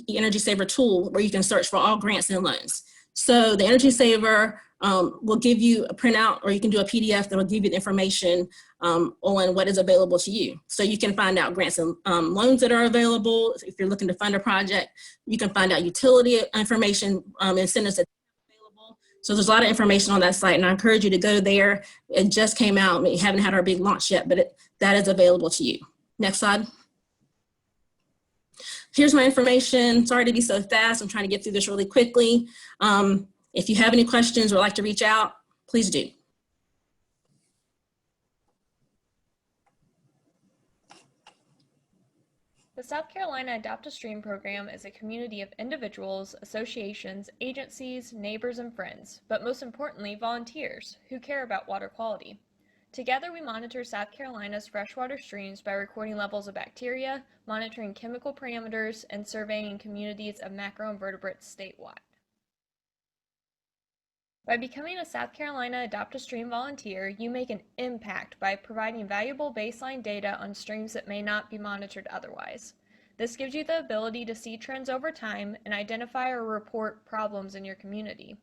S14: Energy Saver tool where you can search for all grants and loans. So the Energy Saver will give you a printout, or you can do a PDF that will give you the information on what is available to you. So you can find out grants and loans that are available. If you're looking to fund a project, you can find out utility information, incentives that are available. So there's a lot of information on that site, and I encourage you to go there. It just came out. We haven't had our big launch yet, but that is available to you. Next slide. Here's my information. Sorry to be so fast. I'm trying to get through this really quickly. If you have any questions or would like to reach out, please do.
S20: The South Carolina Adopt a Stream program is a community of individuals, associations, agencies, neighbors, and friends, but most importantly, volunteers who care about water quality. Together, we monitor South Carolina's freshwater streams by recording levels of bacteria, monitoring chemical parameters, and surveying communities of macroinvertebrates statewide. By becoming a South Carolina Adopt a Stream volunteer, you make an impact by providing valuable baseline data on streams that may not be monitored otherwise. This gives you the ability to see trends over time and identify or report problems in your community.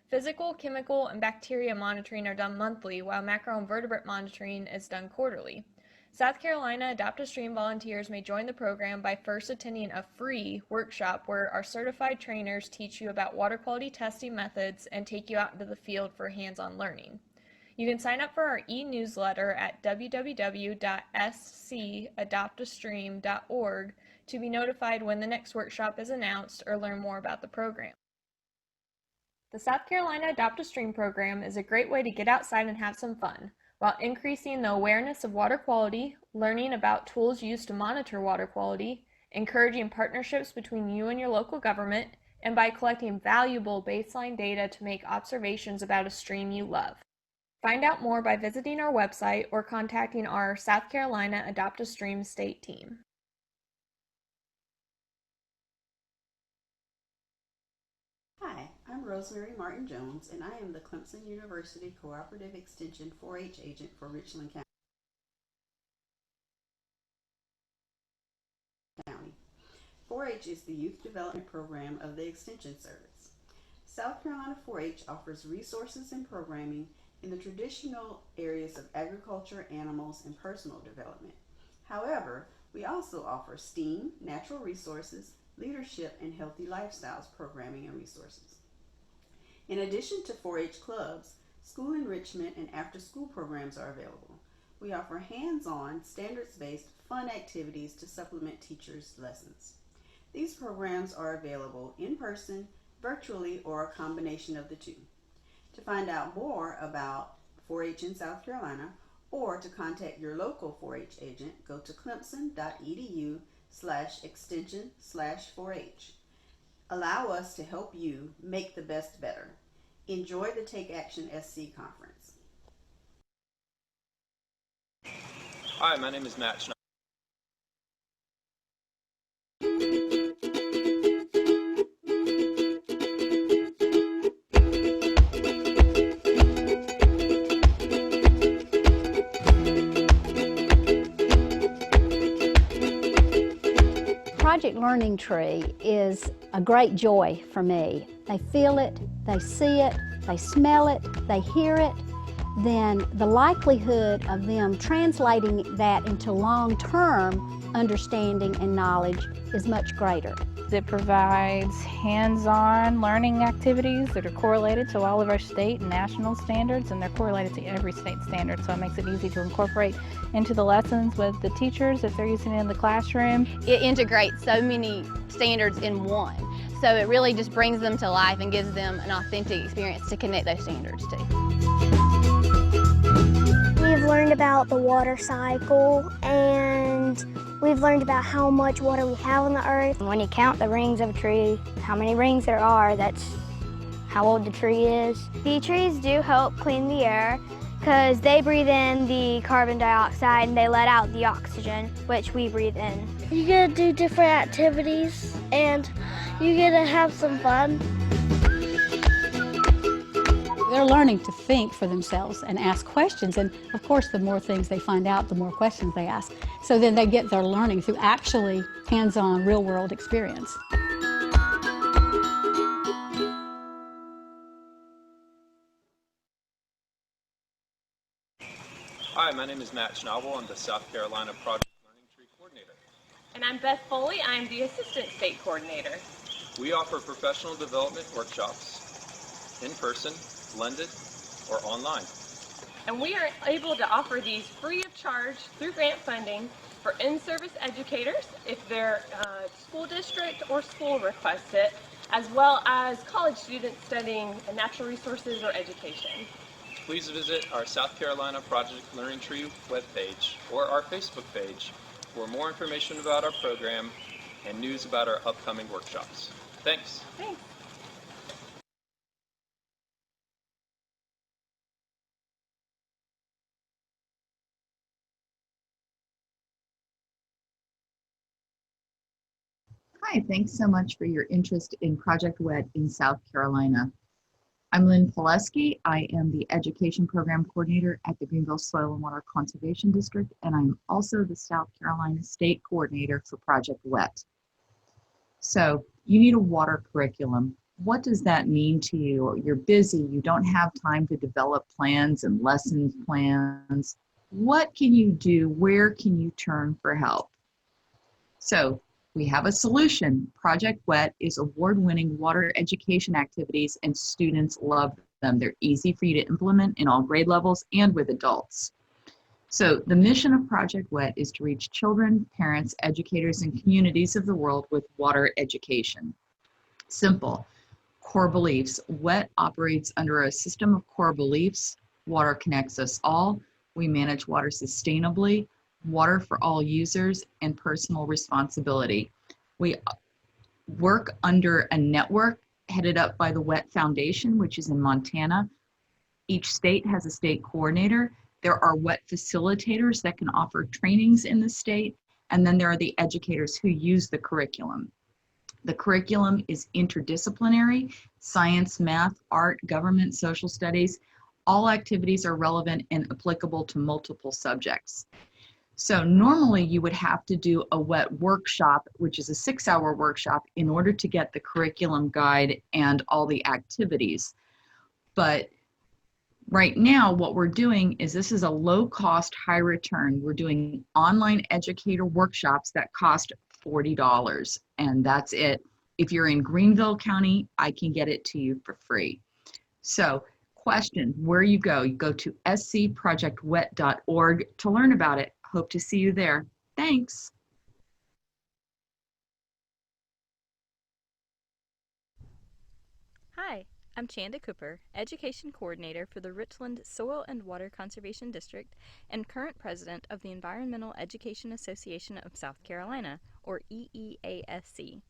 S20: Physical, chemical, and bacteria monitoring are done monthly, while macroinvertebrate monitoring is done quarterly. South Carolina Adopt a Stream volunteers may join the program by first attending a free workshop where our certified trainers teach you about water quality testing methods and take you out into the field for hands-on learning. You can sign up for our e-newsletter at www.scadoptastream.org to be notified when the next workshop is announced or learn more about the program. The South Carolina Adopt a Stream program is a great way to get outside and have some fun, while increasing the awareness of water quality, learning about tools used to monitor water quality, encouraging partnerships between you and your local government, and by collecting valuable baseline data to make observations about a stream you love. Find out more by visiting our website or contacting our South Carolina Adopt a Stream state team.
S21: Hi, I'm Rosemary Martin Jones, and I am the Clemson University Cooperative Extension 4-H agent for Richland County. 4-H is the youth development program of the Extension Service. South Carolina 4-H offers resources and programming in the traditional areas of agriculture, animals, and personal development. However, we also offer STEAM, natural resources, leadership, and healthy lifestyles programming and resources. In addition to 4-H clubs, school enrichment and after-school programs are available. We offer hands-on, standards-based, fun activities to supplement teachers' lessons. These programs are available in person, virtually, or a combination of the two. To find out more about 4-H in South Carolina, or to contact your local 4-H agent, go to clemson.edu/extension/4-H. Allow us to help you make the best better. Enjoy the Take Action SC conference.
S22: Hi, my name is Matt Schneider.
S23: Project Learning Tree is a great joy for me. They feel it, they see it, they smell it, they hear it. Then the likelihood of them translating that into long-term understanding and knowledge is much greater.
S24: It provides hands-on learning activities that are correlated to all of our state and national standards, and they're correlated to every state standard, so it makes it easy to incorporate into the lessons with the teachers if they're using it in the classroom.
S25: It integrates so many standards in one, so it really just brings them to life and gives them an authentic experience to connect those standards to.
S26: We've learned about the water cycle, and we've learned about how much water we have on the earth. When you count the rings of a tree, how many rings there are, that's how old the tree is. The trees do help clean the air because they breathe in the carbon dioxide and they let out the oxygen, which we breathe in. You get to do different activities and you get to have some fun.
S1: They're learning to think for themselves and ask questions. And of course, the more things they find out, the more questions they ask. So then they get their learning through actually hands-on, real-world experience.
S22: Hi, my name is Matt Schnabel. I'm the South Carolina Project Learning Tree Coordinator.
S4: And I'm Beth Foley. I'm the Assistant State Coordinator.
S22: We offer professional development workshops in person, blended, or online.
S4: And we are able to offer these free of charge through grant funding for in-service educators if their school district or school requests it, as well as college students studying natural resources or education.
S22: Please visit our South Carolina Project Learning Tree webpage or our Facebook page for more information about our program and news about our upcoming workshops. Thanks.
S4: Thanks.
S5: Hi, thanks so much for your interest in Project WET in South Carolina. I'm Lynn Pileski. I am the Education Program Coordinator at the Greenville Soil and Water Conservation District, and I'm also the South Carolina State Coordinator for Project WET. So you need a water curriculum. What does that mean to you? You're busy, you don't have time to develop plans and lessons plans. What can you do? Where can you turn for help? So we have a solution. Project WET is award-winning water education activities and students love them. They're easy for you to implement in all grade levels and with adults. So the mission of Project WET is to reach children, parents, educators, and communities of the world with water education. Simple. Core beliefs. WET operates under a system of core beliefs. Water connects us all. We manage water sustainably. Water for all users, and personal responsibility. We work under a network headed up by the WET Foundation, which is in Montana. Each state has a state coordinator. There are WET facilitators that can offer trainings in the state, and then there are the educators who use the curriculum. The curriculum is interdisciplinary: science, math, art, government, social studies. All activities are relevant and applicable to multiple subjects. So normally you would have to do a WET workshop, which is a 6-hour workshop, in order to get the curriculum guide and all the activities. But right now what we're doing is this is a low cost, high return. We're doing online educator workshops that cost $40, and that's it. If you're in Greenville County, I can get it to you for free. So question, where you go to scprojectwet.org to learn about it. Hope to see you there. Thanks.
S6: Hi, I'm Chanda Cooper, Education Coordinator for the Richland Soil and Water Conservation District and current President of the Environmental Education Association of South Carolina, or EEASC.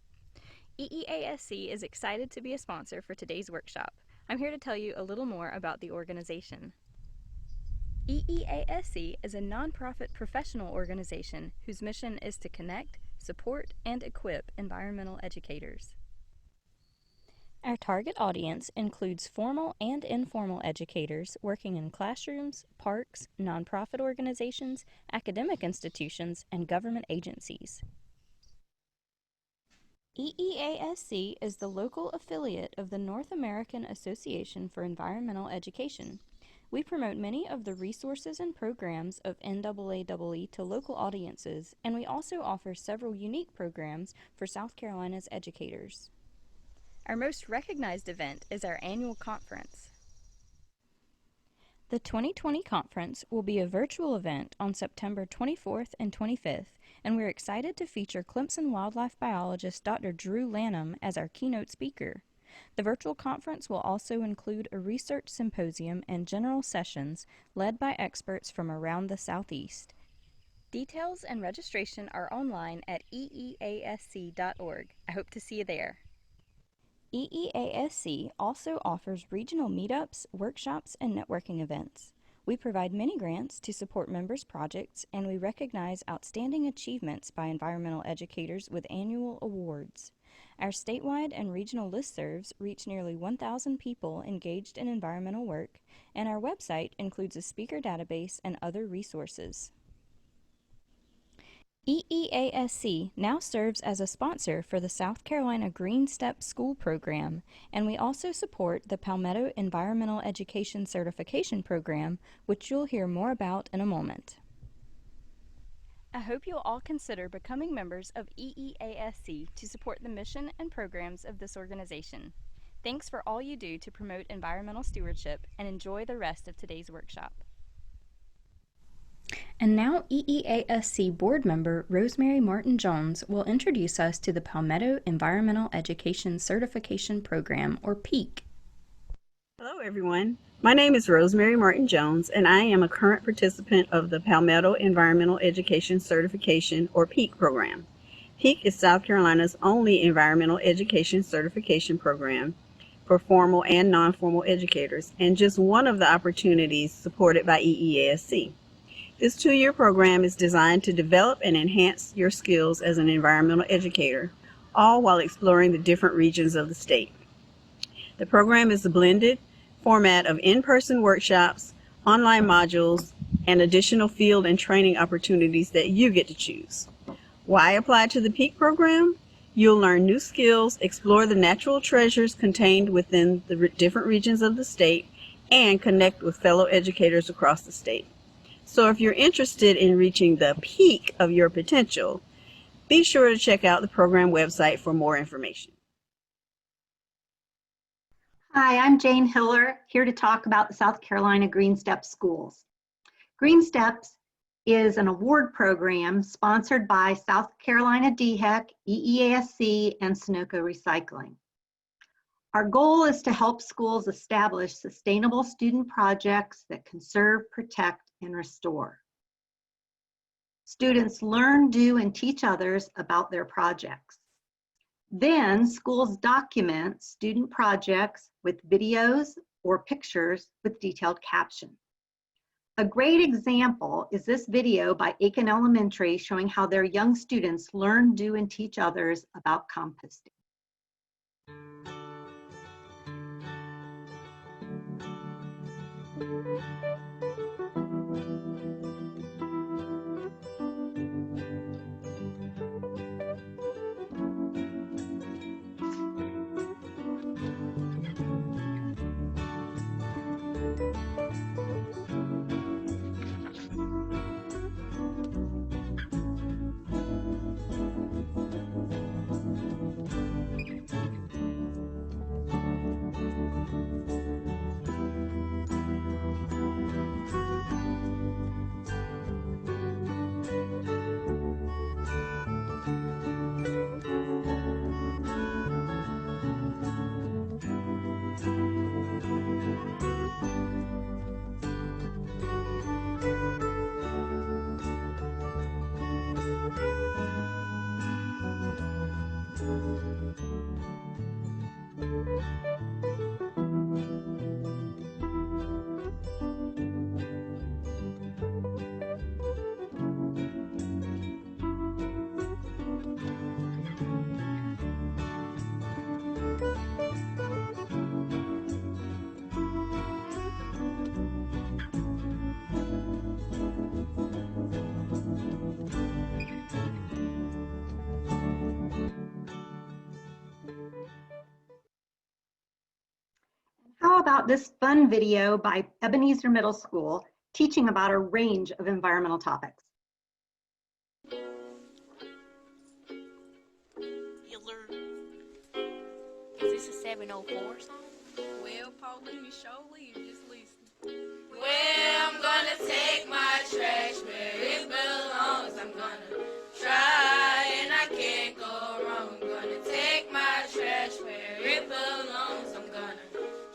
S6: EEASC is excited to be a sponsor for today's workshop. I'm here to tell you a little more about the organization. EEASC is a nonprofit professional organization whose mission is to connect, support, and equip environmental educators. Our target audience includes formal and informal educators working in classrooms, parks, nonprofit organizations, academic institutions, and government agencies. EEASC is the local affiliate of the North American Association for Environmental Education. We promote many of the resources and programs of NAAEE to local audiences, and we also offer several unique programs for South Carolina's educators. Our most recognized event is our annual conference. The 2020 conference will be a virtual event on September 24th and 25th, and we're excited to feature Clemson wildlife biologist Dr. Drew Lanham as our keynote speaker. The virtual conference will also include a research symposium and general sessions led by experts from around the Southeast. Details and registration are online at eeasc.org. I hope to see you there. EEASC also offers regional meetups, workshops, and networking events. We provide many grants to support members' projects, and we recognize outstanding achievements by environmental educators with annual awards. Our statewide and regional listservs reach nearly 1,000 people engaged in environmental work, and our website includes a speaker database and other resources. EEASC now serves as a sponsor for the South Carolina Green Step School Program, and we also support the Palmetto Environmental Education Certification Program, which you'll hear more about in a moment. I hope you'll all consider becoming members of EEASC to support the mission and programs of this organization. Thanks for all you do to promote environmental stewardship, and enjoy the rest of today's workshop. And now EEASC board member Rosemary Martin Jones will introduce us to the Palmetto Environmental Education Certification Program, or PEAC.
S7: Hello everyone, my name is Rosemary Martin Jones and I am a current participant of the Palmetto Environmental Education Certification, or PEAC program. PEAC is South Carolina's only environmental education certification program for formal and non-formal educators, and just one of the opportunities supported by EEASC. This 2-year program is designed to develop and enhance your skills as an environmental educator, all while exploring the different regions of the state. The program is a blended format of in-person workshops, online modules, and additional field and training opportunities that you get to choose. Why apply to the PEAC program? You'll learn new skills, explore the natural treasures contained within the different regions of the state, and connect with fellow educators across the state. So if you're interested in reaching the peak of your potential, be sure to check out the program website for more information.
S8: Hi, I'm Jane Hiller, here to talk about the South Carolina Green Step Schools. Green Steps is an award program sponsored by South Carolina DHEC, EEASC, and Sunoco Recycling. Our goal is to help schools establish sustainable student projects that conserve, protect, and restore. Students learn, do, and teach others about their projects. Then schools document student projects with videos or pictures with detailed caption. A great example is this video by Aiken Elementary showing how their young students learn, do, and teach others about composting. How about this fun video by Ebenezer Middle School teaching about a range of environmental topics?
S9: Is this a 704 song? Well, Pauline, you surely you just listen. Well, I'm gonna take my trash where it belongs. I'm gonna try and I can't go wrong. I'm gonna take my trash where it belongs. I'm gonna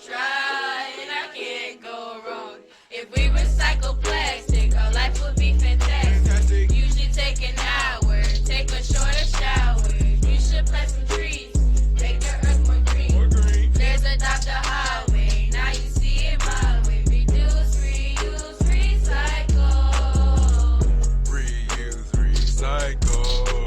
S9: try and I can't go wrong. If we recycle plastic, our life would be fantastic. Usually take an hour, take a shorter shower. You should plant some trees, make the earth more green. There's a Dr. Highway, now you see it my way. Reduce, reuse, recycle. Reuse, recycle.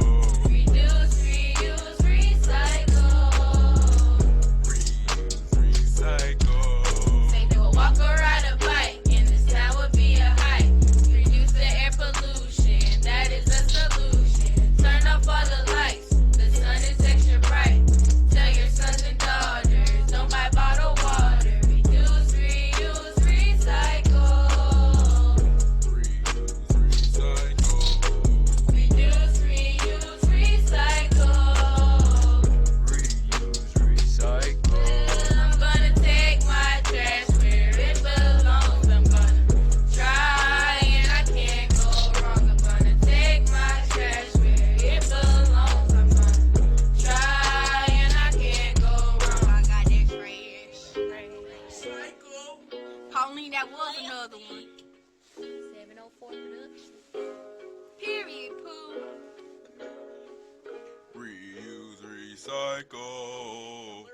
S3: recycle.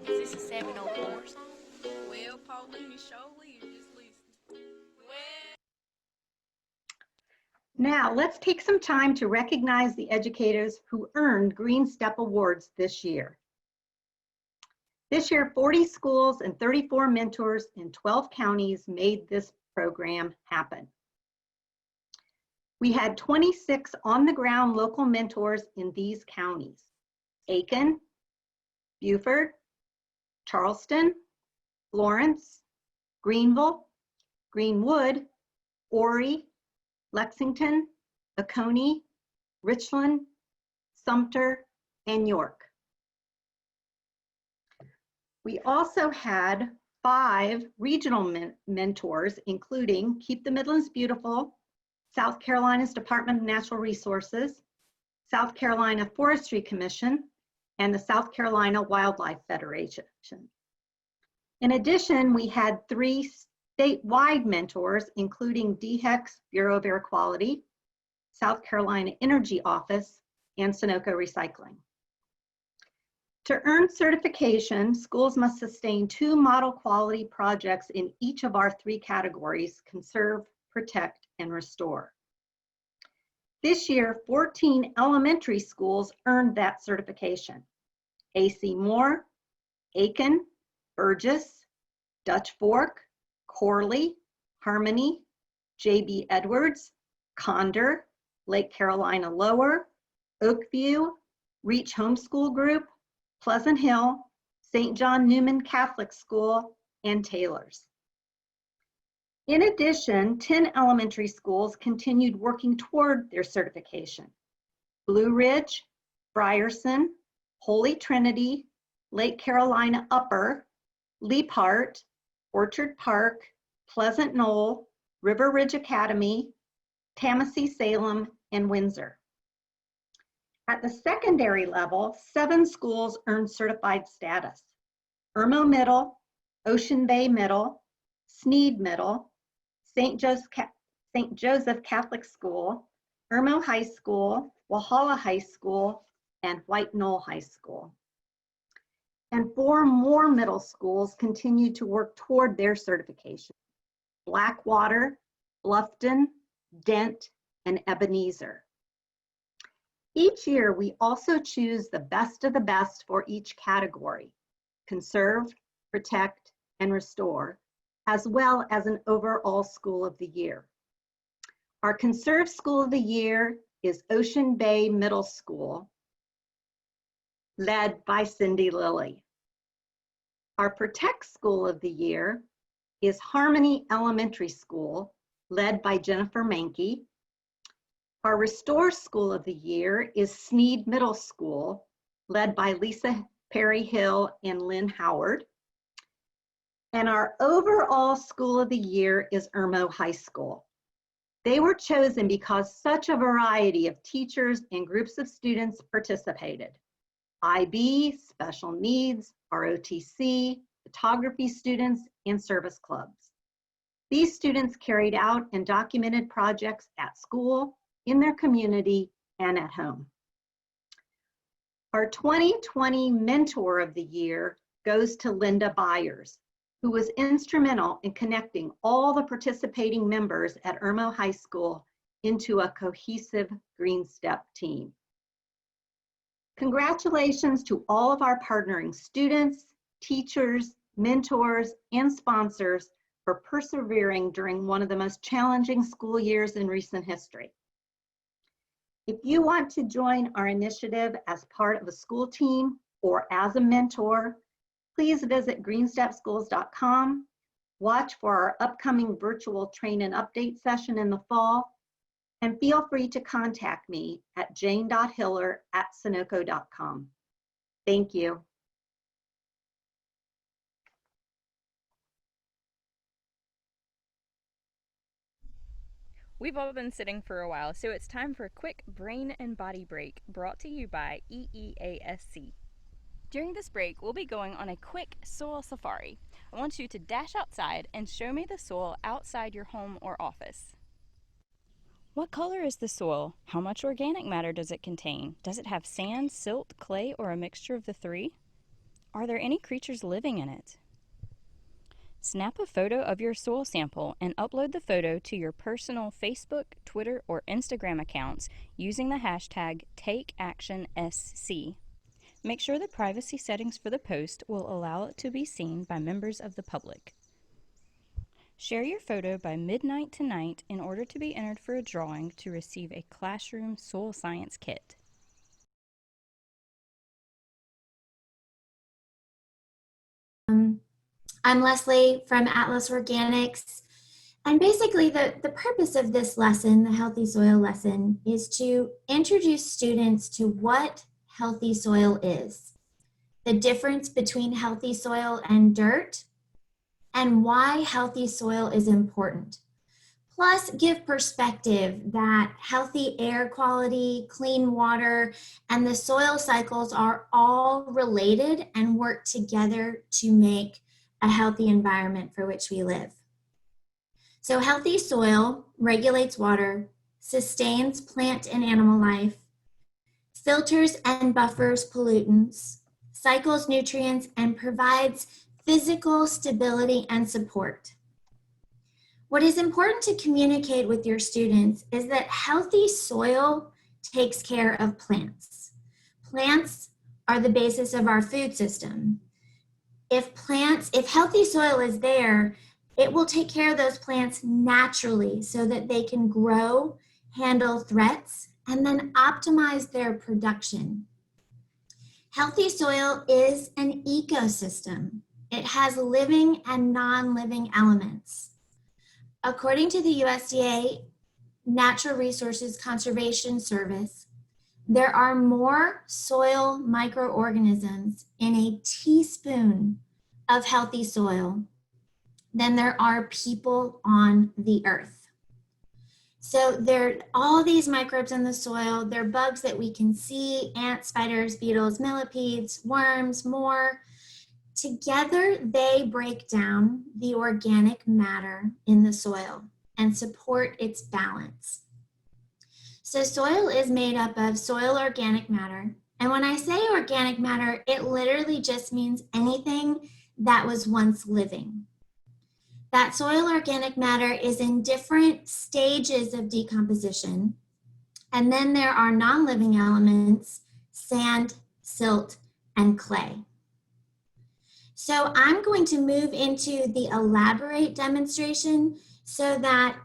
S9: Is this a 704 song? Well, Paulina, surely you just listen.
S8: Now, let's take some time to recognize the educators who earned Green Step Awards this year. This year, 40 schools and 34 mentors in 12 counties made this program happen. We had 26 on-the-ground local mentors in these counties: Aiken, Beaufort, Charleston, Florence, Greenville, Greenwood, Horry, Lexington, Oconee, Richland, Sumter, and York. We also had 5 regional mentors, including Keep the Midlands Beautiful, South Carolina's Department of Natural Resources, South Carolina Forestry Commission, and the South Carolina Wildlife Federation. In addition, we had 3 statewide mentors, including DHEC's Bureau of Air Quality, South Carolina Energy Office, and Sunoco Recycling. To earn certification, schools must sustain 2 model quality projects in each of our 3 categories: conserve, protect, and restore. This year, 14 elementary schools earned that certification: A.C. Moore, Aiken, Burgess, Dutch Fork, Corley, Harmony, J.B. Edwards, Condor, Lake Carolina Lower, Oakview, Reach Homeschool Group, Pleasant Hill, St. John Newman Catholic School, and Taylor's. In addition, 10 elementary schools continued working toward their certification: Blue Ridge, Frierson, Holy Trinity, Lake Carolina Upper, Leaphart, Orchard Park, Pleasant Knoll, River Ridge Academy, Tallahassee Salem, and Windsor. At the secondary level, 7 schools earned certified status: Irmo Middle, Ocean Bay Middle, Sneed Middle, St. Joseph Catholic School, Irmo High School, Walhalla High School, and White Knoll High School. And 4 more middle schools continued to work toward their certification: Blackwater, Bluffton, Dent, and Ebenezer. Each year, we also choose the best of the best for each category: conserve, protect, and restore, as well as an overall School of the Year. Our Conserve School of the Year is Ocean Bay Middle School, led by Cindy Lilly. Our Protect School of the Year is Harmony Elementary School, led by Jennifer Mankey. Our Restore School of the Year is Sneed Middle School, led by Lisa Perry Hill and Lynn Howard. And our overall School of the Year is Irmo High School. They were chosen because such a variety of teachers and groups of students participated: IB, special needs, ROTC, photography students, and service clubs. These students carried out and documented projects at school, in their community, and at home. Our 2020 Mentor of the Year goes to Linda Byers, who was instrumental in connecting all the participating members at Irmo High School into a cohesive Green Step team. Congratulations to all of our partnering students, teachers, mentors, and sponsors for persevering during one of the most challenging school years in recent history. If you want to join our initiative as part of a school team or as a mentor, please visit greenstepschools.com, watch for our upcoming virtual train and update session in the fall, and feel free to contact me at jane.hiller@sunoco.com. Thank you.
S6: We've all been sitting for a while, so it's time for a quick brain and body break brought to you by EEASC. During this break, we'll be going on a quick soil safari. I want you to dash outside and show me the soil outside your home or office. What color is the soil? How much organic matter does it contain? Does it have sand, silt, clay, or a mixture of the three? Are there any creatures living in it? Snap a photo of your soil sample and upload the photo to your personal Facebook, Twitter, or Instagram accounts using the hashtag TakeActionSC. Make sure the privacy settings for the post will allow it to be seen by members of the public. Share your photo by midnight tonight in order to be entered for a drawing to receive a classroom soil science kit.
S3: I'm Leslie from Atlas Organics, and basically the purpose of this lesson, the Healthy Soil lesson, is to introduce students to what healthy soil is, the difference between healthy soil and dirt, and why healthy soil is important. Plus, give perspective that healthy air quality, clean water, and the soil cycles are all related and work together to make a healthy environment for which we live. So healthy soil regulates water, sustains plant and animal life, filters and buffers pollutants, cycles nutrients, and provides physical stability and support. What is important to communicate with your students is that healthy soil takes care of plants. Plants are the basis of our food system. If healthy soil is there, it will take care of those plants naturally so that they can grow, handle threats, and then optimize their production. Healthy soil is an ecosystem. It has living and non-living elements. According to the USDA Natural Resources Conservation Service, there are more soil microorganisms in a teaspoon of healthy soil than there are people on the earth. So there are all these microbes in the soil. They're bugs that we can see, ants, spiders, beetles, millipedes, worms, more. Together, they break down the organic matter in the soil and support its balance. So soil is made up of soil organic matter. And when I say organic matter, it literally just means anything that was once living. That soil organic matter is in different stages of decomposition. And then there are non-living elements, sand, silt, and clay. So I'm going to move into the elaborate demonstration so that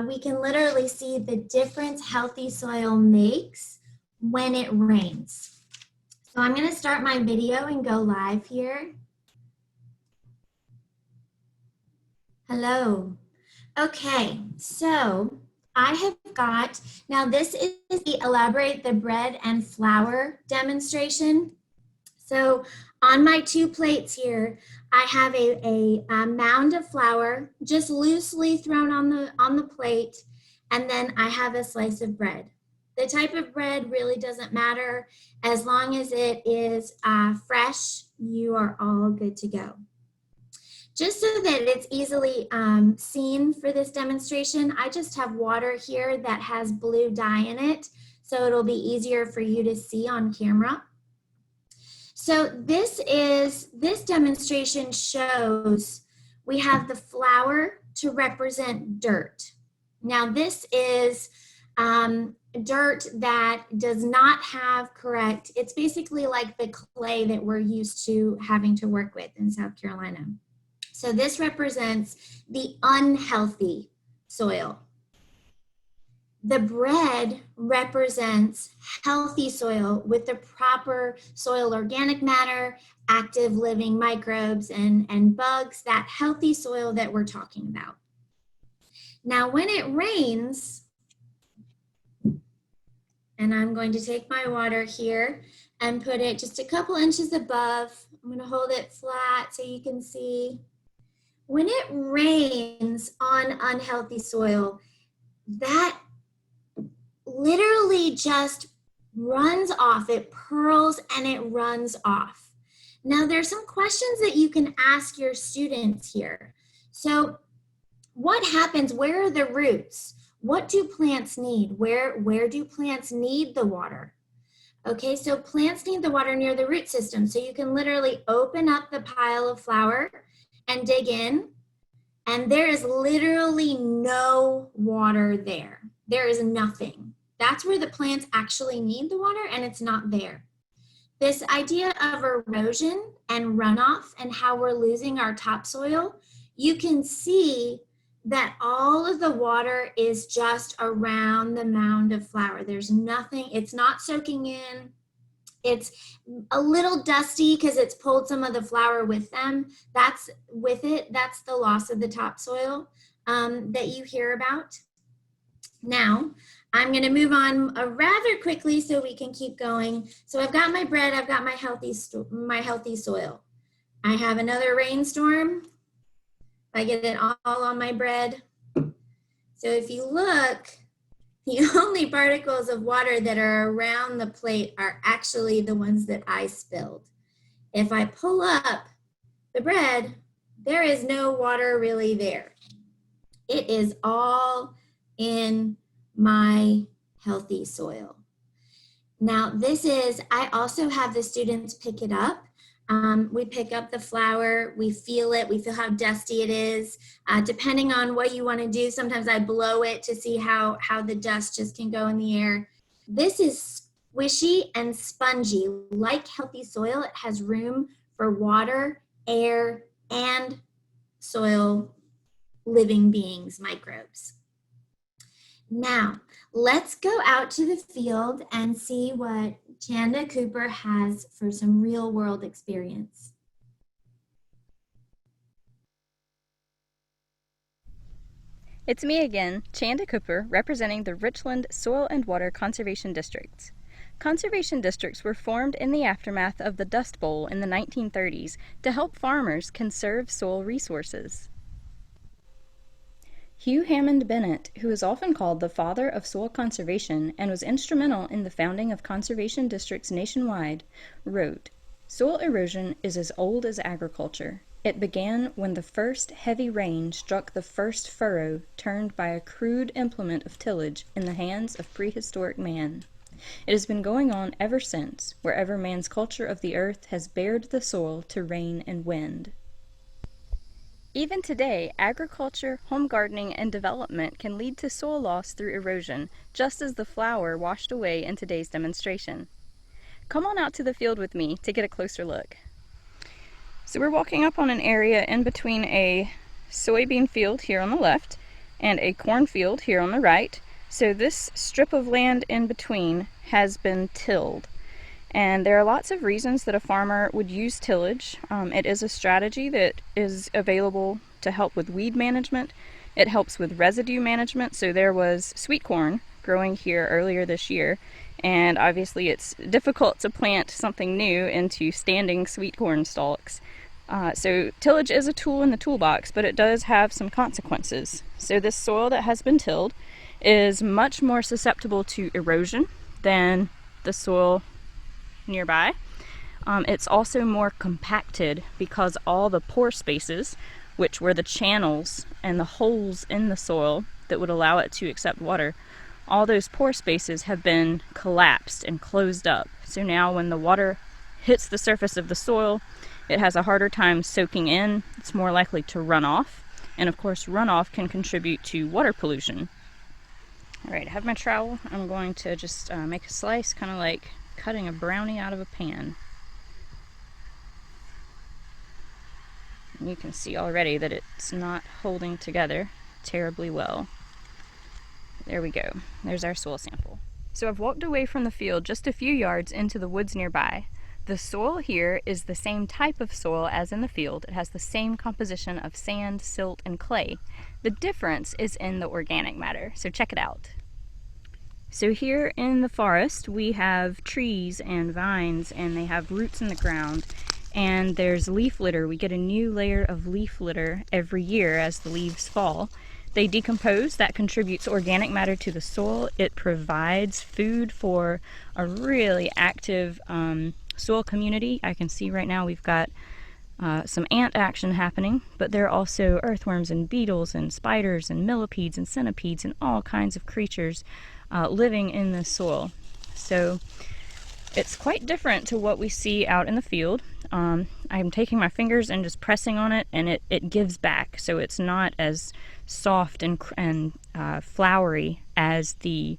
S3: we can literally see the difference healthy soil makes when it rains. So I'm going to start my video and go live here. Hello. Okay, so I have got, now this is the elaborate the bread and flour demonstration. So on my two plates here, I have a mound of flour just loosely thrown on the plate, and then I have a slice of bread. The type of bread really doesn't matter. As long as it is fresh, you are all good to go. Just so that it's easily seen for this demonstration, I just have water here that has blue dye in it, so it'll be easier for you to see on camera. So this demonstration shows we have the flour to represent dirt. Now this is dirt that does not have correct, it's basically like the clay that we're used to having to work with in South Carolina. So this represents the unhealthy soil. The bread represents healthy soil with the proper soil organic matter, active living microbes and bugs, that healthy soil that we're talking about. Now when it rains, and I'm going to take my water here and put it just a couple inches above. I'm going to hold it flat so you can see. When it rains on unhealthy soil, that literally just runs off. It purls and it runs off. Now there's some questions that you can ask your students here. So what happens? Where are the roots? What do plants need? Where do plants need the water? Okay, so plants need the water near the root system. So you can literally open up the pile of flour and dig in, and there is literally no water there. There is nothing. That's where the plants actually need the water, and it's not there. This idea of erosion and runoff and how we're losing our topsoil, you can see that all of the water is just around the mound of flour. There's nothing, it's not soaking in. It's a little dusty because it's pulled some of the flour with them. That's the loss of the topsoil that you hear about. Now, I'm gonna move on rather quickly so we can keep going. So I've got my bread, I've got my healthy soil. I have another rainstorm. I get it all on my bread. So if you look, the only particles of water that are around the plate are actually the ones that I spilled. If I pull up the bread, there is no water really there. It is all in my healthy soil. Now I also have the students pick it up. We pick up the flour, we feel it, we feel how dusty it is. Depending on what you want to do, sometimes I blow it to see how the dust just can go in the air. This is squishy and spongy. Like healthy soil, it has room for water, air, and soil living beings, microbes. Now, let's go out to the field and see what Chanda Cooper has for some real world experience.
S6: It's me again, Chanda Cooper, representing the Richland Soil and Water Conservation Districts. Conservation districts were formed in the aftermath of the Dust Bowl in the 1930s to help farmers conserve soil resources. Hugh Hammond Bennett, who is often called the father of soil conservation and was instrumental in the founding of conservation districts nationwide, wrote, "Soil erosion is as old as agriculture. It began when the first heavy rain struck the first furrow turned by a crude implement of tillage in the hands of prehistoric man. It has been going on ever since, wherever man's culture of the earth has bared the soil to rain and wind." Even today, agriculture, home gardening, and development can lead to soil loss through erosion, just as the flour washed away in today's demonstration. Come on out to the field with me to get a closer look. So we're walking up on an area in between a soybean field here on the left and a cornfield here on the right. So this strip of land in between has been tilled. And there are lots of reasons that a farmer would use tillage. It is a strategy that is available to help with weed management. It helps with residue management. So there was sweet corn growing here earlier this year, and obviously it's difficult to plant something new into standing sweet corn stalks. So tillage is a tool in the toolbox, but it does have some consequences. So this soil that has been tilled is much more susceptible to erosion than the soil nearby. It's also more compacted because all the pore spaces, which were the channels and the holes in the soil that would allow it to accept water, all those pore spaces have been collapsed and closed up. So now when the water hits the surface of the soil, it has a harder time soaking in. It's more likely to run off. And of course, runoff can contribute to water pollution. All right, I have my trowel. I'm going to just make a slice, kind of like cutting a brownie out of a pan. And you can see already that it's not holding together terribly well. There we go. There's our soil sample. So I've walked away from the field just a few yards into the woods nearby. The soil here is the same type of soil as in the field. It has the same composition of sand, silt, and clay. The difference is in the organic matter, so check it out. So here in the forest we have trees and vines, and they have roots in the ground, and there's leaf litter. We get a new layer of leaf litter every year as the leaves fall. They decompose, that contributes organic matter to the soil. It provides food for a really active soil community. I can see right now we've got some ant action happening, but there are also earthworms and beetles and spiders and millipedes and centipedes and all kinds of creatures living in this soil. So it's quite different to what we see out in the field. I'm taking my fingers and just pressing on it, and it gives back. So it's not as soft and flowery as the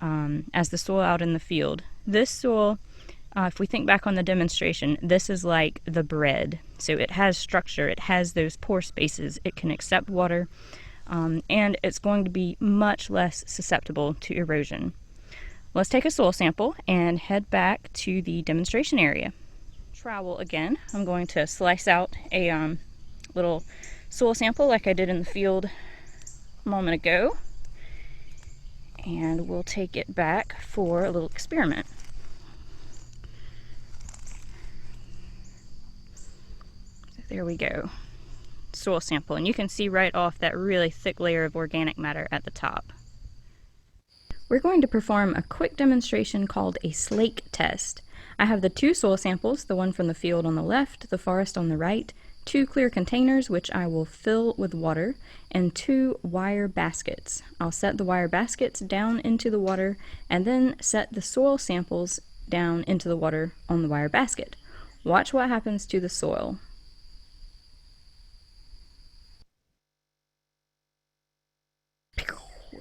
S6: soil out in the field. This soil, if we think back on the demonstration, this is like the bread. So it has structure, it has those pore spaces, it can accept water, and it's going to be much less susceptible to erosion. Let's take a soil sample and head back to the demonstration area. Trowel again. I'm going to slice out a little soil sample like I did in the field a moment ago, and we'll take it back for a little experiment. So there we go. Soil sample, and you can see right off that really thick layer of organic matter at the top. We're going to perform a quick demonstration called a slake test. I have the two soil samples, the one from the field on the left, the forest on the right, two clear containers which I will fill with water, and two wire baskets. I'll set the wire baskets down into the water and then set the soil samples down into the water on the wire basket. Watch what happens to the soil.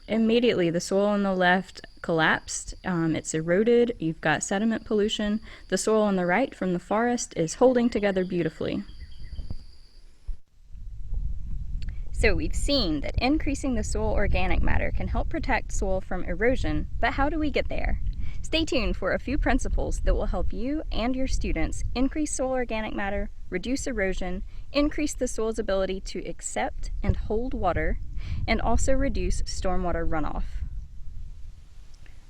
S6: Immediately the soil on the left collapsed, it's eroded, you've got sediment pollution. The soil on the right from the forest is holding together beautifully. So we've seen that increasing the soil organic matter can help protect soil from erosion, but how do we get there? Stay tuned for a few principles that will help you and your students increase soil organic matter, reduce erosion, increase the soil's ability to accept and hold water, and also reduce stormwater runoff.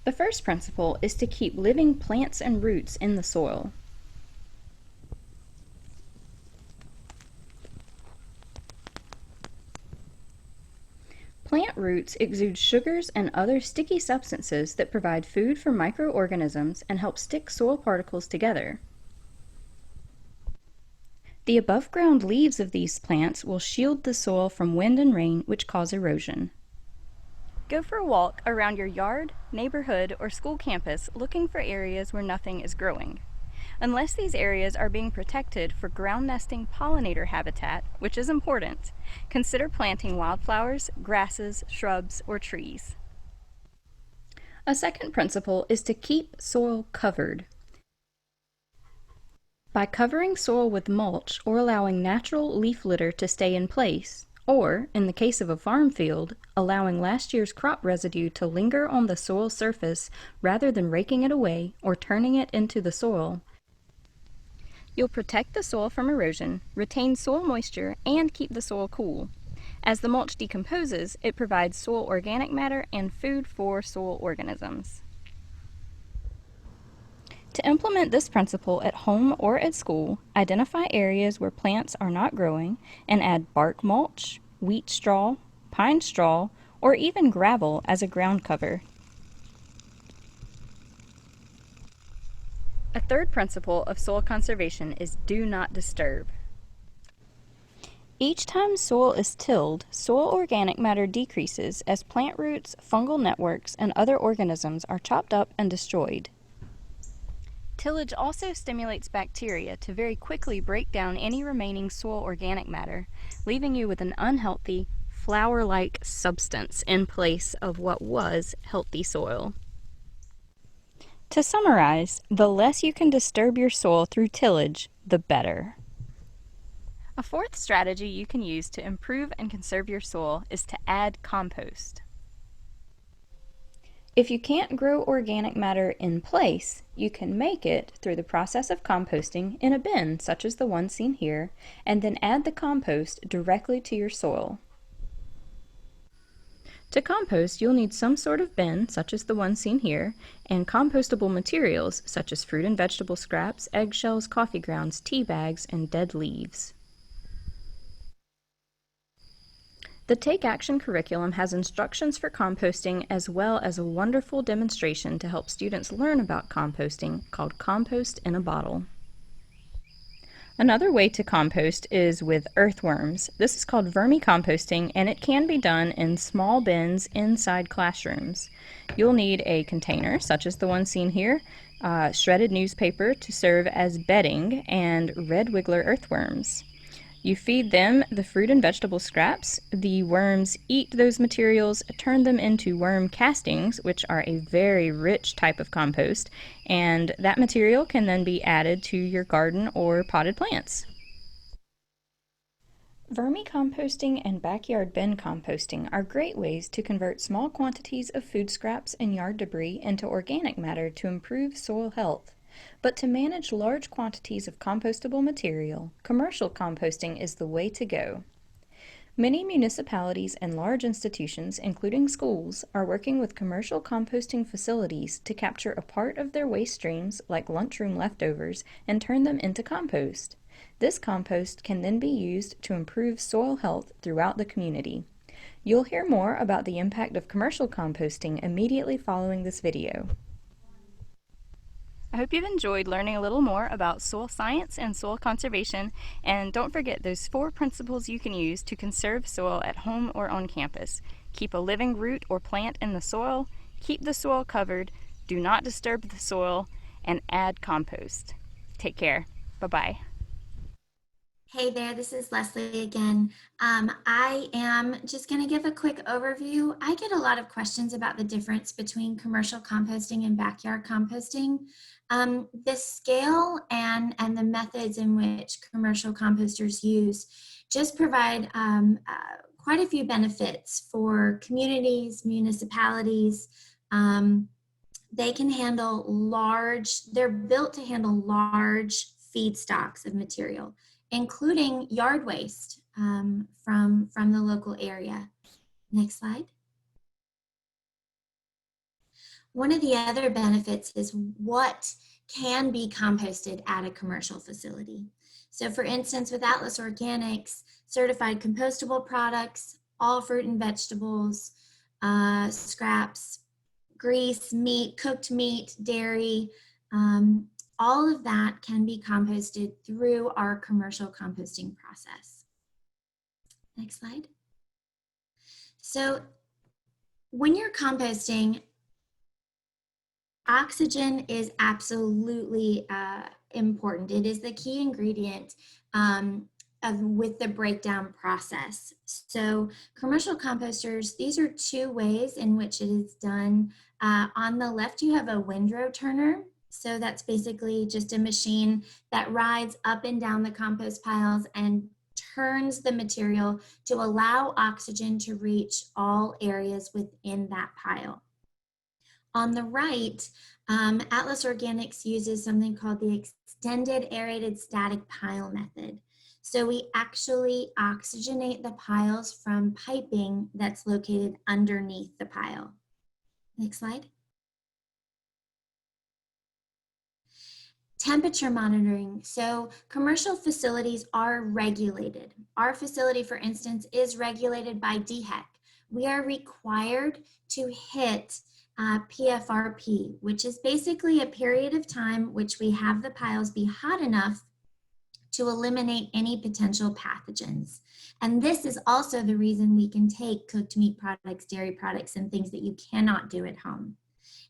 S6: The first principle is to keep living plants and roots in the soil. Plant roots exude sugars and other sticky substances that provide food for microorganisms and help stick soil particles together. The above-ground leaves of these plants will shield the soil from wind and rain, which cause erosion. Go for a walk around your yard, neighborhood, or school campus looking for areas where nothing is growing. Unless these areas are being protected for ground-nesting pollinator habitat, which is important, consider planting wildflowers, grasses, shrubs, or trees. A second principle is to keep soil covered. By covering soil with mulch or allowing natural leaf litter to stay in place, or, in the case of a farm field, allowing last year's crop residue to linger on the soil surface rather than raking it away or turning it into the soil, you'll protect the soil from erosion, retain soil moisture, and keep the soil cool. As the mulch decomposes, it provides soil organic matter and food for soil organisms. To implement this principle at home or at school, identify areas where plants are not growing and add bark mulch, wheat straw, pine straw, or even gravel as a ground cover. A third principle of soil conservation is do not disturb. Each time soil is tilled, soil organic matter decreases as plant roots, fungal networks, and other organisms are chopped up and destroyed. Tillage also stimulates bacteria to very quickly break down any remaining soil organic matter, leaving you with an unhealthy, flour-like substance in place of what was healthy soil. To summarize, the less you can disturb your soil through tillage, the better. A fourth strategy you can use to improve and conserve your soil is to add compost. If you can't grow organic matter in place, you can make it through the process of composting in a bin such as the one seen here, and then add the compost directly to your soil. To compost, you'll need some sort of bin, such as the one seen here, and compostable materials, such as fruit and vegetable scraps, eggshells, coffee grounds, tea bags, and dead leaves. The Take Action curriculum has instructions for composting as well as a wonderful demonstration to help students learn about composting called Compost in a Bottle. Another way to compost is with earthworms. This is called vermicomposting, and it can be done in small bins inside classrooms. You'll need a container, such as the one seen here, shredded newspaper to serve as bedding, and red wiggler earthworms. You feed them the fruit and vegetable scraps. The worms eat those materials, turn them into worm castings, which are a very rich type of compost, and that material can then be added to your garden or potted plants. Vermicomposting and backyard bin composting are great ways to convert small quantities of food scraps and yard debris into organic matter to improve soil health. But to manage large quantities of compostable material, commercial composting is the way to go. Many municipalities and large institutions, including schools, are working with commercial composting facilities to capture a part of their waste streams, like lunchroom leftovers, and turn them into compost. This compost can then be used to improve soil health throughout the community. You'll hear more about the impact of commercial composting immediately following this video. I hope you've enjoyed learning a little more about soil science and soil conservation, and don't forget those 4 principles you can use to conserve soil at home or on campus. Keep a living root or plant in the soil, keep the soil covered, do not disturb the soil, and add compost. Take care. Bye-bye.
S3: Hey there, this is Leslie again. I am just going to give a quick overview. I get a lot of questions about the difference between commercial composting and backyard composting. The scale and the methods in which commercial composters use just provide quite a few benefits for communities, municipalities. They can handle they're built to handle large feedstocks of material, including yard waste from the local area. Next slide. One of the other benefits is what can be composted at a commercial facility. So for instance, with Atlas Organics, certified compostable products, all fruit and vegetables, scraps, grease, meat, cooked meat, dairy, all of that can be composted through our commercial composting process. Next slide. So when you're composting, oxygen is absolutely important. It is the key ingredient with the breakdown process. So commercial composters, these are 2 ways in which it is done. On the left, you have a windrow turner. So that's basically just a machine that rides up and down the compost piles and turns the material to allow oxygen to reach all areas within that pile. On the right, Atlas Organics uses something called the extended aerated static pile method. So we actually oxygenate the piles from piping that's located underneath the pile. Next slide. Temperature monitoring. So commercial facilities are regulated. Our facility, for instance, is regulated by DHEC. We are required to hit PFRP, which is basically a period of time which we have the piles be hot enough to eliminate any potential pathogens. And this is also the reason we can take cooked meat products, dairy products, and things that you cannot do at home.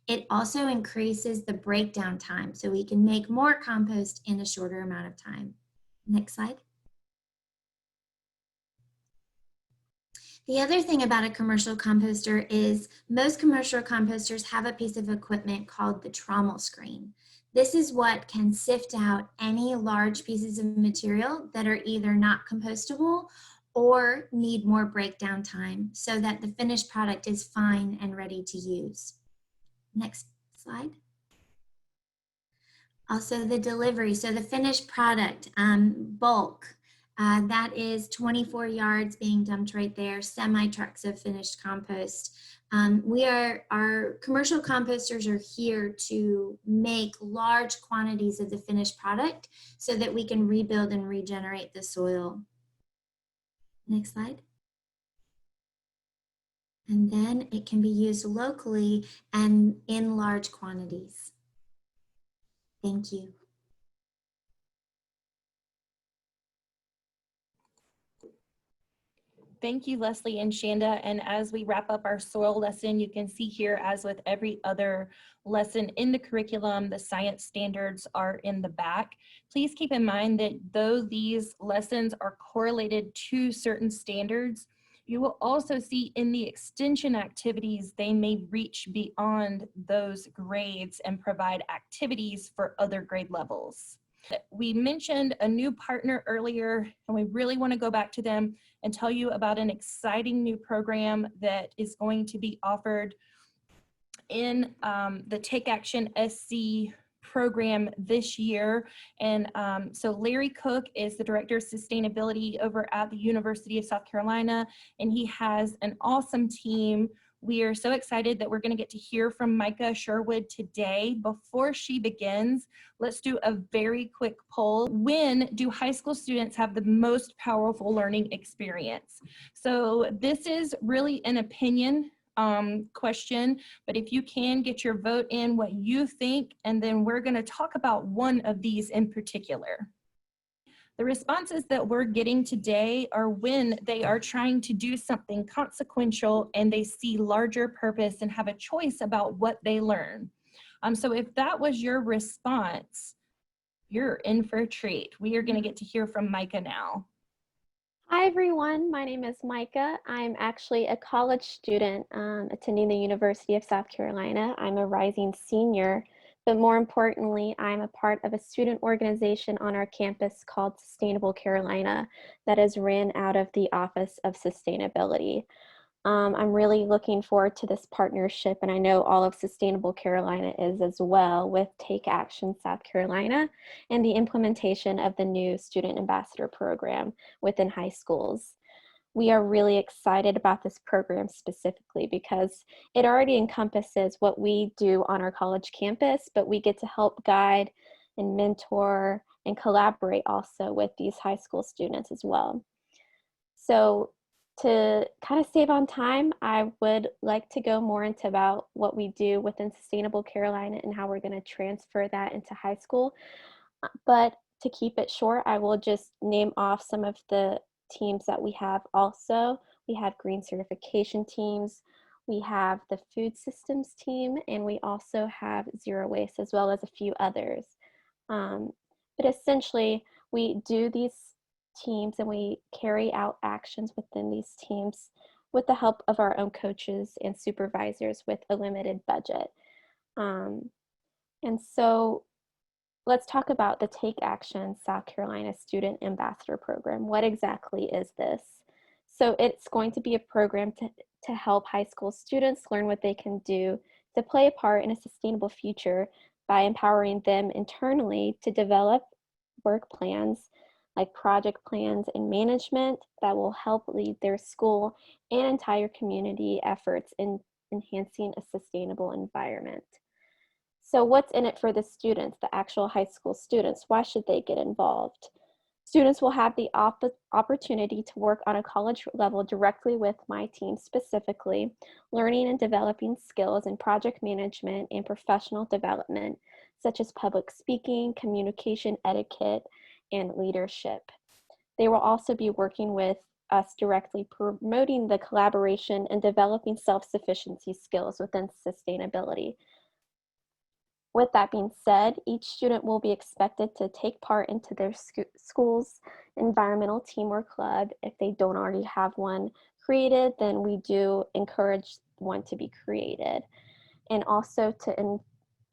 S3: It also increases the breakdown time, so we can make more compost in a shorter amount of time. Next slide. The other thing about a commercial composter is most commercial composters have a piece of equipment called the trommel screen. This is what can sift out any large pieces of material that are either not compostable or need more breakdown time so that the finished product is fine and ready to use. Next slide. Also the delivery, so the finished product, bulk, that is 24 yards being dumped right there, semi-trucks of finished compost. Our commercial composters are here to make large quantities of the finished product so that we can rebuild and regenerate the soil. Next slide. And then it can be used locally and in large quantities. Thank you.
S2: Thank you, Leslie and Shanda. And as we wrap up our soil lesson, you can see here, as with every other lesson in the curriculum, the science standards are in the back. Please keep in mind that though these lessons are correlated to certain standards, you will also see in the extension activities, they may reach beyond those grades and provide activities for other grade levels. We mentioned a new partner earlier, and we really want to go back to them and tell you about an exciting new program that is going to be offered in the Take Action SC program this year. And so Larry Cook is the Director of Sustainability over at the University of South Carolina, and he has an awesome team. We are so excited that we're going to get to hear from Micah Sherwood today. Before she begins, let's do a very quick poll. When do high school students have the most powerful learning experience? So this is really an opinion question, but if you can get your vote in what you think, and then we're going to talk about one of these in particular. The responses that we're getting today are when they are trying to do something consequential and they see larger purpose and have a choice about what they learn. So if that was your response, you're in for a treat. We are going to get to hear from Micah now.
S10: Hi everyone, my name is Micah. I'm actually a college student attending the University of South Carolina. I'm a rising senior, but more importantly, I'm a part of a student organization on our campus called Sustainable Carolina that is ran out of the Office of Sustainability. I'm really looking forward to this partnership, and I know all of Sustainable Carolina is as well, with Take Action South Carolina and the implementation of the new Student Ambassador program within high schools. We are really excited about this program specifically because it already encompasses what we do on our college campus, but we get to help guide and mentor and collaborate also with these high school students as well. So to kind of save on time, I would like to go more into about what we do within Sustainable Carolina and how we're going to transfer that into high school. But to keep it short, I will just name off some of the teams that we have also. We have green certification teams, we have the food systems team, and we also have zero waste, as well as a few others. But essentially, we do these teams and we carry out actions within these teams with the help of our own coaches and supervisors with a limited budget. And so let's talk about the Take Action South Carolina Student Ambassador Program. What exactly is this? So it's going to be a program to help high school students learn what they can do to play a part in a sustainable future by empowering them internally to develop work plans like project plans and management that will help lead their school and entire community efforts in enhancing a sustainable environment. So what's in it for the students, the actual high school students? Why should they get involved? Students will have the opportunity to work on a college level directly with my team specifically, learning and developing skills in project management and professional development, such as public speaking, communication etiquette, and leadership. They will also be working with us directly, promoting the collaboration and developing self-sufficiency skills within sustainability. With that being said, each student will be expected to take part into their school's environmental team or club. If they don't already have one created, then we do encourage one to be created. And also to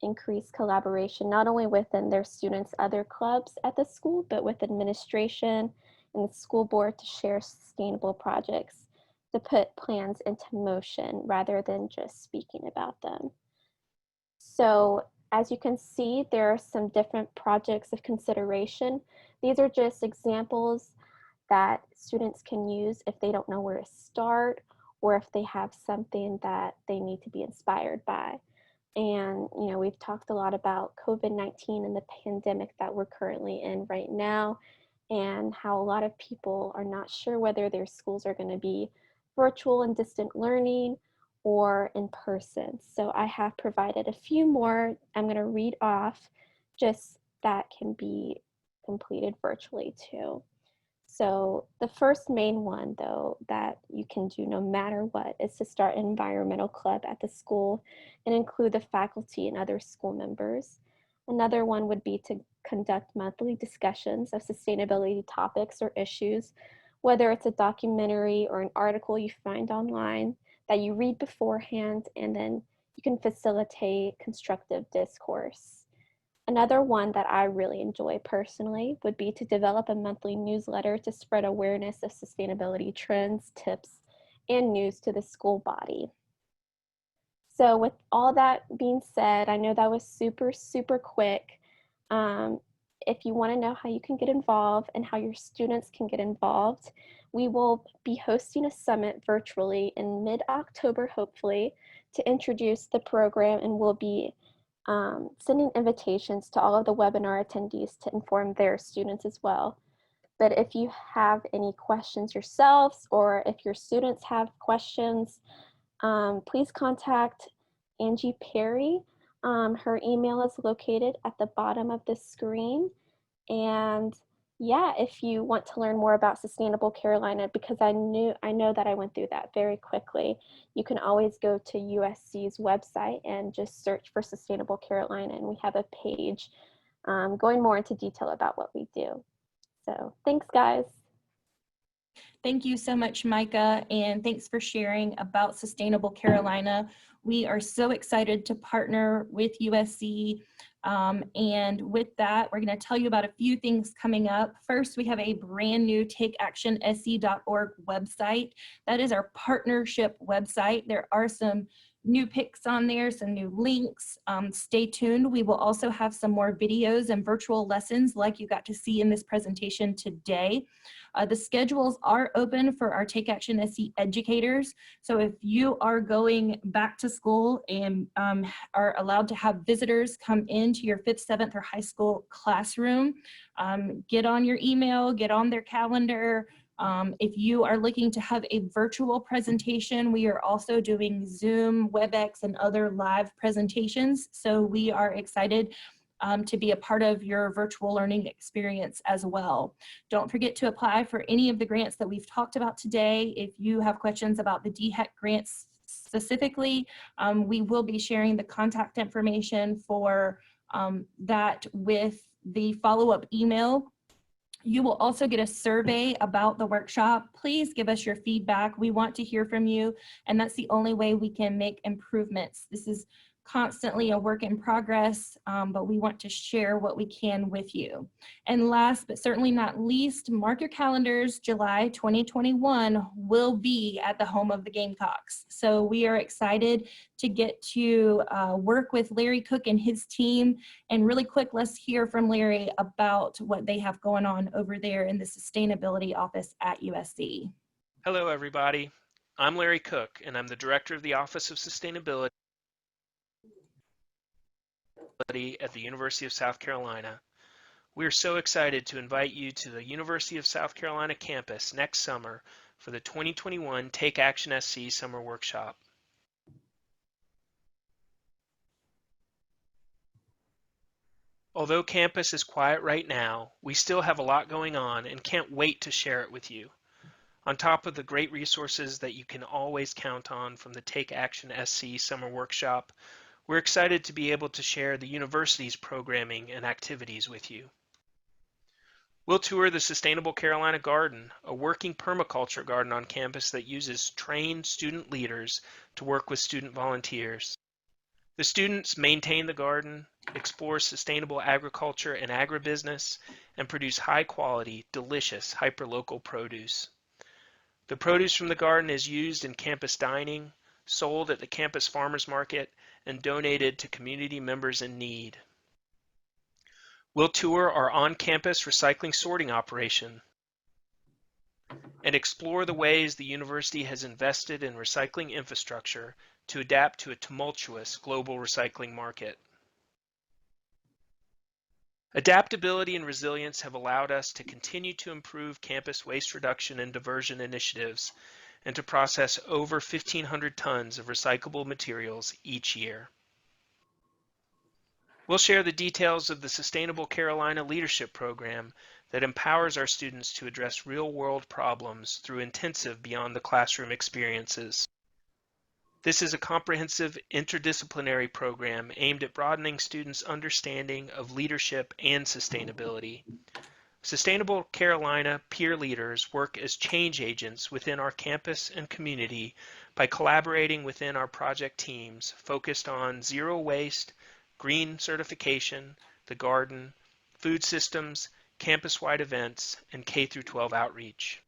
S10: increase collaboration, not only within their students' other clubs at the school, but with administration and the school board to share sustainable projects, to put plans into motion rather than just speaking about them. So as you can see, there are some different projects of consideration. These are just examples that students can use if they don't know where to start or if they have something that they need to be inspired by. And, you know, we've talked a lot about COVID-19 and the pandemic that we're currently in right now, and how a lot of people are not sure whether their schools are going to be virtual and distant learning or in person. So I have provided a few more I'm going to read off just that can be completed virtually too. So the first main one, though, that you can do no matter what is to start an environmental club at the school and include the faculty and other school members. Another one would be to conduct monthly discussions of sustainability topics or issues, whether it's a documentary or an article you find online that you read beforehand, and then you can facilitate constructive discourse. Another one that I really enjoy personally would be to develop a monthly newsletter to spread awareness of sustainability trends, tips, and news to the school body. So with all that being said, I know that was super quick. If you want to know how you can get involved and how your students can get involved, we will be hosting a summit virtually in mid-October, hopefully, to introduce the program, and we'll be sending invitations to all of the webinar attendees to inform their students as well. But if you have any questions yourselves, or if your students have questions, please contact Angie Perry. Her email is located at the bottom of the screen. And yeah, if you want to learn more about Sustainable Carolina, because I know that I went through that very quickly, you can always go to USC's website and just search for Sustainable Carolina, and we have a page going more into detail about what we do. So thanks, guys.
S2: Thank you so much, Micah, and thanks for sharing about Sustainable Carolina. We are so excited to partner with USC. And with that, we're going to tell you about a few things coming up. First, we have a brand new takeactionsc.org website. That is our partnership website. There are some new pics on there, some new links. Stay tuned. We will also have some more videos and virtual lessons like you got to see in this presentation today. The schedules are open for our Take Action SC educators. So if you are going back to school and are allowed to have visitors come into your 5th, 7th, or high school classroom, get on your email, get on their calendar. If you are looking to have a virtual presentation, we are also doing Zoom, WebEx, and other live presentations. So we are excited to be a part of your virtual learning experience as well. Don't forget to apply for any of the grants that we've talked about today. If you have questions about the DHEC grants specifically, we will be sharing the contact information for that with the follow-up email. You will also get a survey about the workshop. Please give us your feedback. We want to hear from you, and that's the only way we can make improvements. This is constantly a work in progress, but we want to share what we can with you. And last but certainly not least, mark your calendars. July 2021 will be at the home of the Gamecocks. So we are excited to get to work with Larry Cook and his team. And really quick, let's hear from Larry about what they have going on over there in the Sustainability Office at USC.
S11: Hello, everybody. I'm Larry Cook, and I'm the Director of the Office of Sustainability at the University of South Carolina. We are so excited to invite you to the University of South Carolina campus next summer for the 2021 Take Action SC Summer Workshop. Although campus is quiet right now, we still have a lot going on and can't wait to share it with you. On top of the great resources that you can always count on from the Take Action SC Summer Workshop, we're excited to be able to share the university's programming and activities with you. We'll tour the Sustainable Carolina Garden, a working permaculture garden on campus that uses trained student leaders to work with student volunteers. The students maintain the garden, explore sustainable agriculture and agribusiness, and produce high-quality, delicious, hyperlocal produce. The produce from the garden is used in campus dining, sold at the campus farmers market, and donated to community members in need. We'll tour our on-campus recycling sorting operation and explore the ways the university has invested in recycling infrastructure to adapt to a tumultuous global recycling market. Adaptability and resilience have allowed us to continue to improve campus waste reduction and diversion initiatives and to process over 1,500 tons of recyclable materials each year. We'll share the details of the Sustainable Carolina Leadership Program that empowers our students to address real-world problems through intensive beyond-the-classroom experiences. This is a comprehensive interdisciplinary program aimed at broadening students' understanding of leadership and sustainability. Sustainable Carolina peer leaders work as change agents within our campus and community by collaborating within our project teams focused on zero waste, green certification, the garden, food systems, campus-wide events, and K-12 outreach.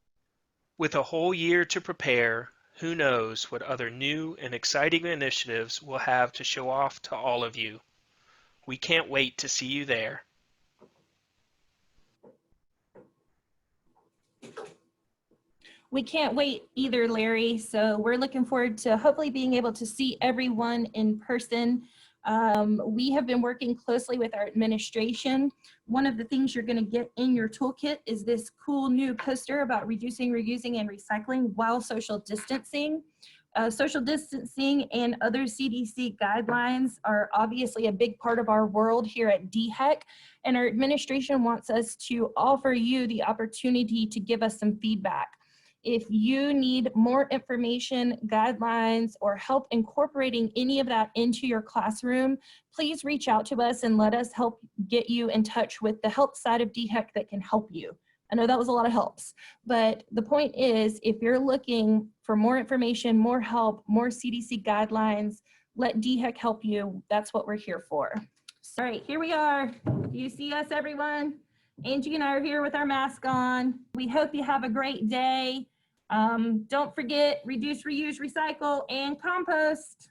S11: With a whole year to prepare, who knows what other new and exciting initiatives we'll have to show off to all of you. We can't wait to see you there.
S2: We can't wait either, Larry. So we're looking forward to hopefully being able to see everyone in person. We have been working closely with our administration. One of the things you're going to get in your toolkit is this cool new poster about reducing, reusing, and recycling while social distancing. Social distancing and other CDC guidelines are obviously a big part of our world here at DHEC, and our administration wants us to offer you the opportunity to give us some feedback. If you need more information, guidelines, or help incorporating any of that into your classroom, please reach out to us and let us help get you in touch with the help side of DHEC that can help you. I know that was a lot of helps, but the point is, if you're looking for more information, more help, more CDC guidelines, let DHEC help you. That's what we're here for. All right, here we are. Do you see us, everyone? Angie and I are here with our mask on. We hope you have a great day. Don't forget, reduce, reuse, recycle, and compost.